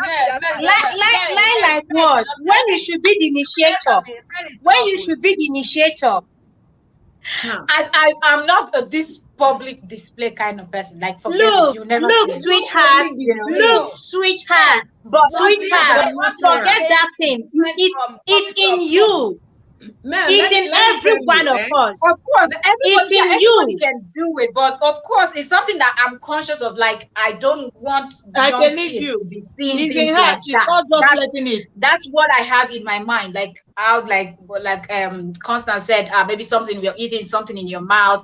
Lie like what? When you should be the initiator. When you should be the initiator. As I'm not this public display kind of person. Like, look, sweetheart, but sweetheart, forget that thing. It's in you. It's in every one of us. Of course, everybody can do it, but of course, it's something that I'm conscious of. Like, I don't want young kids to be seeing things like that. That's what I have in my mind. Like, Constance said, maybe something you're eating, something in your mouth,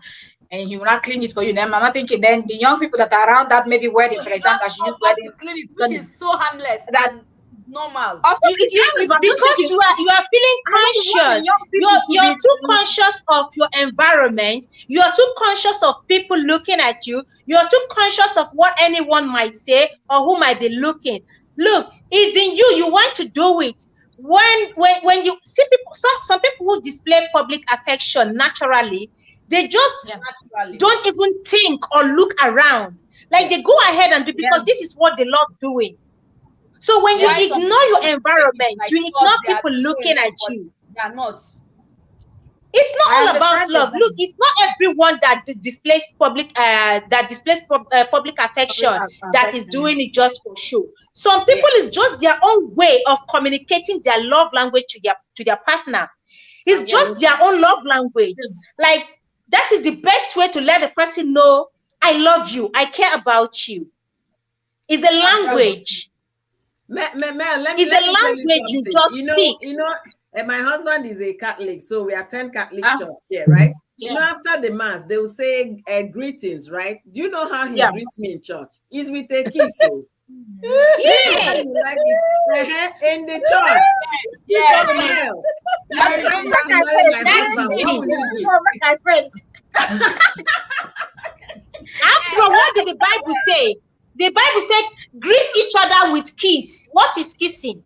and he will not clean it for you. Then I'm not thinking. Then the young people that are around that maybe wedding, for example, I should use wedding, clean it, which is so harmless and normal. Because you are feeling conscious. You're too conscious of your environment. You are too conscious of people looking at you. You are too conscious of what anyone might say or who might be looking. Look, it's in you. You want to do it. When you see people, some people who display public affection naturally, they just don't even think or look around. Like they go ahead and do because this is what they love doing. So when you ignore your environment, you ignore people looking at you. They are not. It's not all about love. Look, it's not everyone that displays public public affection that is doing it just for show. Some people is just their own way of communicating their love language to their partner. It's just their own love language. Like that is the best way to let the person know I love you, I care about you. It's a language. It's a language you just speak. You know, my husband is a Catholic, so we attend Catholic church here, right? You know, after the mass, they will say greetings, right? Do you know how he greets me in church? He's with a kiss. Yeah. Like it, in the church. After what did the Bible say? The Bible said, greet each other with kiss. What is kissing?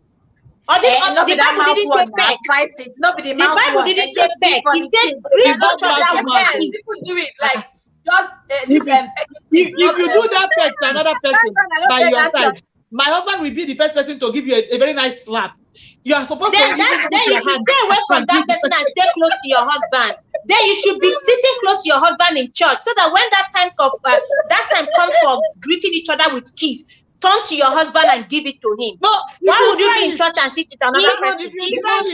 Or Not the be that Bible mouth didn't say one now, peck. spice it. Not be the The mouth Bible one. didn't And say just be peck. for He the said kids. greet It's not each other mouth to But with mouth. then Oh. people do it Uh-uh. like just If this you pecking if, kiss, if not you do that pet to another person I don't by say your that side, church. my husband will be the first person to give you a very nice slap. You are supposed to then even put you your should hand stay away from and that give the person and person. stay close to your husband. Then you should be sitting close to your husband in church, so that when that time comes for greeting each other with kiss, turn to your husband and give it to him. No, if Why you would you be try in it, church and sit with another even if person? you Even try it,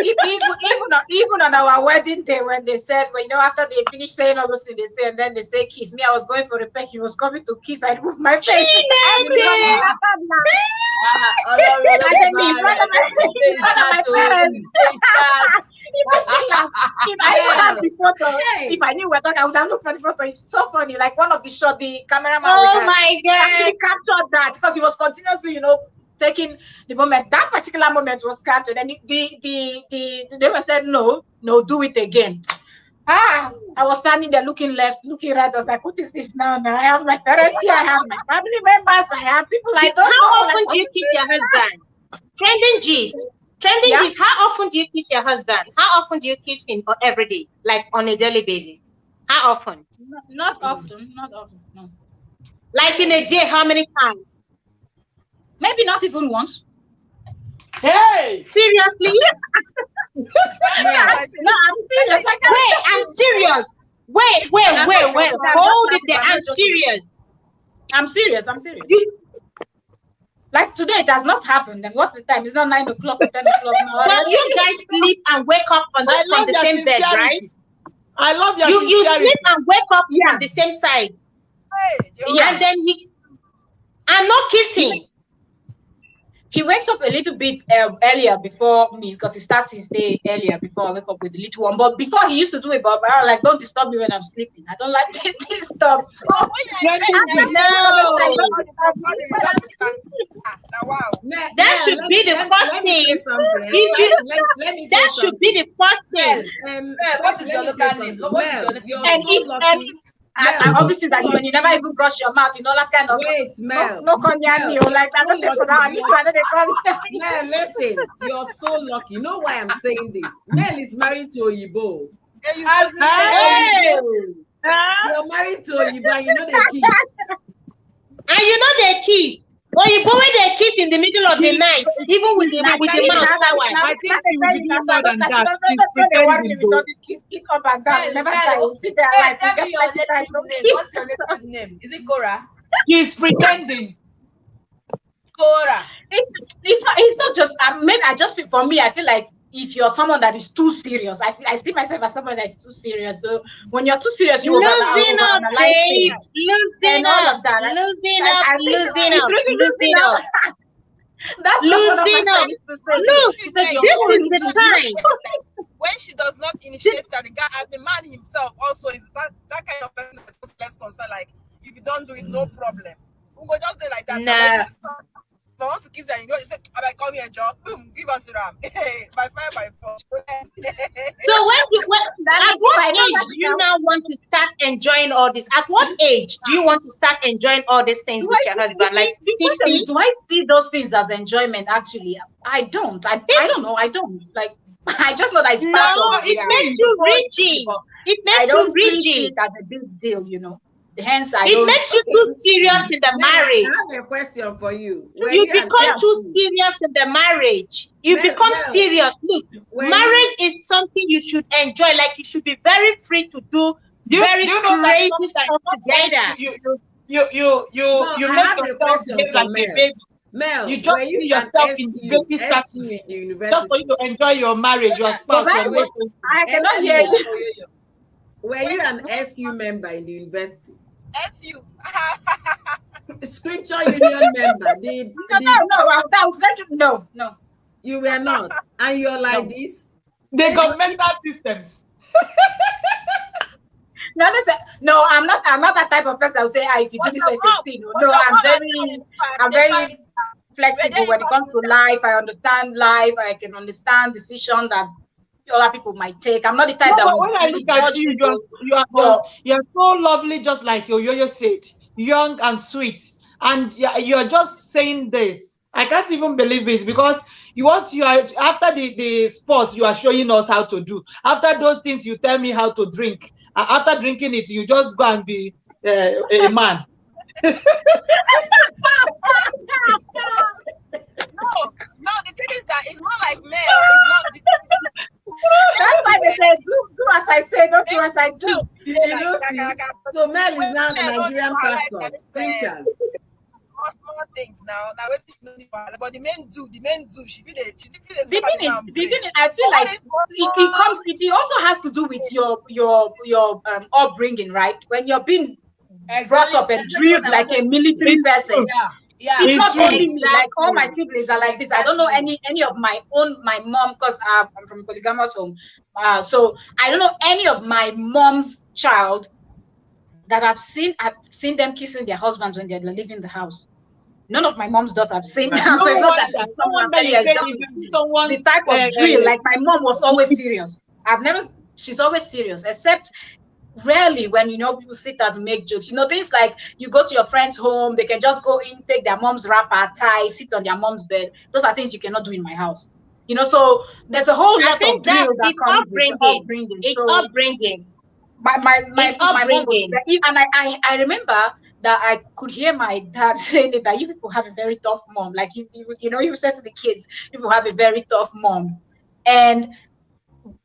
you will even on our wedding day, when they said, well, after they finished saying all those things, they say, and then they say kiss. Me, I was going for a peck. He was coming to kiss. I moved my face. Everybody Chineke! laughed now. Ọlọ́run I said, me, in front Olódùmarè, of my in front of my parents. face that. He made me laugh. If I even had Mel, the photo, hey, if I knew we were talking, I would have looked for the photo. It's so funny. Like one of the shot, the cameraman we Oh had my God! actually captured that because he was continuously, taking the moment. That particular moment was captured, and they were said, no, do it again. I was standing there looking left, looking right. I was like, what is this now? Now I have my parents here, I have my family members, I have people I don't How know. often Like, do you kiss your husband? Trending gist. Trending Yeah. gist. How often do you kiss your husband? How often do you kiss him every day, like on a daily basis? How often? Not often, not often. No. Like in a day, how many times? Maybe not even once. hey, Seriously? No, I'm serious. Wait, I'm serious. Wait. Hold it there. I'm serious. I'm serious. You, Like today, it has not happened. And what's the time? It's not 9 o'clock or 10 o'clock now. but you guys sleep and wake up I from love the your same bed, right? sincerity. I love your You sincerity. sleep and wake up Yeah. from the same side, Hey, Yeah. and then and no kissing. He wakes up a little bit earlier before me because he starts his day earlier before I wake up with the little one. But before he used to do it, but I was like, don't disturb me when I'm sleeping. I don't like being disturbed. So Trending gist. Wow. That should be the first let me say thing. something. If you- Let me say That should be the first thing. What is your local name? What is your Mel, you're And so if lucky. and obviously that you never even brush your mouth, that kind of Wait, Mel. no konyan Mel, like I don't you're take for so that. I need to lucky. know they call me. Mel, listen, you're so lucky. You know why I'm saying this? Mel is married to Oyibo. Hey, You're married to Oyibo and you know the key. And you know they kiss. Or you boy they kiss in the middle of the night, even with the mouth sour. I think she will be doing more than that. She's pretending though. Kiss up and down. Never try. Sit there Hey, like tell you me get your 20 times. native name. What's your native name? Is it Korra? She's pretending. Korra. It's not just maybe I just feel for me I feel like if you're someone that is too serious, I see myself as someone that is too serious. So when you're too serious, you Losing up, overanalyze babe. things Losing and all up. of that. Losing I up. think Losing it's up. really Losing up. That's what one of my Losing up. friends used to say. Look, She said, this is the time. When she does not initiate that, the guy and the man himself also is that kind of person that's less concerned. Like, if you don't do it, no problem. We go just do like that. Nah. If I want to kiss her, you say, I might come here, job. Boom, give on to them. By fire, by force. So at what age do you now want to start enjoying all this? At what age do you want to start enjoying all these things with your husband? Like The question is, 60? do I see those things as enjoyment? Actually, I don't. I don't know. I don't like. I just know that it's part No, of it makes you rigid. It I makes you don't treat rigid. it as a big deal. Hence, I It don't. makes you too serious in the marriage. I have a question for you. Were You an become too SU? serious in the marriage. You Mel, become Mel, serious. Look, were you- marriage is something you should enjoy. Like you should be very free to do very Do you know that crazy sometimes stuff together. you I make have a yourself question behave for like a Mel. baby. Mel, You just were you see an yourself in the SU? baby SU status in the just for university? you to enjoy your marriage, your spouse, But your I- relationship. I cannot SU. hear you. Were you an SU member in the university? SU. Scripture Union member? No. You were not, and you're like this. They got mental systems. No, listen. No, I'm not that type of person. I would say, if you do this, it's a thing. No, I'm very flexible when it comes to life. I understand life. I can understand decisions that other people might take. I'm not the type No, that but would when I really look at judge you, people. you're so lovely, just like your yo-yo said, young and sweet, and you're just saying this, I can't even believe it, because you are after the sports you are showing us how to do. After those things you tell me how to drink. After drinking it, you just go and be a man. No, the thing is that it's not like male. It's not. That's why they say, do as I say, don't do as I do. You know, see? So Mel is now the Nigerian pastors, preachers. Small things now. Now but the men do. She feel it. The thing is, I feel like it also has to do with your upbringing, right? When you're being brought up and drilled like a military person. Yeah, it's not true. only me. Like all my siblings are like this. I don't know any of my mom, because I'm from a polygamous home. So I don't know any of my mom's child that I've seen them kissing their husbands when they're leaving the house. None of my mom's daughters have seen them. So it's not that someone the type of drill. Like my mom was always serious. She's always serious, except rarely when people sit down to make jokes. Things like you go to your friend's home, they can just go in, take their mom's wrapper, tie, sit on their mom's bed. Those are things you cannot do in my house. So there's a whole lot of drill that comes with upbringing. It's upbringing. My mom was, and I remember that I could hear my dad saying it, that you people have a very tough mom. Like you said to the kids, people have a very tough mom. And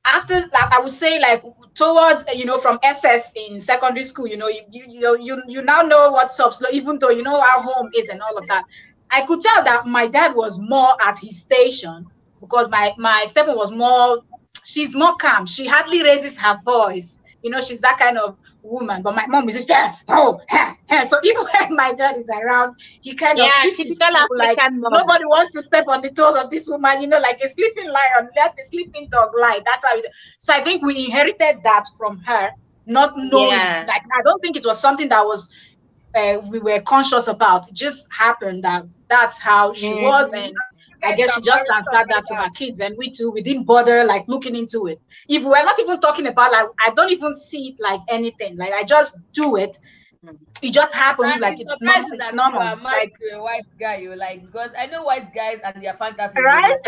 after, like, I would say, like, towards from SS in secondary school, you now know what's up, even though you know how home is and all of that. I could tell that my dad was more at his station, because my stepmom was more, she's more calm. She hardly raises her voice. She's that kind of woman. But my mom is just, so even when my dad is around, he kind of typical African mom. Nobody wants to step on the toes of this woman, like a sleeping lion, let the sleeping dog lie. That's how so I think we inherited that from her, not knowing. Like, I don't think it was something that was we were conscious about. It just happened that that's how she was, and I guess she just transferred that to her kids, and we didn't bother like looking into it. If we're not even talking about, like, I don't even see it like anything. Like, I just do it. It just happens. Like, it's not that normal. You are married to a white guy, because I know white guys and their fantasies. Right?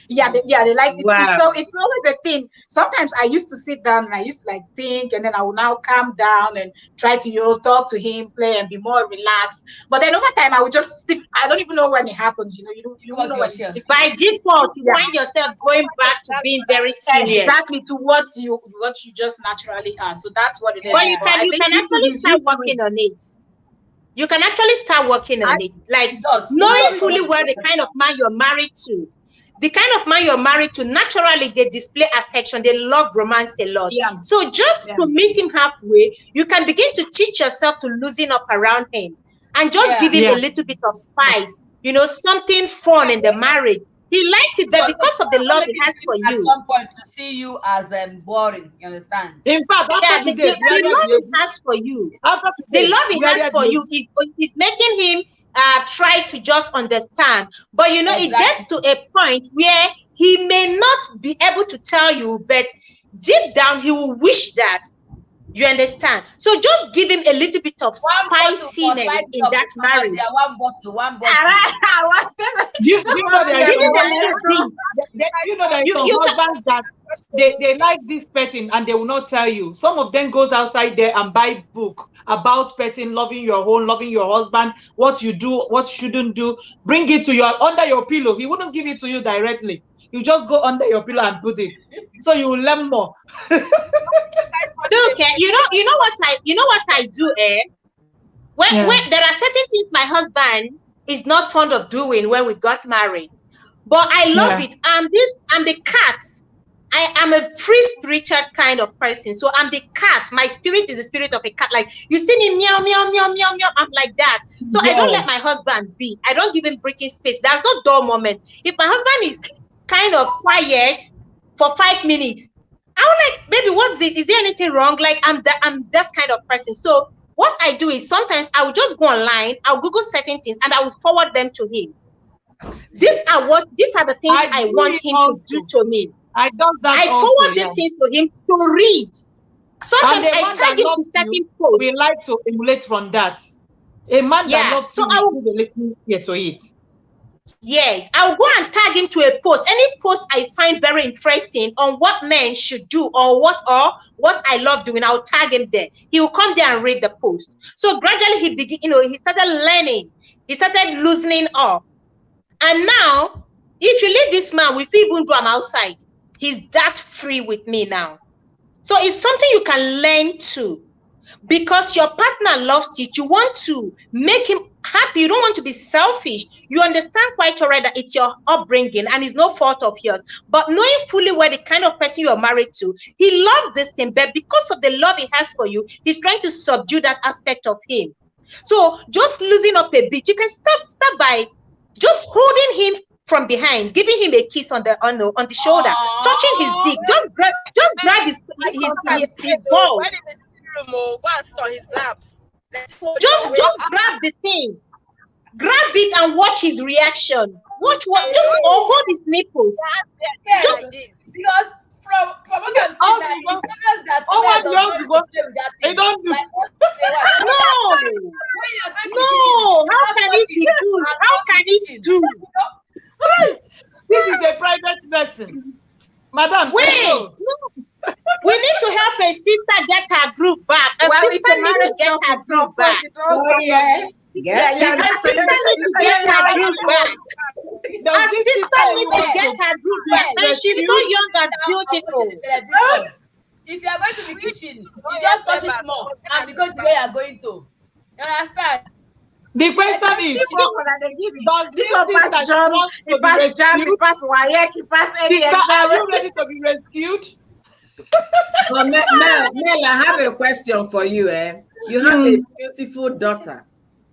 They like it. Wow. So it's always a thing. Sometimes I used to sit down and I used to like think, and then I will now calm down and try to talk to him, play, and be more relaxed. But then over time I would just stick. I don't even know when it happens. You don't know when you stick. By default, you find yourself going back to being very serious. Exactly, to what you just naturally are. So that's what it is. But you can actually start working on it. You can actually start working on it. Like, knowing fully well the kind of man you're married to. The kind of man you're married to, naturally, they display affection. They love romance a lot. Yeah. So just to meet him halfway, you can begin to teach yourself to loosen up around him and just give him a little bit of spice, something fun in the marriage. He likes it there because of the love he has for you. At some point, to see you as boring, you understand? In fact, the love he has for you, the love he has for you is making him try to just understand. But it gets to a point where he may not be able to tell you, but deep down he will wish that. You understand? So just give him a little bit of spiciness in that marriage. One bottle. You know there are some husbands that they like this petting and they will not tell you. Some of them goes outside there and buy book about petting, loving your home, loving your husband, what you do, what you shouldn't do. Bring it to under your pillow. He wouldn't give it to you directly. You just go under your pillow and put it. So you will learn more. Okay, you know what I do, when there are certain things my husband is not fond of doing when we got married, but I love it. I'm the cat. I am a free spirited kind of person, so I'm the cat. My spirit is the spirit of a cat. Like, you see me meow meow meow meow meow, I'm like that. So I don't let my husband be. I don't give him breathing space. There's no dull moment. If my husband is kind of quiet for 5 minutes, I'm like, baby, what's it? Is there anything wrong? Like, I'm that kind of person. So what I do is sometimes I will just go online, I'll Google certain things, and I will forward them to him. These are the things I want him to do to me. I forward these things to him to read. Sometimes I tag him to certain posts. We like to emulate from that. A man that loves you will be listening here to it. Yes, I'll go and tag him to a post. Any post I find very interesting on what men should do or what I love doing, I'll tag him there. He will come there and read the post. So gradually he started learning. He started loosening up. And now, if you leave this man, we feel even though I'm outside, he's that free with me now. So it's something you can learn to. Because your partner loves it, you want to make him happy. You don't want to be selfish. You understand quite alright that it's your upbringing and it's no fault of yours. But knowing fully well the kind of person you're married to, he loves this thing, but because of the love he has for you, he's trying to subdue that aspect of him. So just losing up a bit, you can start by just holding him from behind, giving him a kiss on the shoulder, touching his dick. Just grab his balls. Go and sit on his laps. Just grab the thing, grab it and watch his reaction. Just hold his nipples. Just because from what I'm saying, like, it's obvious that they don't do. No. How can it do? This is a private lesson, madam. Wait, no. We need to help a sister get her group back. A sister needs to get her group back. Oh yeah. A sister needs to get her group back. A sister needs to get her group back. And she's so young and beautiful. If you are going to the kitchen, you just touch it more and because where you are going to. You understand? The question is, does this one pass John, he pass Jam, he pass Wayek, he pass any exam? Are you ready to be rescued? Well, Mel, I have a question for you. You have a beautiful daughter.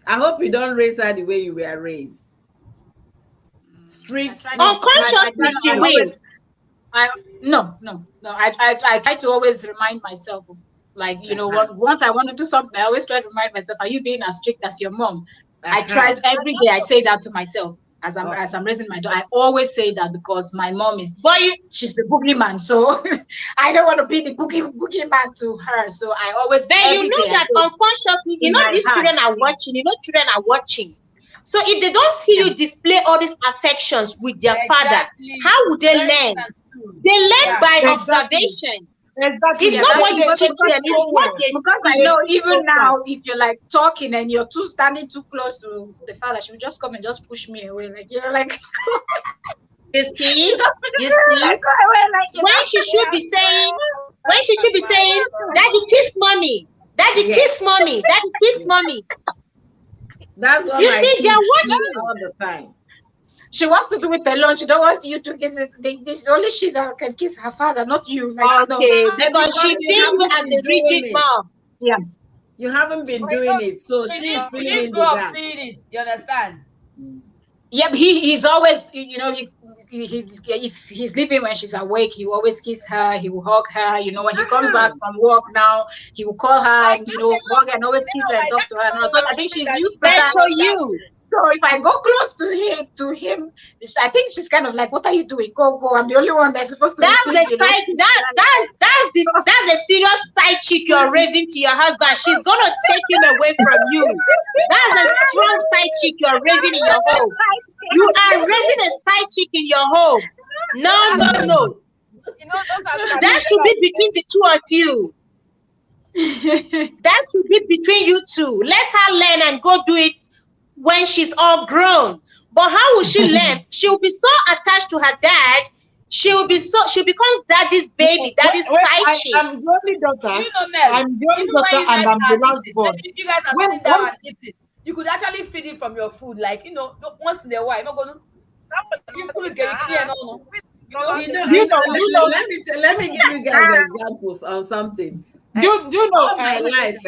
I hope you don't raise her the way you were raised. Strict. Unconsciously, she will. No. I try to always remind myself, like, once I want to do something, I always try to remind myself, are you being as strict as your mom? I try every day. I say that to myself. As I'm raising my daughter, I always say that because my mom she's the boogeyman, so I don't want to be the boogeyman to her. So I always say, you know that unconsciously, these children are watching. Children are watching. So if they don't see you display all these affections with their father, how would they learn? They learn by observation. Exactly. It's not what you teach them, it's what they see. Because I know even now, if you're like talking and you're standing too close to the father, she will just come and just push me away. Like you're like you see? When she should be saying, Daddy kiss mommy, Daddy kiss mommy, Daddy kiss mommy. That's what you see, they're watching all the time. She wants to do it alone. She don't want you to kiss it. This only she that can kiss her father, not you. Like, okay, because she feels me as a rigid mom. Yeah. You haven't been doing it, so she's feeling in the gap. You understand? Yeah, but he's always, if he's sleeping when she's awake, he will always kiss her. He will hug her. When he comes back from work now, he will call her and hug and always kiss her and talk to her. Now, so I think she's used to that. To you. So if I go close to him, I think she's kind of like, "What are you doing? Go! I'm the only one that's supposed to." That's the side. That's the serious side chick you're raising to your husband. She's gonna take him away from you. That's a strong side chick you're raising in your home. You are raising a side chick in your home. No. That should be between the two of you. That should be between you two. Let her learn and go do it when she's all grown. But how will she learn? She'll be so attached to her dad. She becomes daddy's baby, daddy's side chick. I'm the only daughter. Mel, I'm the only daughter and I'm the last born. If you guys are sitting down and eating, you could actually feed it from your food. Like, once in a while, you're not going to let me give you guys examples on something. Do you know all my life,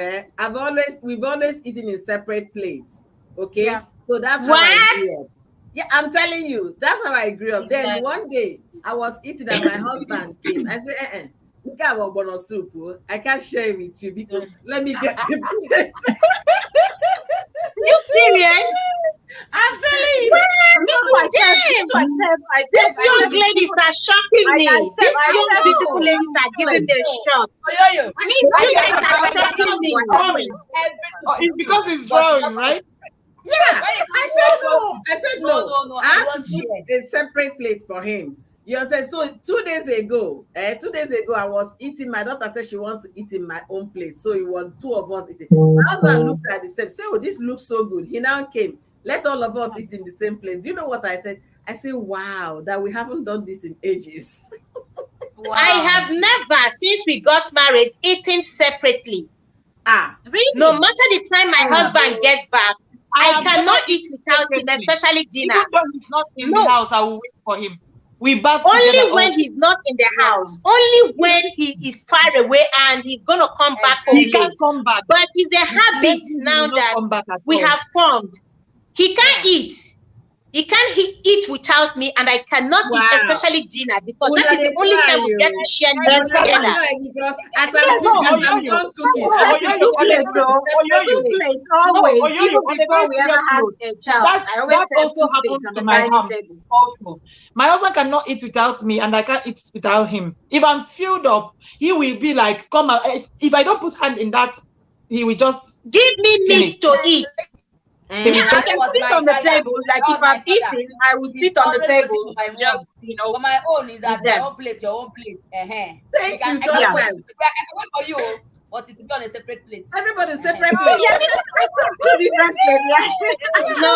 we've always eaten in separate plates. Okay, yeah. So that's how I grew up. Yeah, I'm telling you, that's how I grew up. Then one day I was eating and my husband came. I said, soup. I can't share it with you because let me get the plate. You serious? I'm telling you. These young ladies are shocking me. These young beautiful ladies are giving me a shock. You guys are shocking me. It's because it's wrong, right? Yeah, Why you I can't- said no. I said no. No. I I have want to put share. a separate plate for him. You said so 2 days ago. 2 days ago, I was eating. My daughter said she wants to eat in my own plate, so it was two of us eating. My husband looked at the same. Say, "Oh, this looks so good." He now came. Let all of us eat in the same place. Do you know what I said? I said, "Wow, that we haven't done this in ages." Wow. I have never, since we got married, eaten separately. Really? No matter the time my husband gets back, I have cannot never eat without him, separately. especially dinner. Even though he's not in No. the house, I will wait for him. We bath together. Only when also. he's not in the house. Only when he is far away and he's gonna come back home He late. can't come back. But it's a habit Next week he now will not that come back at we all. have formed. He can't eat. He can't eat without me, and I cannot Wow. eat, especially dinner, because Una that is the dey only try time we you. get to share meal Una dey together. try because as Yeah, no, I'm Oyoyo. done cooking, No, I Yes, say, Oyoyo, two okay, let's plates, put though. the separate Two plate. plates always. Oyoyo, Even on a before very we ever serious had note, a child, I always that set also two plates happens on to the my dining mom table. also. My husband cannot eat without me, and I can't eat without him. If I'm filled up, he will be like, "Come on." If I don't put hand in that, he will just Give me finish. meat to eat. He will Eh, I just can was sit my on the father. table, like That if was my I'm father. eating, I will He's sit on the always waiting table, for my just, mom. But my own is that with them. your own plate, your own plate. Thank you, I can wait God. for you. I can wait for you, but it will be on a separate plate. Everybody separate Eh-heh. plate. Yeah, two different plates, yeah. No.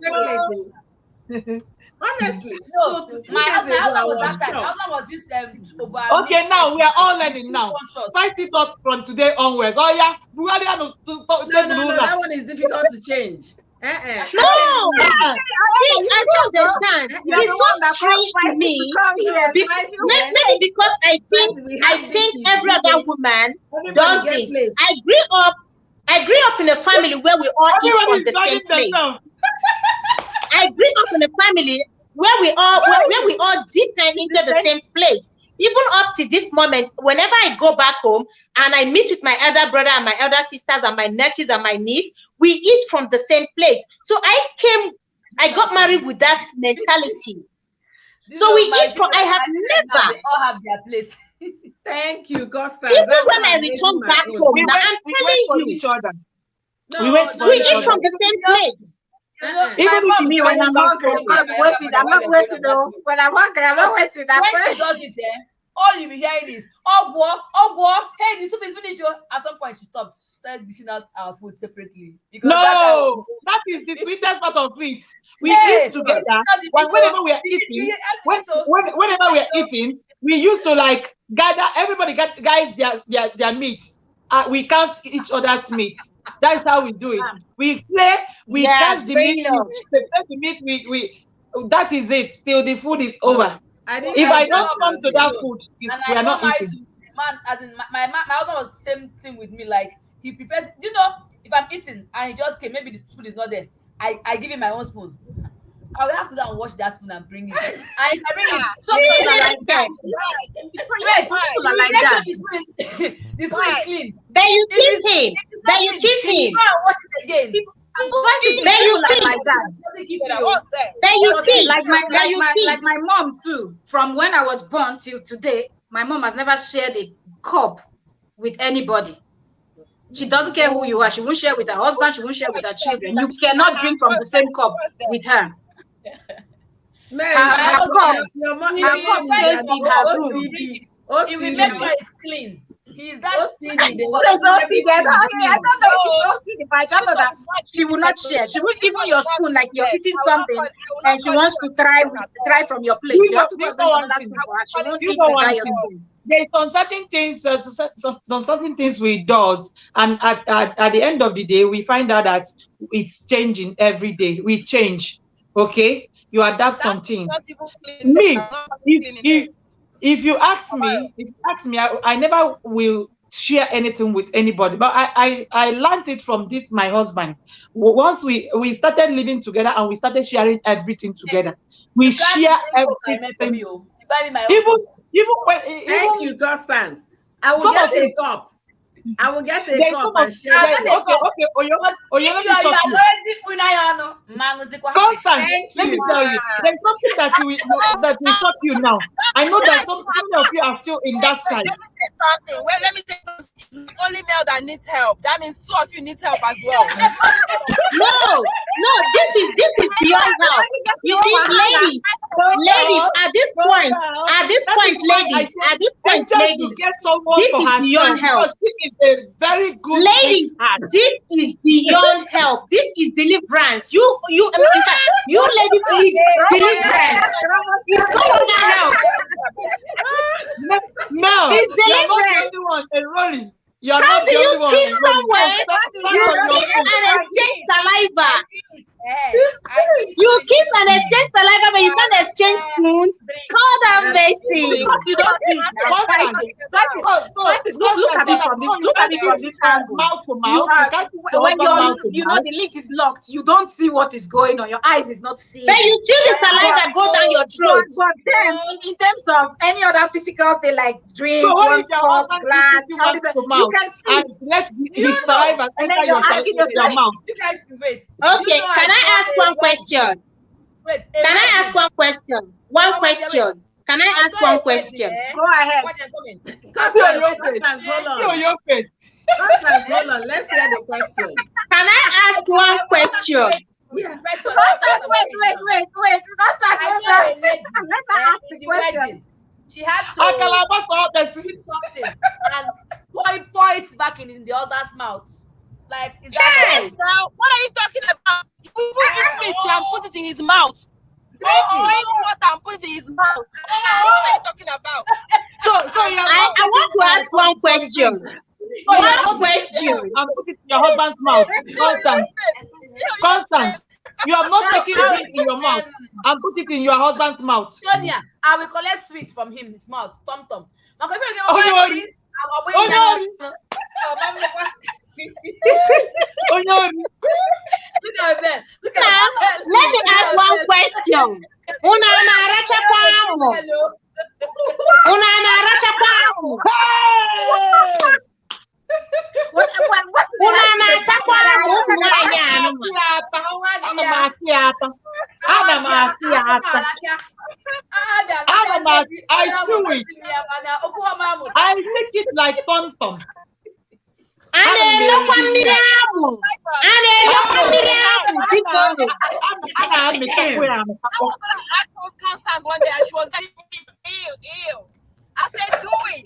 Separate plate. Honestly, No, so 2 my days husband, ago, I was was that time. My shocked. husband was this Okay, now we are all learning now. conscious. Fight it out from today onwards. Oh yeah, Buhari had No, that one is difficult to change. No. Uh-uh. See, I don't understand. You're It's the one so that strange to caused me. come here. Spicy, eh? Maybe because I Spicy, we have think dishes. every other woman Everybody does get this. plate. I grew up in a family where we all eat Everybody from is the same judging plate. themselves. I grew up in a family where we all dip into the same plate. Even up to this moment, whenever I go back home and I meet with my elder brother and my elder sisters and my nephews and my niece, we eat from the same plate. So I got married with that mentality. This So was we my eat from. I children, have my children now, never. they all have their plate. Thank you, Costa. Even That's when how I I'm raising return my back own. home, We now wait, I'm we wait telling for you, each other. No, We wait for we each eat other. from the same plate. You know, Uh-uh. my Even if mom, Me, my when I'm mom- hungry, I'm my not mom- waiting. my I'm not mom- waiting though. When I'm hungry, I'm not waiting. I'm when she does it, all you be hearing is, oh, hey, the soup is finished. Oh." At some point, she stopped. She started dishing out our food separately. Because No, that is the sweetest part of it. We Hey, eat together. it's not the Whenever meat, we are the- eating, the- whenever we are eating, we used to like gather. Everybody guys their meat. We count each other's meat. That's how we do it. We play. We Yeah, catch the meat. brain We prepare the meat. We. That is it. Till the food is over. I didn't If have I grew don't that up come with to it, that tradition. food, and we I are got not married eating. to a man, as in my husband was the same thing with me. Like, he prepares, if I'm eating and he just came, maybe the spoon is not there, I give him my own spoon. I will have to go and wash that spoon and bring it. And if I bring it, some people are like that. wait, Some people you are like make sure that. the spoon is the spoon is clean. Then you If kiss him. if it's Then not you clean, kiss you him. go and wash it again. Then you kiss. Like that. Doesn't give you. What's that? Then you But kiss. Like Then you kiss. my mom too. From when I was born till today, my mom has never shared a cup with anybody. She doesn't care who you are. She won't share with her husband. She won't share with her children. You cannot drink from the same cup with her. Man, Her cup, your mom, He her will cup invite stays you in her up, room. he OCD, will make sure it's clean. He's that OCD, they So want don't everything forget, I clean. don't know if she's so sweet, but I just know that she will not share. She will even your spoon, like you're eating something, and she wants to try from your plate. You have to go and bring another spoon for her. She won't You eat know without one your thing. spoon. There's some certain things, some certain things we does, and at the end of the day, we find out that it's changing every day. We change, okay? You adapt something. Me, if you ask me, I never will share anything with anybody. But I learned it from this my husband. Once we started living together and we started sharing everything together, we You can't share drink Coke I made for everything. me. Oh. You buy me my own Even Coke. Thank you, Constance. I will Some get of a you- cup. I will get a there's cup some of and share I the got cup. a okay, cup. Oyo, But Oyo, if let you me are talk to you. already putting on, mango Constance, Thank let me you. tell you, there's something that will shock you now. I know that some many of you are still in that side. Let me say something. Well, let me say something. It's not only male that needs help. That means two of you need help as well. No, No, this is beyond help. You see, ladies, at this point, ladies, to get someone this for is herself, beyond help. because she is a very good Ladies, sweetheart. this is beyond help. This is deliverance. In fact, you ladies need deliverance. It's no longer help. No, It's you're not the deliverance. only one enrolling. You're How not do the you only one kiss enrolling. someone? You kiss and exchange saliva. I You kiss and exchange saliva, but you can't exchange spoons. God have mercy. You don't see it. Look at it from this angle. Mouth to You mouth. are, You can't when mouth to you know mouth. the lid is locked, you don't see what is going on. Your eyes is not seeing. But you feel the saliva go down your throat. But then, in terms of any other physical thing like drink, So what one if your cup, husband glass, kisses you all mouth this, to you mouth can see. and let his saliva And enter then you're asking your yourself, mouth? You guys should wait. Okay, can I ask one question? Wait. Can I ask one question? One question. Can I ask one question? Go ahead. Constance, hold on. Your face. Constance, hold on. Let's hear the question. Can I ask one question? Yeah. Wait. Let her ask the question. She had I to can almost all the sweep something and pour it back in the other's mouth. Like, is that Yes. Now, what are you talking about? You will eat meat and put it in his mouth. Drink water and put it in his mouth. What are you talking about? So I want to ask one question. One question. and put it in your husband's mouth. Constance, you have not taken it in your mouth and put it in your husband's mouth. Sonia, I will collect sweets from him, his mouth, tom. Now, if you Oh, no. Look at Now, let me ask one question. Una na-arachakwa amụ. Una na-arachakwa amụ. Una na-atakwa amụ ụmụ nwaanyị anụma. I lick it like tom. A na-elekwa mmiri amụ. A na-elekwa mmiri amụ. Biko nụ. I was Constance one day and she was like, ew. I said, do it.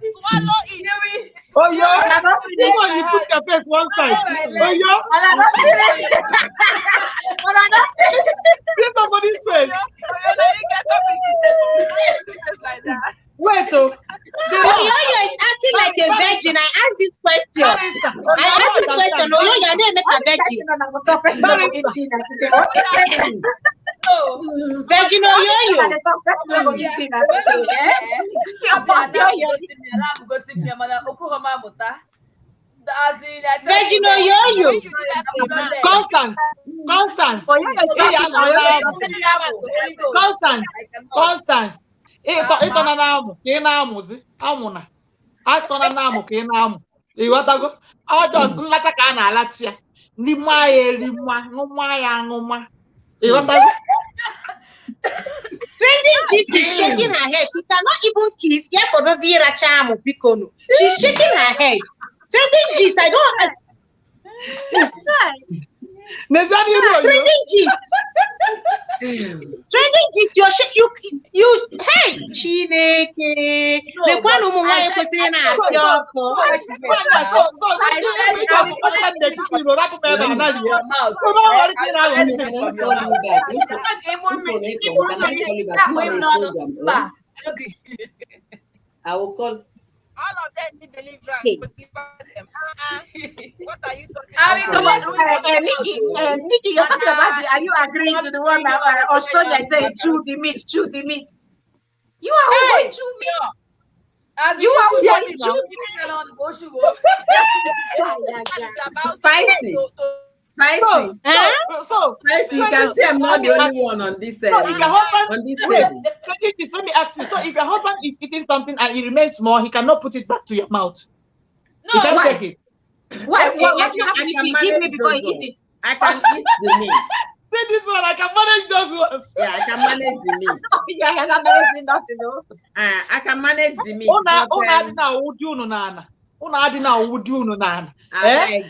Swallow it. Oh, yeah. You put your face one side. Oh, yeah. Somebody says. You get up in the table. Like that. Wait, oh. Oyoyo is acting like a virgin. I asked this question. Oyoyo, I didn't make a virgin. Virgin Oyoyo. Virgin Oyoyo. Constance. Constance. Ịtọna na-amụ ka ị na-amụzi amụna atọna na-amụ ka ị na-amụ ịghọtago ọjọọ nlacha ka a na-alachi ya ndị mma ya eri mma ṅụma ya aṅụma ịghọtago. Trending gist is shaking her head. She cannot even kiss. Yeah, for those Irachamu Pikono. She's shaking her head. Trending gist, I don't. Trending gist. Trending gist. You hey Chineke. The one who wants to say na yoko. I will call. All of them need deliverance. But deliver them. What are you talking about? Nikki, you're talking about are you agreeing to the one that Australia is saying chew the meat? You are going to chew meat. You are going to chew Spicy. Spicy. Spicy. You can see I'm not the only one on this on this table. Let me ask you. So if your husband is eating something and it remains small, he cannot put it back to your mouth. No, he can't take it. Why? I can eat the meat. Say this one, I can manage those ones. Yeah, I can manage the meat. Yeah, you're not managing nothing, no. I can manage the meat. Una adina udi unu nana. I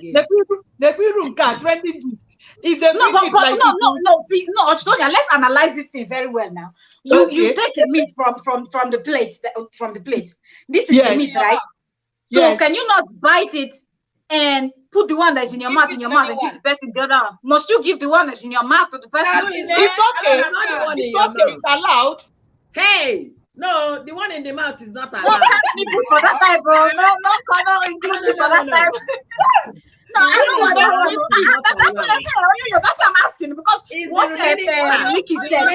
Nekwiru nka trending gist. If they No, bring it like no, Ochidonia, let's analyze this thing very well now. You take the meat from the plate, from the plate. This is the meat, right? So can you not bite it and put the one that's in your mouth and give the person the other one? Must you give the one that's in your mouth to the person? It's okay. It's allowed. Hey, no, the one in the mouth is not allowed. No, for that type, no, include for that type. No, I don't want that. That's what I'm asking, because what Nikki said.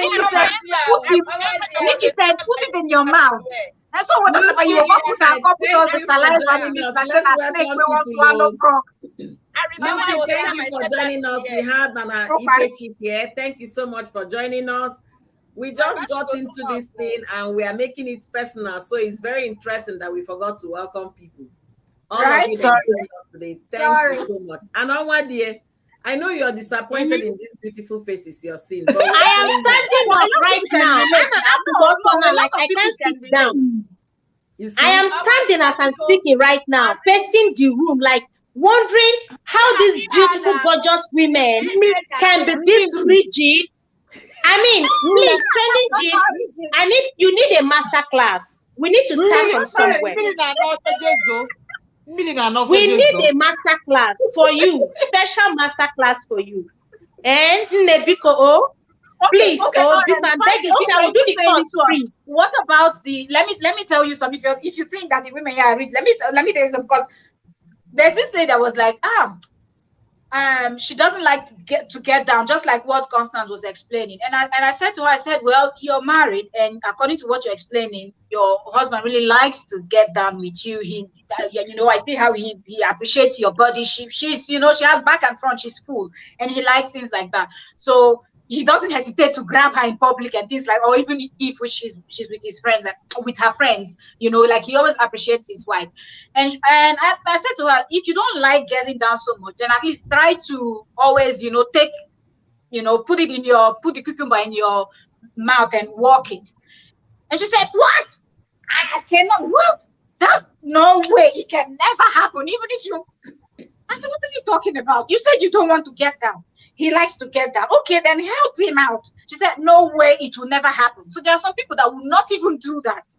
Nikki said, put it in your mouth. That's not what I'm saying. You put those saliva and this like that. Snake we want to swallow frog. Thank you for joining us. We had Nana Ife here. Thank you so much for joining us. We just got into this thing and we are making it personal, so it's very interesting that we forgot to welcome people. All of you that joined us today, thank you so much. And Onwa dear, I know you're disappointed in these beautiful faces you're seeing. But I am standing up right now. I can't sit down. I am standing as I'm speaking right now, facing the room, like wondering how these beautiful, gorgeous women can be this rigid. I mean, please, trending G, you need a master class. We need to start from somewhere. We need a master class for you, special master class for you. And Nebiko, please, you can beg it. I will do the course free. What about let me tell you something. If you think that the women here are rich, let me tell you something, because there's this lady that was like, she doesn't like to get down, just like what Constance was explaining. And I said to her, I said, well, you're married, and according to what you're explaining, your husband really likes to get down with you. I see how he appreciates your body. She's she has back and front, she's full, and he likes things like that. So he doesn't hesitate to grab her in public and things like, or even if she's with his friends, with her friends, like he always appreciates his wife. And I said to her, if you don't like getting down so much, then at least try to always, take, put the cucumber in your mouth and walk it. And she said, what? I cannot. What? That, no way. It can never happen. Even if you, I said, what are you talking about? You said you don't want to get down. He likes to get down. Okay, then help him out. She said, no way, it will never happen. So there are some people that will not even do that.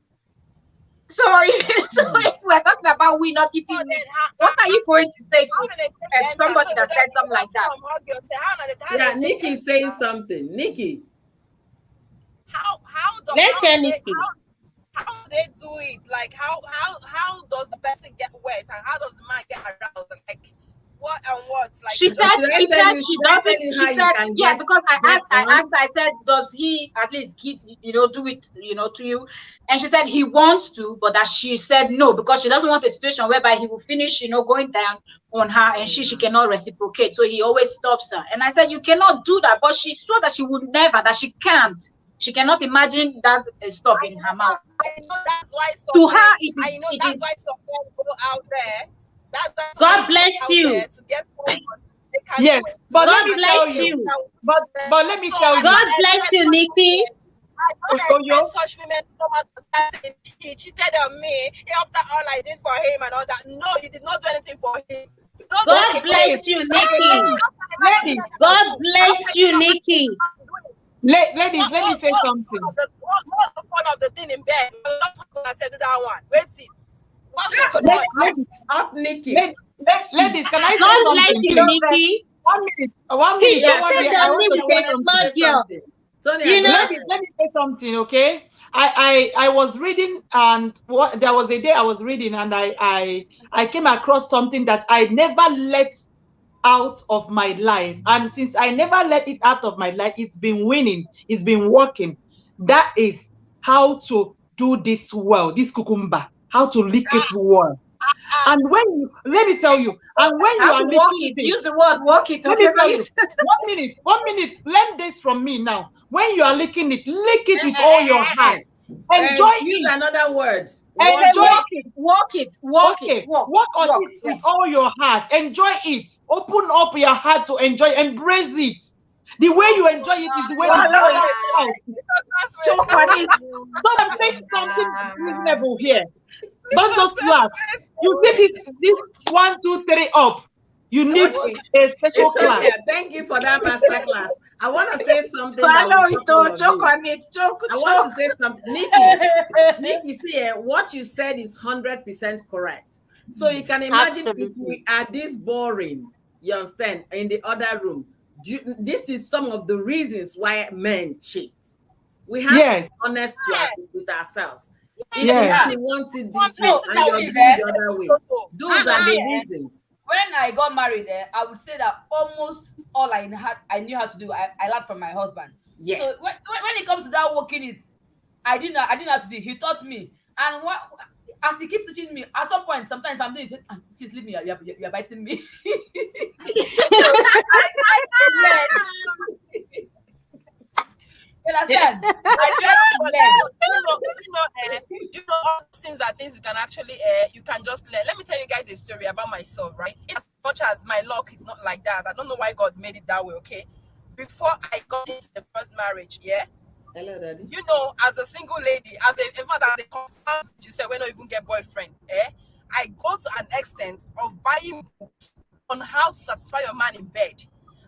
So if we're talking about we not eating meat, what are you going to say to somebody that said something like that? Yeah, Nikki is saying something. Nikki. Let's hear Nikki. How do they do it? Like how does the person get wet and how does the man get aroused? Like what and what? Like she said, yeah, because I asked her, I said, does he at least give, do it, to you? And she said he wants to, but that she said no, because she doesn't want a situation whereby he will finish, going down on her and she cannot reciprocate. So he always stops her. And I said, you cannot do that. But she swore that she would never, that she can't. She cannot imagine that stuff in her mouth. I know that's why to her, that's why some men go out there. God bless you. Yes, but God bless you. But let me tell you. God bless you, Nikki. I don't such women to come out and say he cheated on me after all I did for him and all that. No, he did not do anything for him. God bless you, Nikki. God bless you, Nikki. Ladies, let me say something. What's the fun of the thing in bed? I said that one. Wait it. Up, Nikki. Ladies, can I say God something? bless you, Nikki. 1 minute. 1 minute. Let me say something, okay? I was reading, and there was a day I was reading, and I came across something that I never let out of my life, and since I never let it out of my life, it's been winning, it's been working. That is how to do this well, this cucumber, how to lick it well. And let me tell you, and when you are licking it, use the word walk it. Let me tell you, 1 minute, learn this from me now. When you are licking it, lick it with all your heart. Enjoy use another word. Walk it. Walk on it with all your heart. Enjoy it. Open up your heart to enjoy. Embrace it. The way you enjoy it is the way you enjoy it. So I'm saying something reasonable here. Don't just laugh. You see this 1, 2, 3 up. You need Okay. a special class. Yeah, thank you for that master class. I want to say something that Swallow will it, shock all oh, of choke you. on it, choke. I want to say something. Nikki, see, what you said is 100% correct. So you can imagine if Absolutely. we are this boring, you understand, in the other room. This is some of the reasons why men cheat. We have to be honest with ourselves. Even Yes. if you want it this way No, and you're no, doing the other way, those are the me, reasons. when I got married, I would say that almost all I knew how to do, I learned from my husband. Yes. So when it comes to that working it, I didn't know how to do it. He taught me, and as he keeps teaching me, at some point, sometimes I'm doing it. Please leave me. You're biting me. So I learned. You understand? I tried to learn. You know all these things are things you can actually you can just learn. Let me tell you guys a story about myself, right? As much as my luck is not like that, I don't know why God made it that way. Okay, before I got into the first marriage, yeah. Hello, Daddy. You know, as a single lady, in fact, as a confirmed, she said, we don't even get boyfriend. I go to an extent of buying books on how to satisfy your man in bed.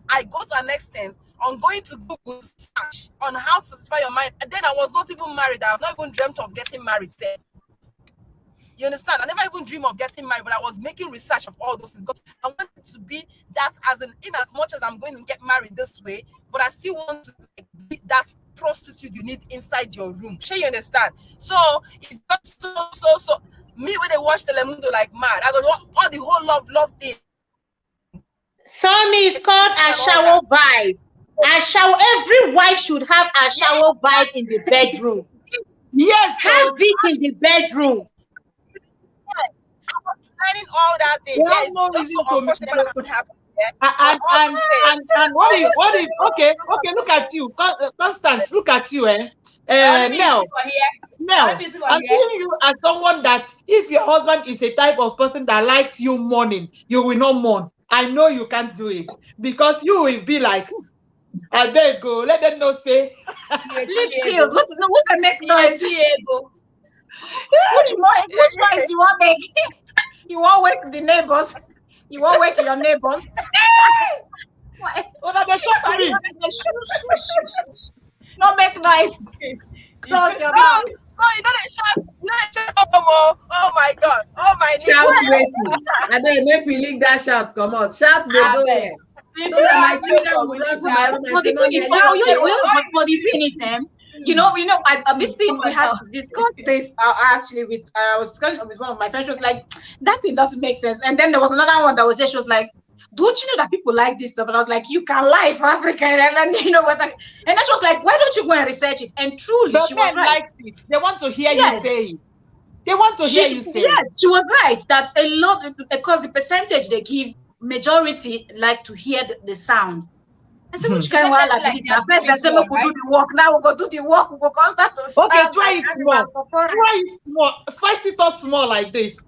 I go to an extent on going to Google search on how to satisfy your mind. And then I was not even married. I have not even dreamt of getting married. You understand? I never even dreamed of getting married, but I was making research of all those things. I want to be that in as much as I'm going to get married this way, but I still want to be that prostitute you need inside your room. Sure, you understand? So it's just so me when they watch Telemundo like mad. I go all the whole love thing. Some is called a shower vibe. A shower. Every wife should have a shower vibe in the bedroom. Yes, have it in the bedroom. Learning all that thing. Yeah, it's just so unfortunate that could happen. And what if okay, look at you, Constance, look at you, Mel, I'm seeing you as someone that if your husband is a type of person that likes you mourning, you will not mourn. I know you can't do it because you will be like, I beg go, let them know say. Lip skills, what can make noise? Which noise you want make? You won't wake the neighbors. You won't wake your neighbors. No make noise. Close your mouth. So you don't shout up, oh my God, oh my shout waiting. And then make me leak that shout, come on. Shout they go there. So that my children will run to my room and say, the thing is, you know, this thing we had to discuss this actually with I was discussing with one of my friends. She was like, that thing doesn't make sense. And then there was another one that was there. She was like, don't you know that people like this stuff? And I was like, you can lie for Africa, and you know what? And then she was like, why don't you go and research it? And truly, she was right. They want to hear you say it. They want to hear you say it. Yes, she was right. That a lot, because the percentage they give, majority like to hear the sound. I said, which kind of one like this? First, they say, we could do the work. Now we go do the work. We go constant to sound. Okay, try it small. Try it small. Spice it up small like this.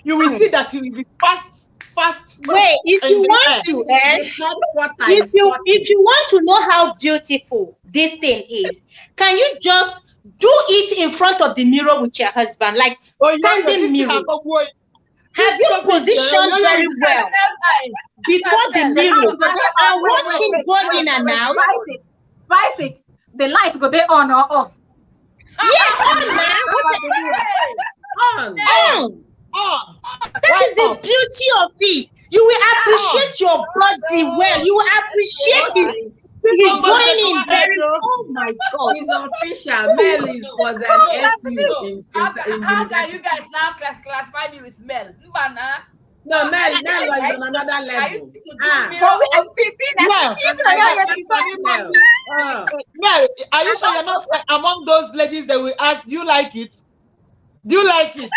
You will see that you will be fast. Wait, if you want to, if you want to know how beautiful this thing is, can you just do it in front of the mirror with your husband, like standing mirror? Have you positioned very well before the mirror and watch him go in and out? Vice it. The light go there on or off? Yes, on. That is the beauty of it. You will appreciate your body well. You will appreciate it. He's going in very. Oh my God! He's official. Mel was an SU How can you guys now classify me with Mel? No, Mel was on another level. Mel, are you sure you're not among those ladies that will ask, do you like it? Do you like it?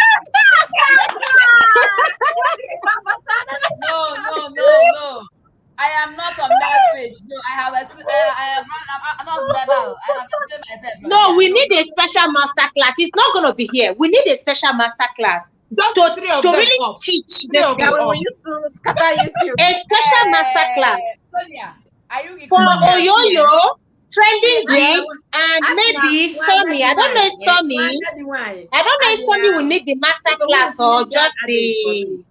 No. I am not on that page. No, I'm not level. I have explained myself. No, we need a special master class. It's not going to be here. We need a special master class to really teach this a special master class for Oyoyo, trending gist, and maybe Somi. I don't know if Somi will need the master class or just the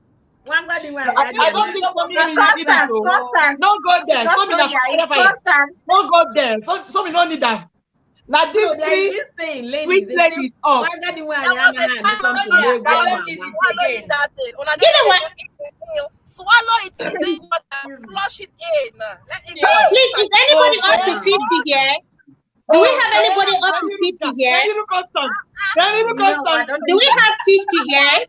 I don't think so. Constant. No go there. So me na Constant. no go there. So me no need that. Now this three sweet ladies up. Why got the one something they go mama? Swallow it, flush it in. Let it go. Please, is anybody up to 50 here? Do we have anybody up to 50 here? Do we have 50 here?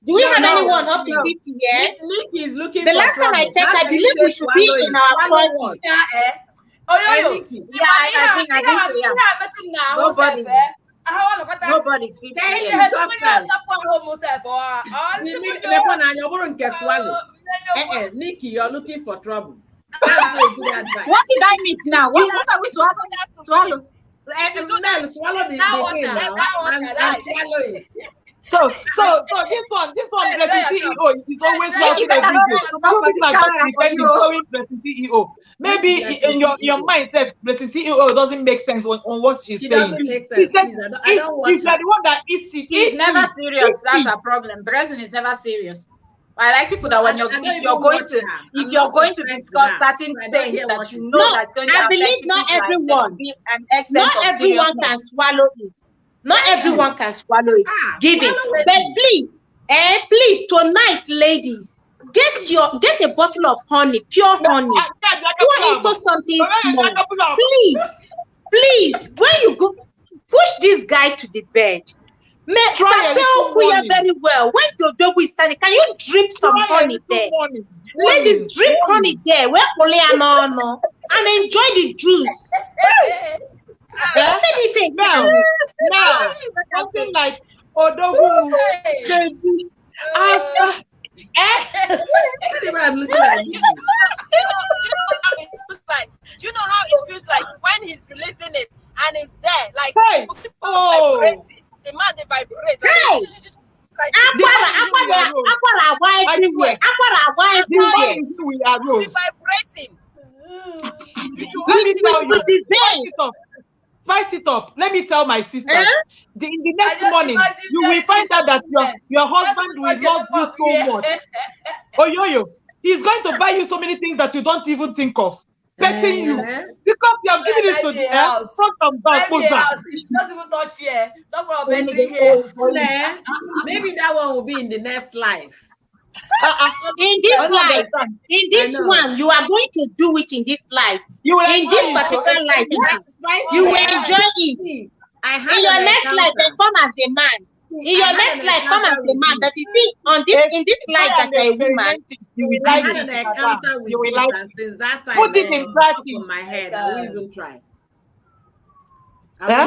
Do we have anyone up to 50 here? Nikki is looking. The last time I checked, I believe we should be in our 40. Oh, yo. I think nobody's 50 here. Nikki, you're looking for trouble. That's not a good advice. What did I miss now? What are we swallowing? Swallow. Swallow the thing now and swallow it. So this one, Blessing CEO is always shouting every day. Blessing CEO. Maybe in your mindset, Blessing CEO doesn't make sense on what she's saying. Doesn't make sense. Please, I don't want if you're the one that eats it, She's never serious. That's a problem. Blessing is never serious. I like people that when if you're going to discuss certain things that you know that I believe not everyone can swallow it. Not everyone can swallow it. Give it. But please, tonight, ladies, get a bottle of honey, pure honey. Pour into something small. Please, when you go, push this guy to the bed. Try very well. When Dodo is standing, can you drip some honey there? Ladies, drip honey there. Where and enjoy the juice. Now, something like Odogu, Crazy, Asa. I'm looking at you. Do you know how it feels like when he's releasing it and it's there? Like, the man they vibrate. We're vibrating. Let me tell you. Spice it up. Let me tell my sisters. In the next morning, you will find out that your husband will love you so much. Oh, he's going to buy you so many things that you don't even think of. Petting you because you have given it to the air. Not even touch here. Talk about here. Maybe that one will be in the next life. In this one, you are going to do it in this life. In this particular life, you will enjoy it. In your next life, then come as a man. In your next life, come as a man. But you see, in this life that you're a woman, you will I like had an encounter with it, and since that time, put it in practice. In my head, I will even try. What are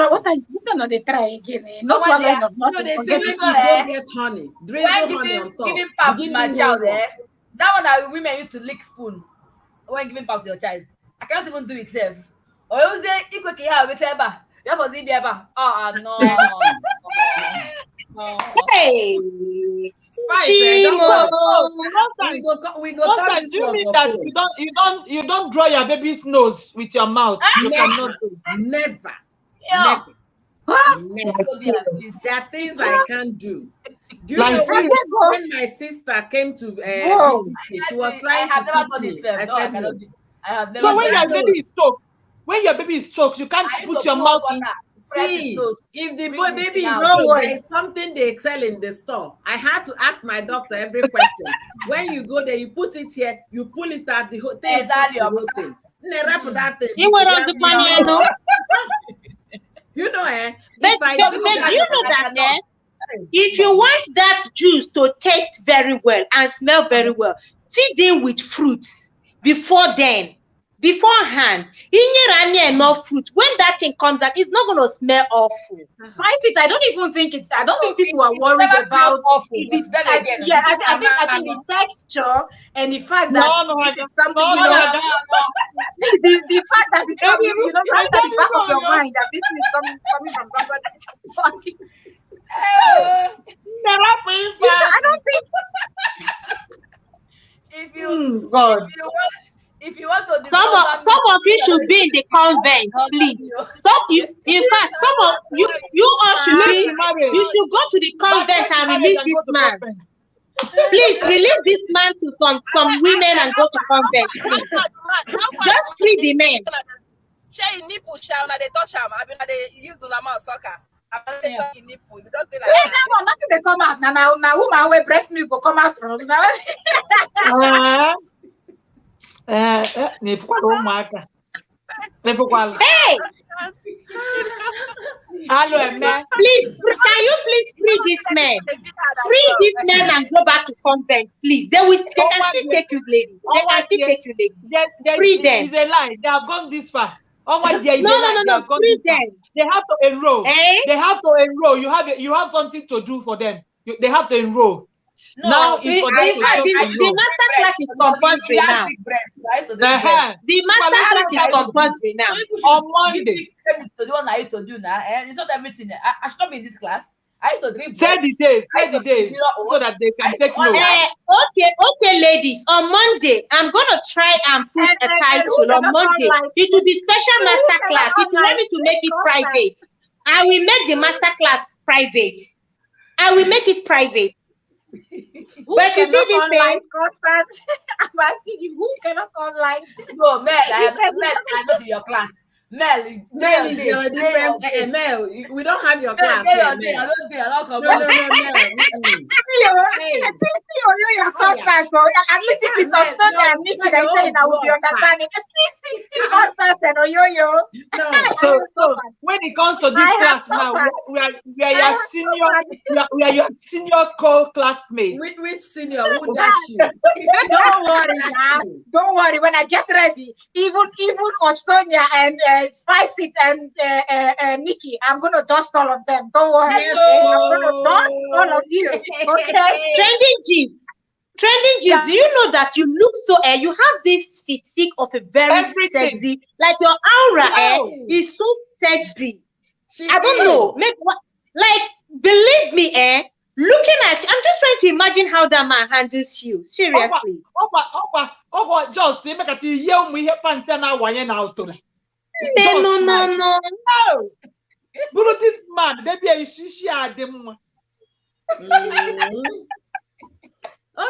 they try again? No swallowing of nothing. They say you go get honey. Drizzle honey on top. Giving pap to my child, that one that women used to lick spoon when giving pap to your child. I can't even do it safe. Or you say, you can have it ever. You have to ever. No. Hey, we go talk this you mean that you don't draw your baby's nose with your mouth? You cannot do. Never. Yeah. Never. There are things I can't do. Do you know when my sister came to visit me, she was trying to teach me. I said no. So when your baby is choked, you can't put your mouth in. See, if the baby is choked, there is something they sell in the store. I had to ask my doctor every question. When you go there, you put it here, you pull it out, the whole thing. Exactly. You know, but you know that if you want that juice to taste very well and smell very well, feed them with fruits beforehand. Enough fruit. When that thing comes out, it's not going to smell awful. I don't think people are worried about it. I think the texture and the fact that it's something the fact that it's coming, you don't have at the back of your mind that this is coming from somebody's body. I don't think if you want to some of you should be in the convent, please. In fact, some of you all should be. You should go to the convent and release this man. Please release this man to some women and go to convent, please. Just free the men. Share nipple shall they touch him. I mean, they use the llama soccer. I'm not touching nipple. You just be like Hey, that one, nothing they come out. Now, woman where breast milk will come out from. Hey, Hello, man. please, can you please free this man? Free this man and go back to convent, please. They can still take you, ladies. They can still take you, ladies. Free them. It's a lie. They have gone this far. Oh my dear, No. Free them. They have to enroll. Eh? They have to enroll. You have something to do for them. They have to enroll. No, now In fact, the master class is compulsory now. The master class is compulsory now. On Monday. To the one I used to do now, and it's not everything. I should not be in this class. I used to drink. Say the days, so that they can take note. Okay, ladies. On Monday, I'm gonna try and put a title on Monday. It will be special master class. If you want me to make it private, I will make the master class private. I will make it private. But you see this thing? I'm asking you, who cannot online? No, Mel, I go to your class. Mel, Mel is your different. Mel, we don't have your class. I don't come. No, Mel. Your contact, at least if it's on Sunday and Nikki, they say I will be understanding. Contact and Oyoyo. No. So when it comes to this class now, we are your senior. We are your senior co-classmates. Which senior? Who dash you? Don't worry, now. Don't worry. When I get ready, even Ostonia and Spice It and Nikki, I'm gonna dust all of them. Don't worry. Yes, I'm gonna dust all of you. Okay. Trending G, do you know that you look so you have this physique of a very sexy, like your aura is so sexy. I don't know. Believe me, looking at you, I'm just trying to imagine how that man handles you. Seriously. Just say make a year we have pantana wayen out. No. But this man, baby, is she them.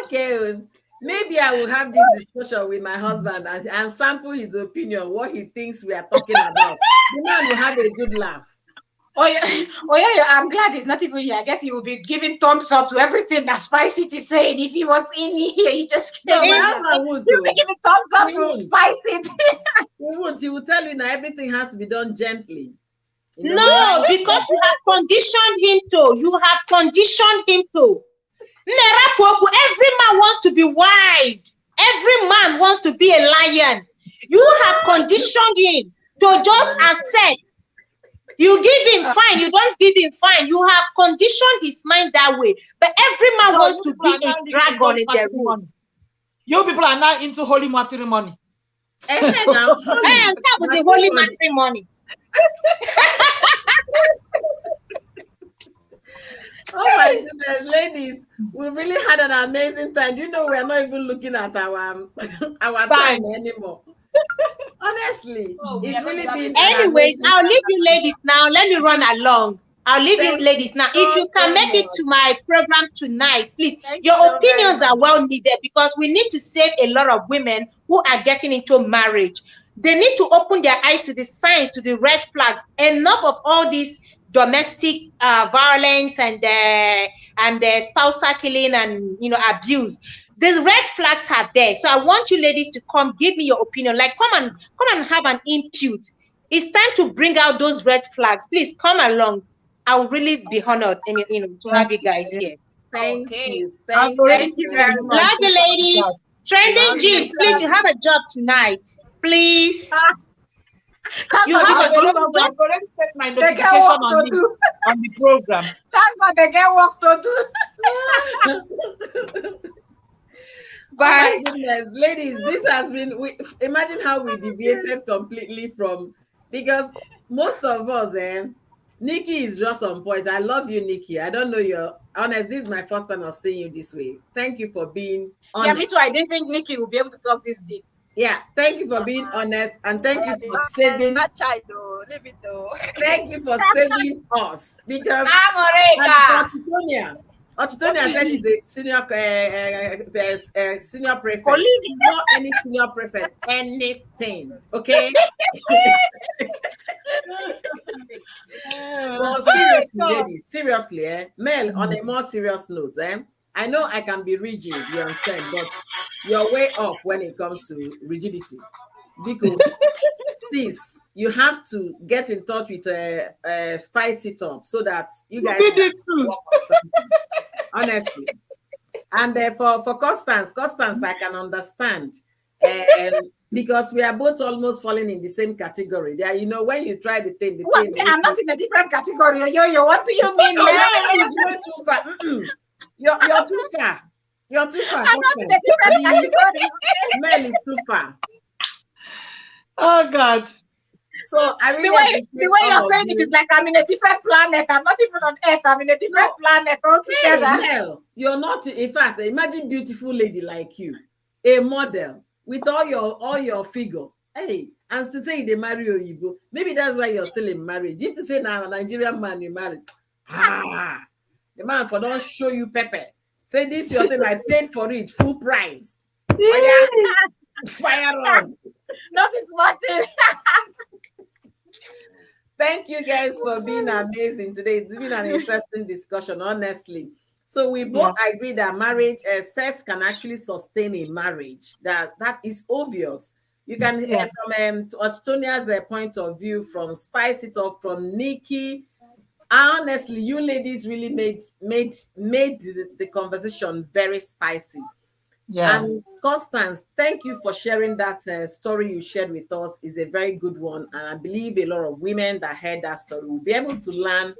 Okay, maybe I will have this discussion with my husband and sample his opinion, what he thinks we are talking about. The man will have a good laugh. Oh yeah, I'm glad he's not even here. I guess he will be giving thumbs up to everything that Spicy is saying. If he was in here, he just No, came. my husband would He'll be giving thumbs up to Spicy. He won't. He will tell you now everything has to be done gently. No, because you have conditioned him to. Every man wants to be wide. Every man wants to be a lion. You have conditioned him to just accept. You give him fine, you don't give him fine. You have conditioned his mind that way. But every man wants to be a dragon in their room. You people are now into holy matrimony. That was the holy matrimony. Oh my goodness, ladies, we really had an amazing time. You know, we are not even looking at our time anymore. Honestly, it's really been. Anyways, I'll leave you ladies now. Let me run along. I'll leave you ladies now. If you can make it to my program tonight, please. Your opinions are well needed because we need to save a lot of women who are getting into marriage. They need to open their eyes to the signs, to the red flags. Enough of all this domestic violence and the spousal killing and abuse. The red flags are there. So I want you ladies to come give me your opinion. Like come and have an input. It's time to bring out those red flags. Please come along. I will really be honored to have you guys here. Thank you. Thank you very much. Love you, ladies. Trending G's, please, you have a job tonight. Please. You have a job. I've already set my notification on the program. Thank God they get work to do. Oh my goodness, ladies, this has been. Imagine how we deviated completely from, because most of us, Nikki is just on point. I love you, Nikki. I don't know you're honest. This is my first time of seeing you this way. Thank you for being honest. Yeah, me too. I didn't think Nikki would be able to talk this deep. Yeah, thank you for being honest, and thank you for saving. Leave it though. Thank you for saving us, because Otitonia said she's a senior prefect. Colleague. Not any senior prefect, anything. Okay. Well, seriously, ladies, seriously, Mel, on a more serious note, I know I can be rigid, you understand, but you're way off when it comes to rigidity. Because please, you have to get in touch with Spice It Up so that you guys can work on something. Honestly. And for Constance, I can understand. Because we are both almost falling in the same category. There, you know, when you try the thing, I'm not in a different category. Yo, what do you mean? No, it's way too far. You're too far. You're too far. I'm not in a different category. Mel is too far. Oh God. So I really the way you're saying it is like I'm in a different planet. I'm not even on Earth. I'm in a different planet altogether. Hey, Mel, you're not. In fact, imagine beautiful lady like you, a model with all your figure. Hey, and to say they marry Oyibo, maybe that's why you're still in marriage. You have to say now a Nigerian man you married. The man for don't show you pepper. Say this your thing. I paid for it, full price. Fire on. Nothing's worth. Thank you guys for being amazing today. It's been an interesting discussion, honestly. So we both agree that marriage, sex can actually sustain a marriage. That is obvious. You can hear from Ostonia's point of view, from Spice It Up, from Nikki. Honestly, you ladies really made the conversation very spicy. Yeah. And Constance, thank you for sharing that story you shared with us. Is a very good one. And I believe a lot of women that heard that story will be able to learn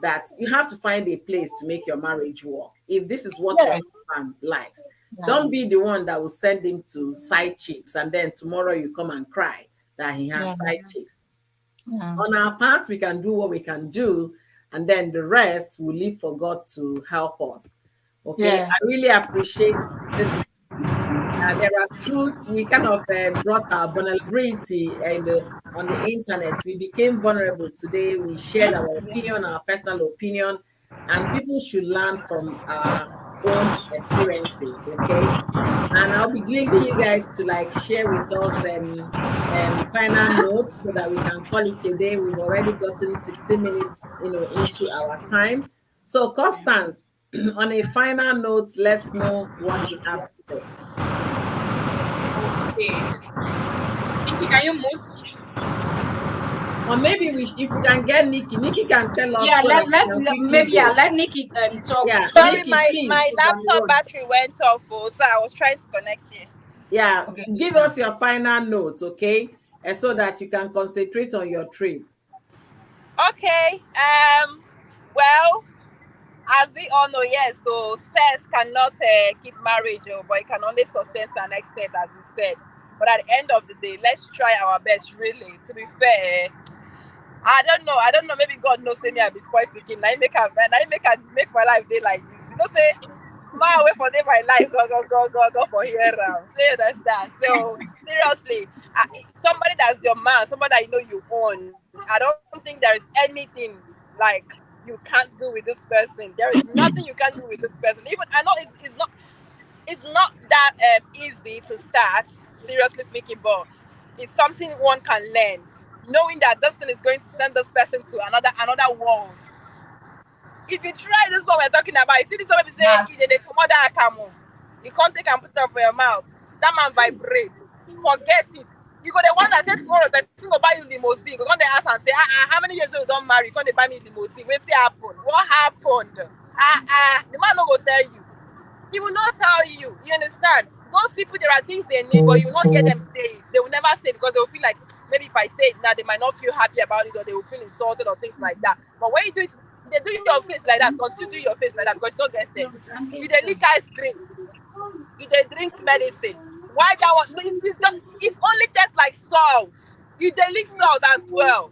that you have to find a place to make your marriage work. If this is what your husband likes, don't be the one that will send him to side chicks and then tomorrow you come and cry that he has side chicks. On our part, we can do what we can do, and then the rest will leave for God to help us. Okay, I really appreciate this. There are truths. We kind of brought our vulnerability on the internet. We became vulnerable today. We shared our opinion, our personal opinion, and people should learn from our own experiences. Okay, and I'll be leaving you guys to like share with us final notes so that we can call it a day. We've already gotten 60 minutes, into our time. So, Constance, on a final note, let's know what you have to say. Okay. Can you mute? Or maybe if we can get Nikki can tell us. Yeah, so let Nikki talk. Yeah, sorry, Nikki, my laptop battery went off, so I was trying to connect here. Yeah, give us your final notes, okay? And so that you can concentrate on your trip. Okay. Well, as we all know, yes, so sex cannot keep marriage, but it can only sustain to an extent, as we said. But at the end of the day, let's try our best, really. To be fair, I don't know. Maybe God knows me I be spoiled speaking. I make my life day like this. You know, say my way for day my life, go for here around. So you understand. So seriously, somebody that's your man, somebody that you know you own. I don't think there is anything like you can't do with this person. There is nothing you can do with this person. Even I know it's not that easy to start, seriously speaking, but it's something one can learn. Knowing that this thing is going to send this person to another world. If you try this one we're talking about, you see this one say they come out that camo. You can't take and put it up for your mouth. That man vibrate. Forget it. You go the one that says tomorrow the person will buy you limousine. Go on the ask and say, how many years you don't marry? You can't buy me limousine. What happen? What happened? The man not go tell you. He will not tell you. You understand? Those people, there are things they need, but you will not hear them say it. They will never say it because they will feel like maybe if I say it now, they might not feel happy about it or they will feel insulted or things like that. But when you do it, they do your face like that, because you do your face like that because you don't get sense. You they lick ice cream. You they drink medicine. Why that one? It only tastes like salt. You they lick salt as well.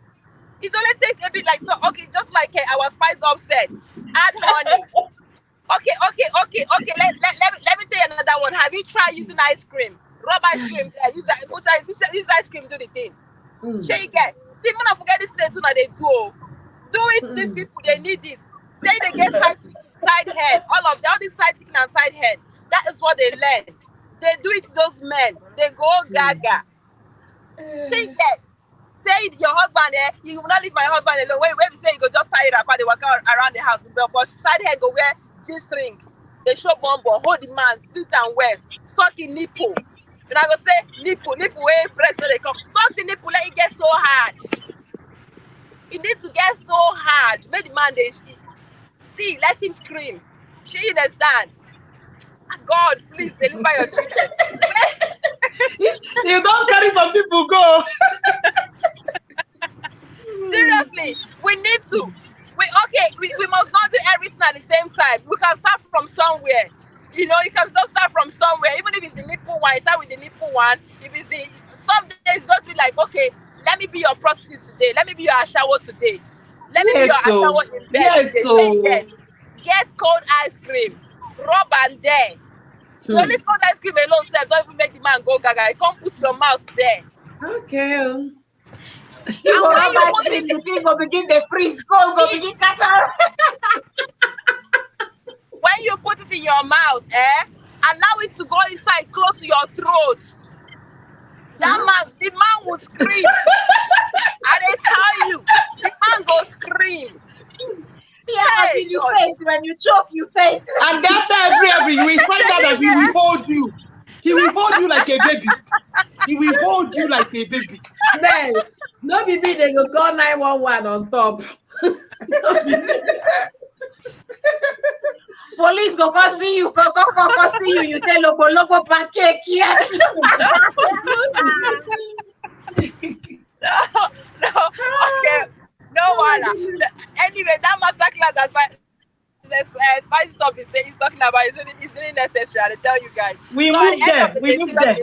It only tastes a bit like salt. Okay, just like our Spice Up said, add honey. Okay. Let me tell you another one. Have you tried using ice cream? Rub ice cream there. Use ice cream, do the thing. Sure you get. See, when I forget this place, soon they do. Do it to these people, they need it. Say they get side chicks. side hen, all these side chicken and side hen. That is what they learn. They do it to those men. They go gaga. She get say your husband you will not leave my husband alone. When we say you go just tie it up and they walk around the house. But side hen go wear G-string. They show bumbo, hold the man, sit and wear, suck the nipple. And I go say nipple where breast no they come. Suck the nipple, let it get so hard. It needs to get so hard. Make the man they see, let him scream. She understand. God, please deliver your children. You don't carry some people go. Seriously, we need to. We must not do everything at the same time. We can start from somewhere. You know, you can just start from somewhere. Even if it's the nipple one, start with the nipple one. If it's some days just be like, okay, let me be your prostitute today. Let me be your ashawo today. Let me be your ashawo in bed today. Say get cold ice cream, rub and there. The only cold ice cream alone self don't even make the man go gaga. You can't put your mouth there. Okay. And when you put it, the thing go begin the freeze, go begin cut out. When you put it in your mouth, allow it to go inside, close to your throat. The man will scream. And they tell you, the man go scream. Yeah, hey, you faint. When you choke, you faint. And that every you will find out that he will hold you. He will hold you like a baby. He will hold you like a baby. Man, no baby, they go call 911 on top. Police go see you, go see you. You tell logo pancake. Yes. No, okay. No one. Anyway, that masterclass as Spicy Stop is saying, he's talking about is really necessary. I tell you guys. We move them.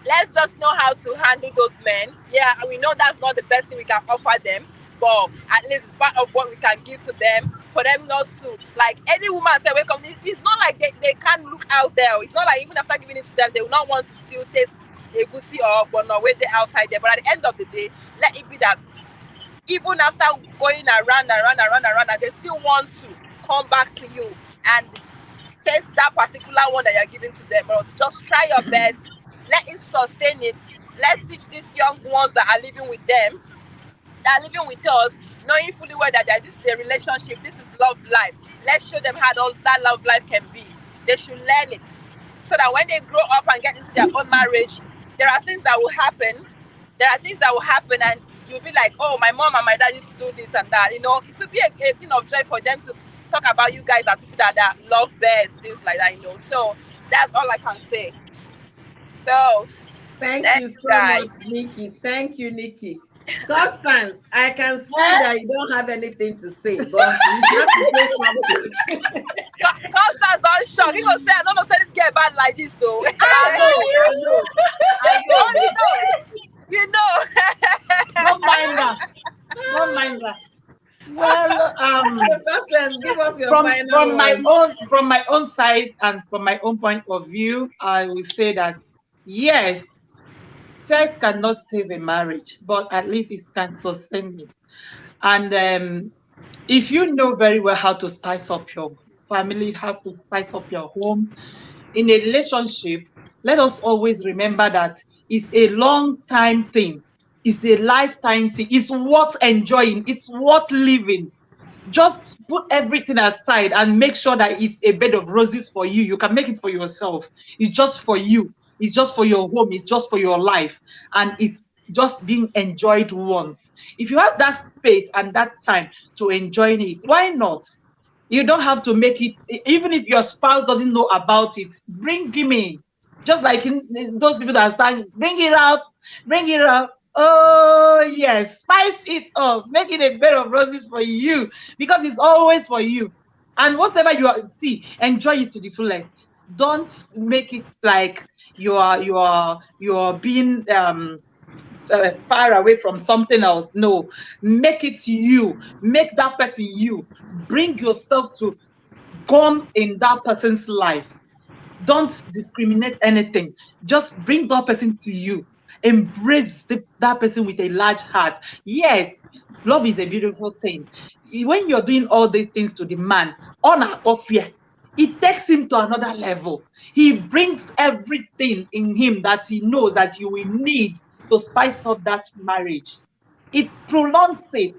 Let's just know how to handle those men. Yeah, we know that's not the best thing we can offer them, but at least it's part of what we can give to them. For them not to, like any woman said, wake up. It's not like they can't look out there. It's not like even after giving it to them, they will not want to still taste a goosey or bono when they're outside there. But at the end of the day, let it be that even after going around, and they still want to come back to you and taste that particular one that you're giving to them. But just try your best. Let it sustain it. Let's teach these young ones that are living with them, that are living with us, knowing fully well that this is a relationship, this is love life. Let's show them how that love life can be. They should learn it. So that when they grow up and get into their own marriage, there are things that will happen. And you'll be like, oh, my mom and my dad used to do this and that. You know, it will be a thing of joy for them to talk about you guys as people that love birds, things like that, you know. So that's all I can say. So thank you so much, Nikki. Thank you, Nikki. Constance, I can see that you don't have anything to say, but you have to say something. Constance don't shock. He gonna say, I don't know, say this get bad like this, though. I know. You know. Don't mind that. Well, Constance, give us your from my own side and from my own point of view, I will say that yes, sex cannot save a marriage, but at least it can sustain it. And if you know very well how to spice up your family, how to spice up your home, in a relationship, let us always remember that it's a long time thing. It's a lifetime thing. It's worth enjoying. It's worth living. Just put everything aside and make sure that it's a bed of roses for you. You can make it for yourself. It's just for you. It's just for your home. It's just for your life. And it's just being enjoyed once. If you have that space and that time to enjoy it, why not? You don't have to make it, even if your spouse doesn't know about it, bring him in. Just like those people that are saying, bring it up. Oh, yes, spice it up. Make it a bed of roses for you because it's always for you. And whatever see, enjoy it to the fullest. Don't make it like you are being far away from something else. No, make it you. Make that person you. Bring yourself to come in that person's life. Don't discriminate anything. Just bring that person to you. Embrace that person with a large heart. Yes, love is a beautiful thing. When you're doing all these things to the man, on or fear, it takes him to another level. He brings everything in him that he knows that you will need to spice up that marriage. It prolongs it.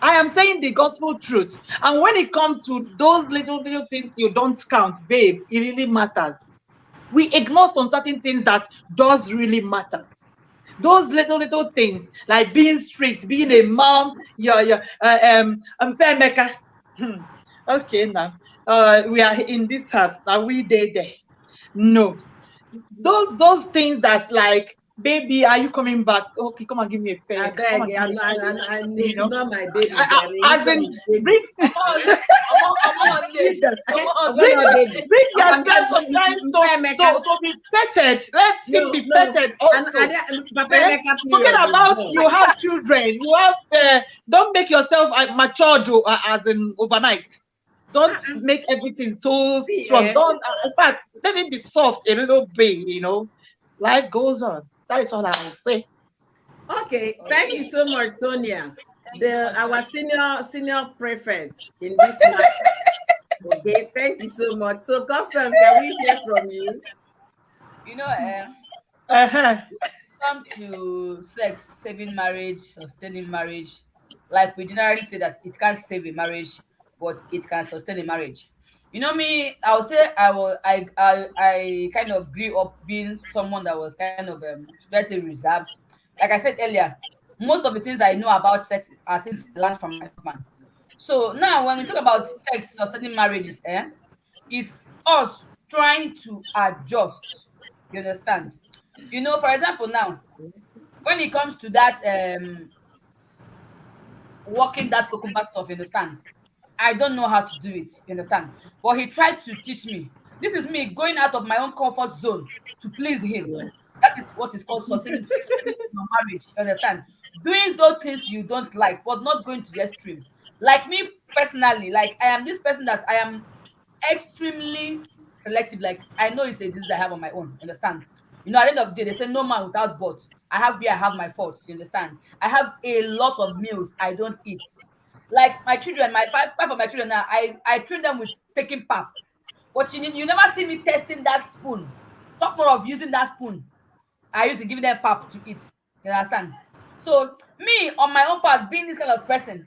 I am saying the gospel truth. And when it comes to those little things you don't count, babe, it really matters. We ignore some certain things that does really matters. Those little things like being strict, being a mom, Pemeka. Okay, now we are in this house. Now we there. No, those things that like, baby, are you coming back? Okay, come and give me a I peg. Come beg, and give me a peg. it's You know, not my baby, Jerry. Which as one in is baby? bring I'm on bring day. I'm on Open bring your day. baby. bring Open yourself sometimes Emeka. to be petted. Let him No, be no. petted And also. Papa Eh? Emeka Forget period is about gone. you have children. You have don't make yourself matured as in overnight. Don't make everything so See, strong. Don't in fact let it be soft a little bit, you know. Life goes on. That is all I will say. Okay, thank you so much, Tonya. Thank you so much, Our guys. senior prefect in this matter. Okay, thank you so much. So, Constance, can we hear from you? You know, Uh-huh. come to sex saving marriage, sustaining marriage, like we generally say that it can't save a marriage, but it can sustain a marriage. You know me, I would say I kind of grew up being someone that was kind of should I say reserved. Like I said earlier, most of the things I know about sex are things I learned from my husband. So now when we talk about sex sustaining marriages, it's us trying to adjust. You understand? You know, for example, now when it comes to that working that cucumber stuff, you understand? I don't know how to do it, you understand? But he tried to teach me. This is me going out of my own comfort zone to please him. Yeah. That is what is called sustaining your marriage, you understand? Doing those things you don't like, but not going to the extreme. Like me personally, like I am this person that I am extremely selective. Like I know it's a disease I have on my own. Understand? You know, at the end of the day, they say no man without but. I have where I have my faults. You understand? I have a lot of meals I don't eat. Like my children, my five of my children now, I train them with taking pap. But you never see me testing that spoon. Talk more of using that spoon. I used to give them pap to eat. You understand? So me on my own part, being this kind of person,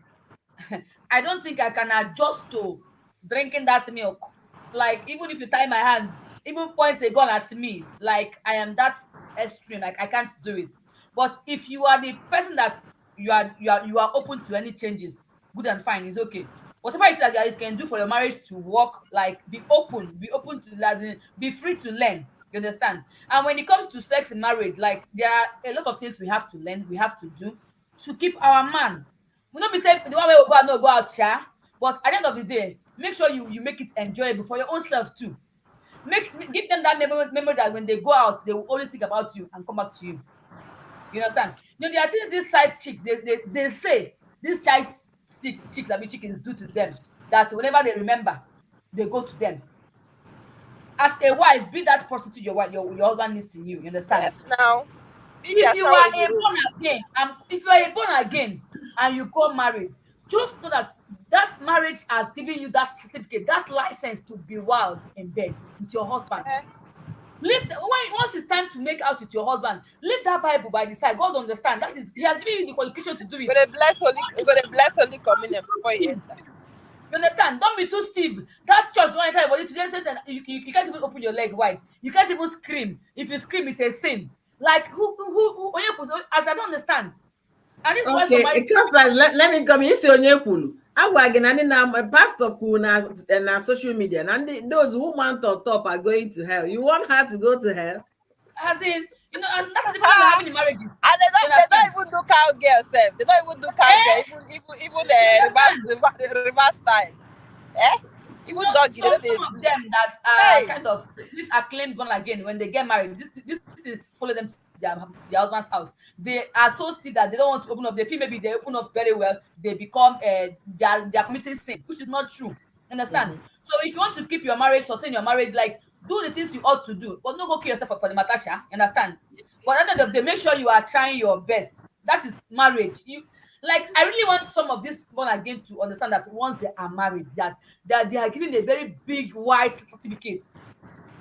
I don't think I can adjust to drinking that milk. Like even if you tie my hand, even point a gun at me, like I am that extreme. Like I can't do it. But if you are the person that you are open to any changes, good and fine, it's okay. Whatever it is that you can do for your marriage to work, like be open to learning, be free to learn. You understand? And when it comes to sex in marriage, like there are a lot of things we have to learn, we have to do to keep our man. We not be say the one wey go out no go out but at the end of the day make sure you make it enjoyable for your own self too. Give them that memory that when they go out they will always think about you and come back to you. You understand? You know there are things these side chicks they say these child chicks I mean chickens do to them that whenever they remember they go to them. As a wife, be that prostitute your husband needs in you. You understand? Yes, now. Be If their you shower are in the a room. born again if you are a born again and you got married, just know that that marriage has given you that certificate, that license to be wild in bed with your husband. Eh, Once it's time to make out with your husband, leave that Bible by the side. God understand that is he has given you the qualification to do go it. dey bless holy go dey bless holy communion before you enter. You understand? Don't be too stiff. That church don't enter your body today. Satan, you can't even open your leg wide. You can't even scream. If you scream, it's a sin. Like as I don't understand. And this is why Okay, somebody Constance, let me come. You see onye kwulu. Agwa gị na ndị na pastor kwuru na social media na those who want to top are going to hell. You want her to go to hell? as in, and that's the problem we're Ah, having in marriages. and You they don't understand? even do cowgirl sef. They don't even do cowgirl, Eh? even You understand? reverse style. Eh? Even doggy, they Some don't some dey of do. them that are Hey! kind of these acclaimed born again when they get married, this thing follow them to their husband's house. They are so stiff that they don't want to open up. They feel maybe they open up very well, they become they are committing sin, which is not true. Understand? Mhm. So if you want to keep your marriage, sustain your marriage, like do the things you ought to do, but no go kill yourself for the matter, sha. You understand? But at the end of the day, make sure you are trying your best. That is marriage. You like I really want some of this born again to understand that once they are married, that they are given a very big wife certificate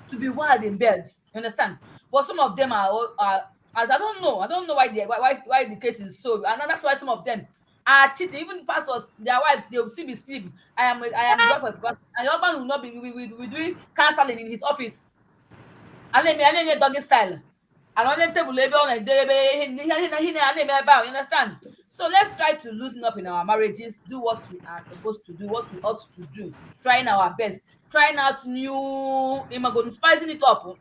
to be wild in bed. You understand? But some of them are as I don't know. I don't know why the case is so, and that's why some of them are cheating. Even pastors, their wives, they will still be Steve. I am the wife of pastor, and the husband will not be we doing counseling in his office. And then doggy style. And on the table, you understand? So let's try to loosen up in our marriages, do what we are supposed to do, what we ought to do, trying our best, trying out new spicing it up.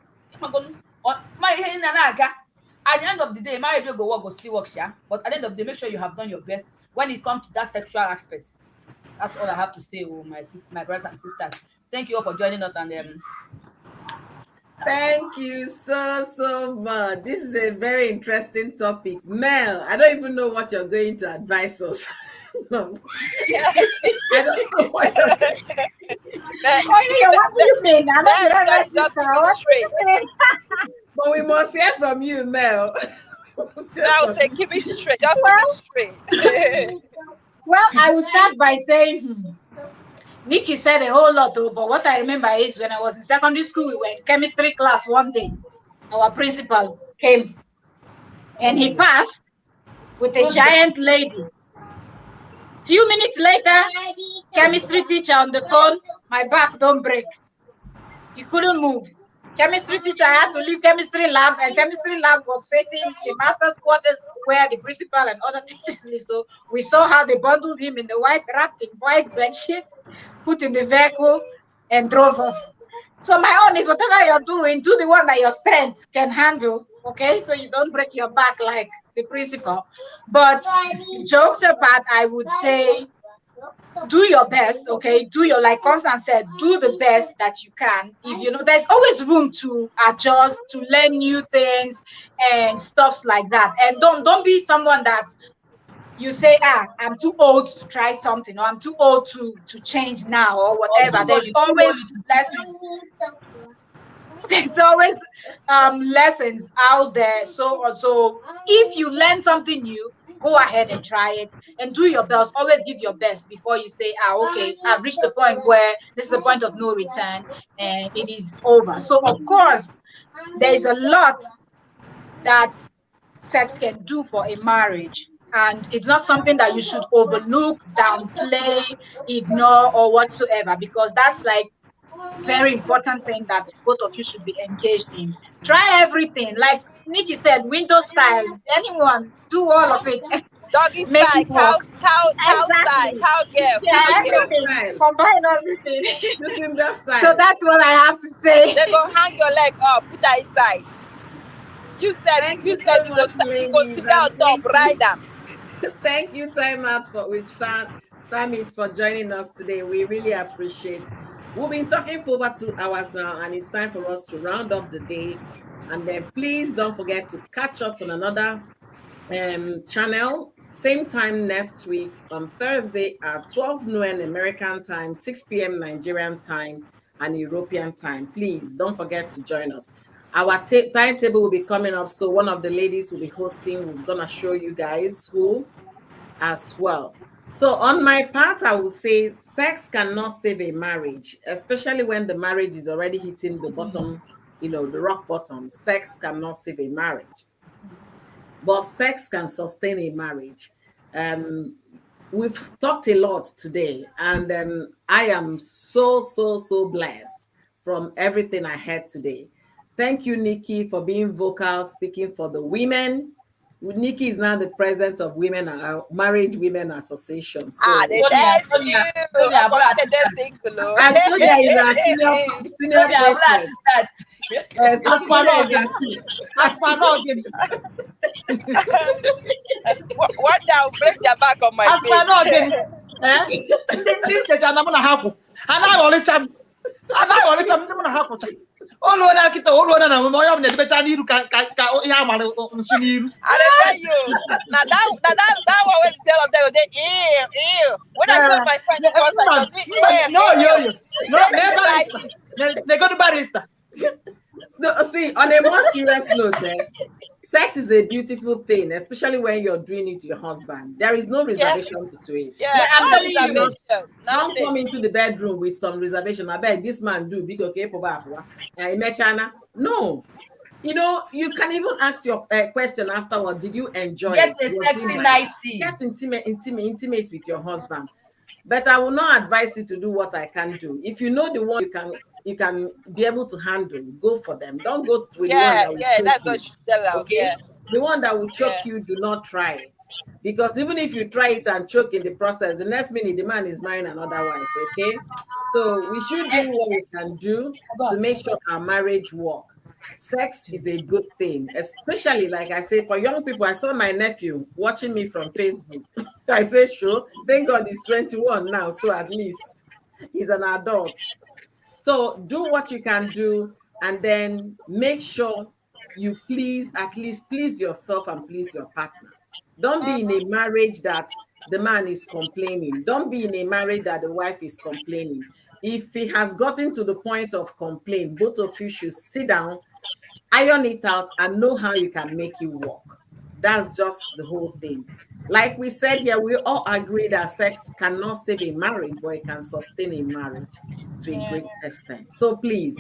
At the end of the day, marriage will go still work, yeah. But at the end of the day, make sure you have done your best when it comes to that sexual aspect. That's all I have to say, my brothers and sisters. Thank you all for joining us, and Thank you so much. This is a very interesting topic. Mel, I don't even know what you're going to advise us. No. I don't know what you're What do you mean? I'm not gonna let you Just keep tell. it straight. But we must hear from you, Mel. I would say keep it straight. Just keep it straight. Well, I will start by saying, Nikki said a whole lot, though, but what I remember is when I was in secondary school, we were in chemistry class one day. Our principal came and he passed with a giant lady. Few minutes later, chemistry teacher on the phone, my back don't break. He couldn't move. Chemistry teacher had to leave chemistry lab, and chemistry lab was facing the master's quarters where the principal and other teachers live. So we saw how they bundled him in the wrapped in white bedsheet, put in the vehicle, and drove off. So my own is whatever you're doing, do the one that your strength can handle, okay? So you don't break your back like the principal. But jokes apart, I would say do your best, okay? Do your, like Constance said, do the best that you can. If you know, there's always room to adjust, to learn new things and stuffs like that. And don't be someone that you say, I'm too old to try something, or I'm too old to change now, or whatever. There's always lessons. There's always lessons out there. So if you learn something new, go ahead and try it and do your best. Always give your best before you say, okay, I've reached the point where this is a point of no return and it is over. So of course, there is a lot that sex can do for a marriage. And it's not something that you should overlook, downplay, ignore, or whatsoever, because that's like very important thing that both of you should be engaged in. Try everything. Like Nikki said, window style. Anyone, do all of it. Doggy Make style, it work. cow style, Exactly. cow girl, Yeah, cow girl. everything. style. Combine everything. Looking that style. So that's what I have to say. They go hang your leg up, put that inside. You said Thank you you said so you much, go ladies, sit down and top, thank ride them. Thank you, Time Out with Famit for joining us today. We really appreciate. We've been talking for over 2 hours now, and it's time for us to round up the day. And then please don't forget to catch us on another channel, same time next week on Thursday at 12 noon American time, 6 p.m. Nigerian time, and European time. Please don't forget to join us. Our timetable will be coming up, so one of the ladies will be hosting. We're gonna show you guys who as well. So on my part, I will say sex cannot save a marriage, especially when the marriage is already hitting the bottom, the rock bottom. Sex cannot save a marriage, but sex can sustain a marriage. We've talked a lot today, and I am so blessed from everything I heard today. Thank you, Nikki, for being vocal, speaking for the women. Nikki is now the president of Married Women Association. So, That's you. I said that single. and Julia is our senior president. Yes, What now? Break their back on my page. Olu na kita olu na mo yom ne be chani ru ka ya ma nsu ni ru. I tell you. Now that one when sell up there they ew. When I told my friend the first time, no, never. They go to barista. No, see, on a more serious note, sex is a beautiful thing, especially when you're doing it to your husband. There is no Yeah, reservation to it. yeah, I'm no telling you. reservation, Don't nothing. come into the bedroom with some reservation. I bet this man do big okay, China. No, you can even ask your question afterward. Did you enjoy Get it? a Was it sexy nice? nighty. Get intimate with your husband. But I will not advise you to do what I can do. If you know the one you can be able to handle, go for them. Don't go with the one Yeah, that will yeah, choke that's what you. you should tell out. Okay? Yeah, The one that will choke yeah, you, do not try it. Because even if you try it and choke in the process, the next minute the man is marrying another wife. Okay? So we should do what we can do to make sure our marriage work. Sex is a good thing, especially like I say, for young people. I saw my nephew watching me from Facebook. I say, sure, thank God he's 21 now, so at least he's an adult. So do what you can do, and then make sure you at least please yourself and please your partner. Don't be in a marriage that the man is complaining. Don't be in a marriage that the wife is complaining. If it has gotten to the point of complaint, both of you should sit down, iron it out, and know how you can make it work. That's just the whole thing. Like we said here, we all agree that sex cannot save a marriage, but it can sustain a marriage to a yeah. great extent. So please,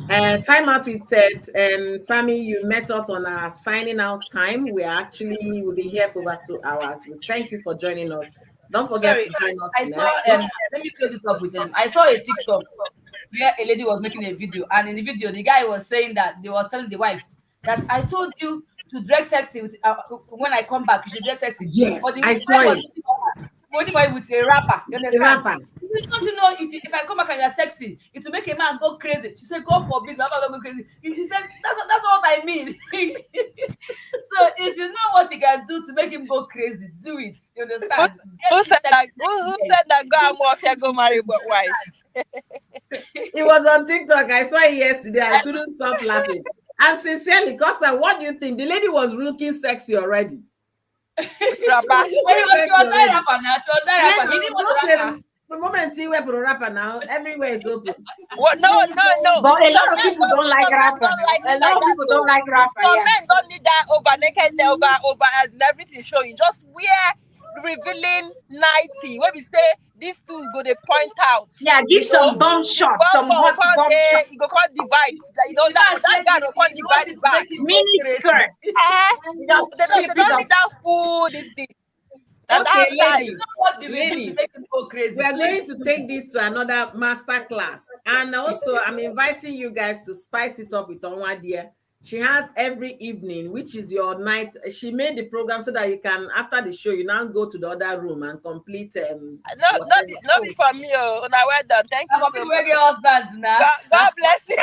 time out with Ted and Fami. You met us on our signing out time. We'll be here for over 2 hours. We thank you for joining us. Don't forget Sorry, to join us I saw next week. let me close it up with I saw a TikTok where a lady was making a video, and in the video the guy was saying that they was telling the wife that I told you to dress sexy with when I come back you should dress sexy, Yes, but the I wife saw was it. waiting for it with a rapper, you A understand? rapper. Don't you know if I come back and you're sexy, it will make a man go crazy? She said, God forbid, I'm not go crazy. She said, that's what I mean. So if you know what you can do to make him go crazy, do it. You Who, understand? who Get this said that? sexy Who men. said that? Go and more if you go marry but wife. It was on TikTok. I saw it yesterday. I couldn't stop laughing. And sincerely, Costa, what do you think? The lady was looking sexy already. Rapper. She was looking She sexy was not already. rapper now. She was not rapper. He didn't want Don't to say rapper. the moment you were a rapper now, everywhere is open. What? No, no, no. But a Some lot of men people don't like some men rapper. don't like A it lot like of that people don't though. like rapper, Some yeah. men don't need that over naked, over as in everything showing. Just wear revealing 90. When we say these two go they point out, Yeah, give some bomb the shot, bomb some hot will come bomb there, shot. it go come divide. Like, The man that said guy will come he wants divide it it to back. make him go Mini crazy. skirt. Eh? Just They flip it don't up. need that full this thing. Now Okay, that's You style. ladies, know what you will do to ladies, make him go crazy. we are Please going to take this to another master class. And also, I'm inviting you guys to spice it up with Onwadia. She has every evening, which is your night. She made the program so that you can, after the show, you now go to the other room and complete No, whatever. not be for me. Oh, now well done. Thank you for so people where much. get husbands now. God bless you.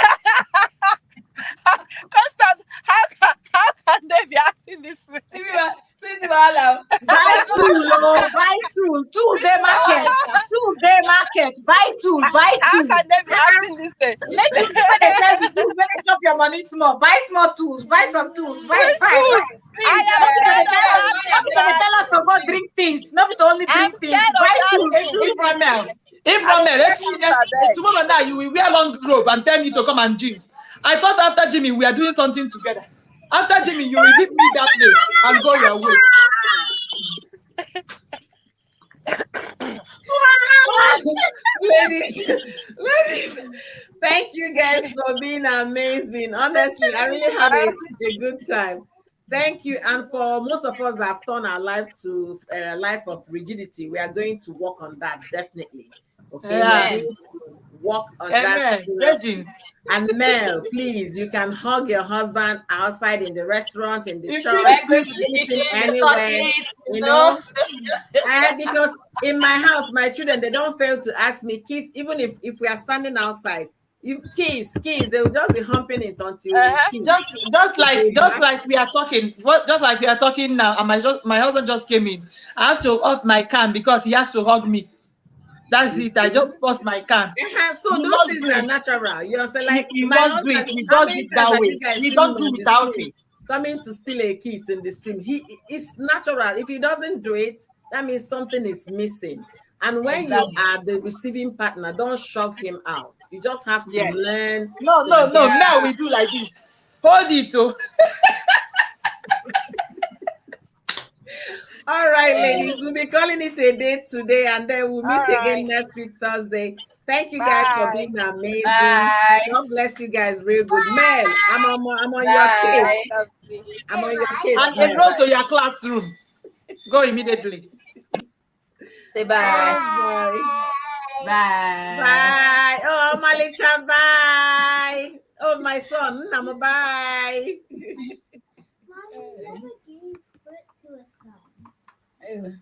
Constance, how can they be acting this way? See wahala. Buy tool, oh, buy tool. Tuesday market. Tuesday market. Buy tool, buy How tool. can they be acting this way? Make you when they sell the tools, when they chop your money small. Buy small tools, buy some tools, buy, Which buy, tools? buy. I Please, am scared of that Not thing, because they man. tell us to go drink things, not to only I'm drink things. scared of Buy that tools. thing. If I Romel, don't care. tomorrow now you will wear long robe and tell me to come and gym. I thought after Jimmy we are doing something together. After Jimmy, you will leave me that way and go your way. ladies, thank you guys for being amazing. Honestly, I really had a good time. Thank you. And for most of us that have turned our life to a life of rigidity, we are going to work on that definitely. Okay, we are Yeah. going to work on that. Amen. Virgin. And Mel, please, you can hug your husband outside in the restaurant, in the If church, you- We're going to the anything, kitchen, anywhere, discuss it, you know. Because in my house, my children, they don't fail to ask me kiss, even if we are standing outside. If kiss, they'll just be humping it until we Uh-huh. kiss. Just like we are talking, just like we are talking now, and my husband just came in. I have to off my can because he has to hug me. That's it. I just paused my can. So He those must things do are it. natural. You know, so like He my must do it. husband, He how does many it times that have way. you guys We seen him don't do on the without stream it. coming to steal a kiss in the stream? It's natural. If he doesn't do it, that means something is missing. And when you Exactly. are the receiving partner, don't shove him out. You just have to Yes. learn. No, to no, no. adapt. Now we do like this. Hold it, oh. All right, ladies, we'll be calling it a day today, and then we'll meet All again right. next week, Thursday. Thank you guys for Bye. being amazing. Bye. God bless you guys. Real good. Mel, I'm on your Bye. case. Lovely. I'm on your case, And Mel. enroll to your classroom. Go immediately. Say bye. Bye. Bye. Bye. Oh, Malicha, bye. Oh, my son, I'm a bye. Anyway.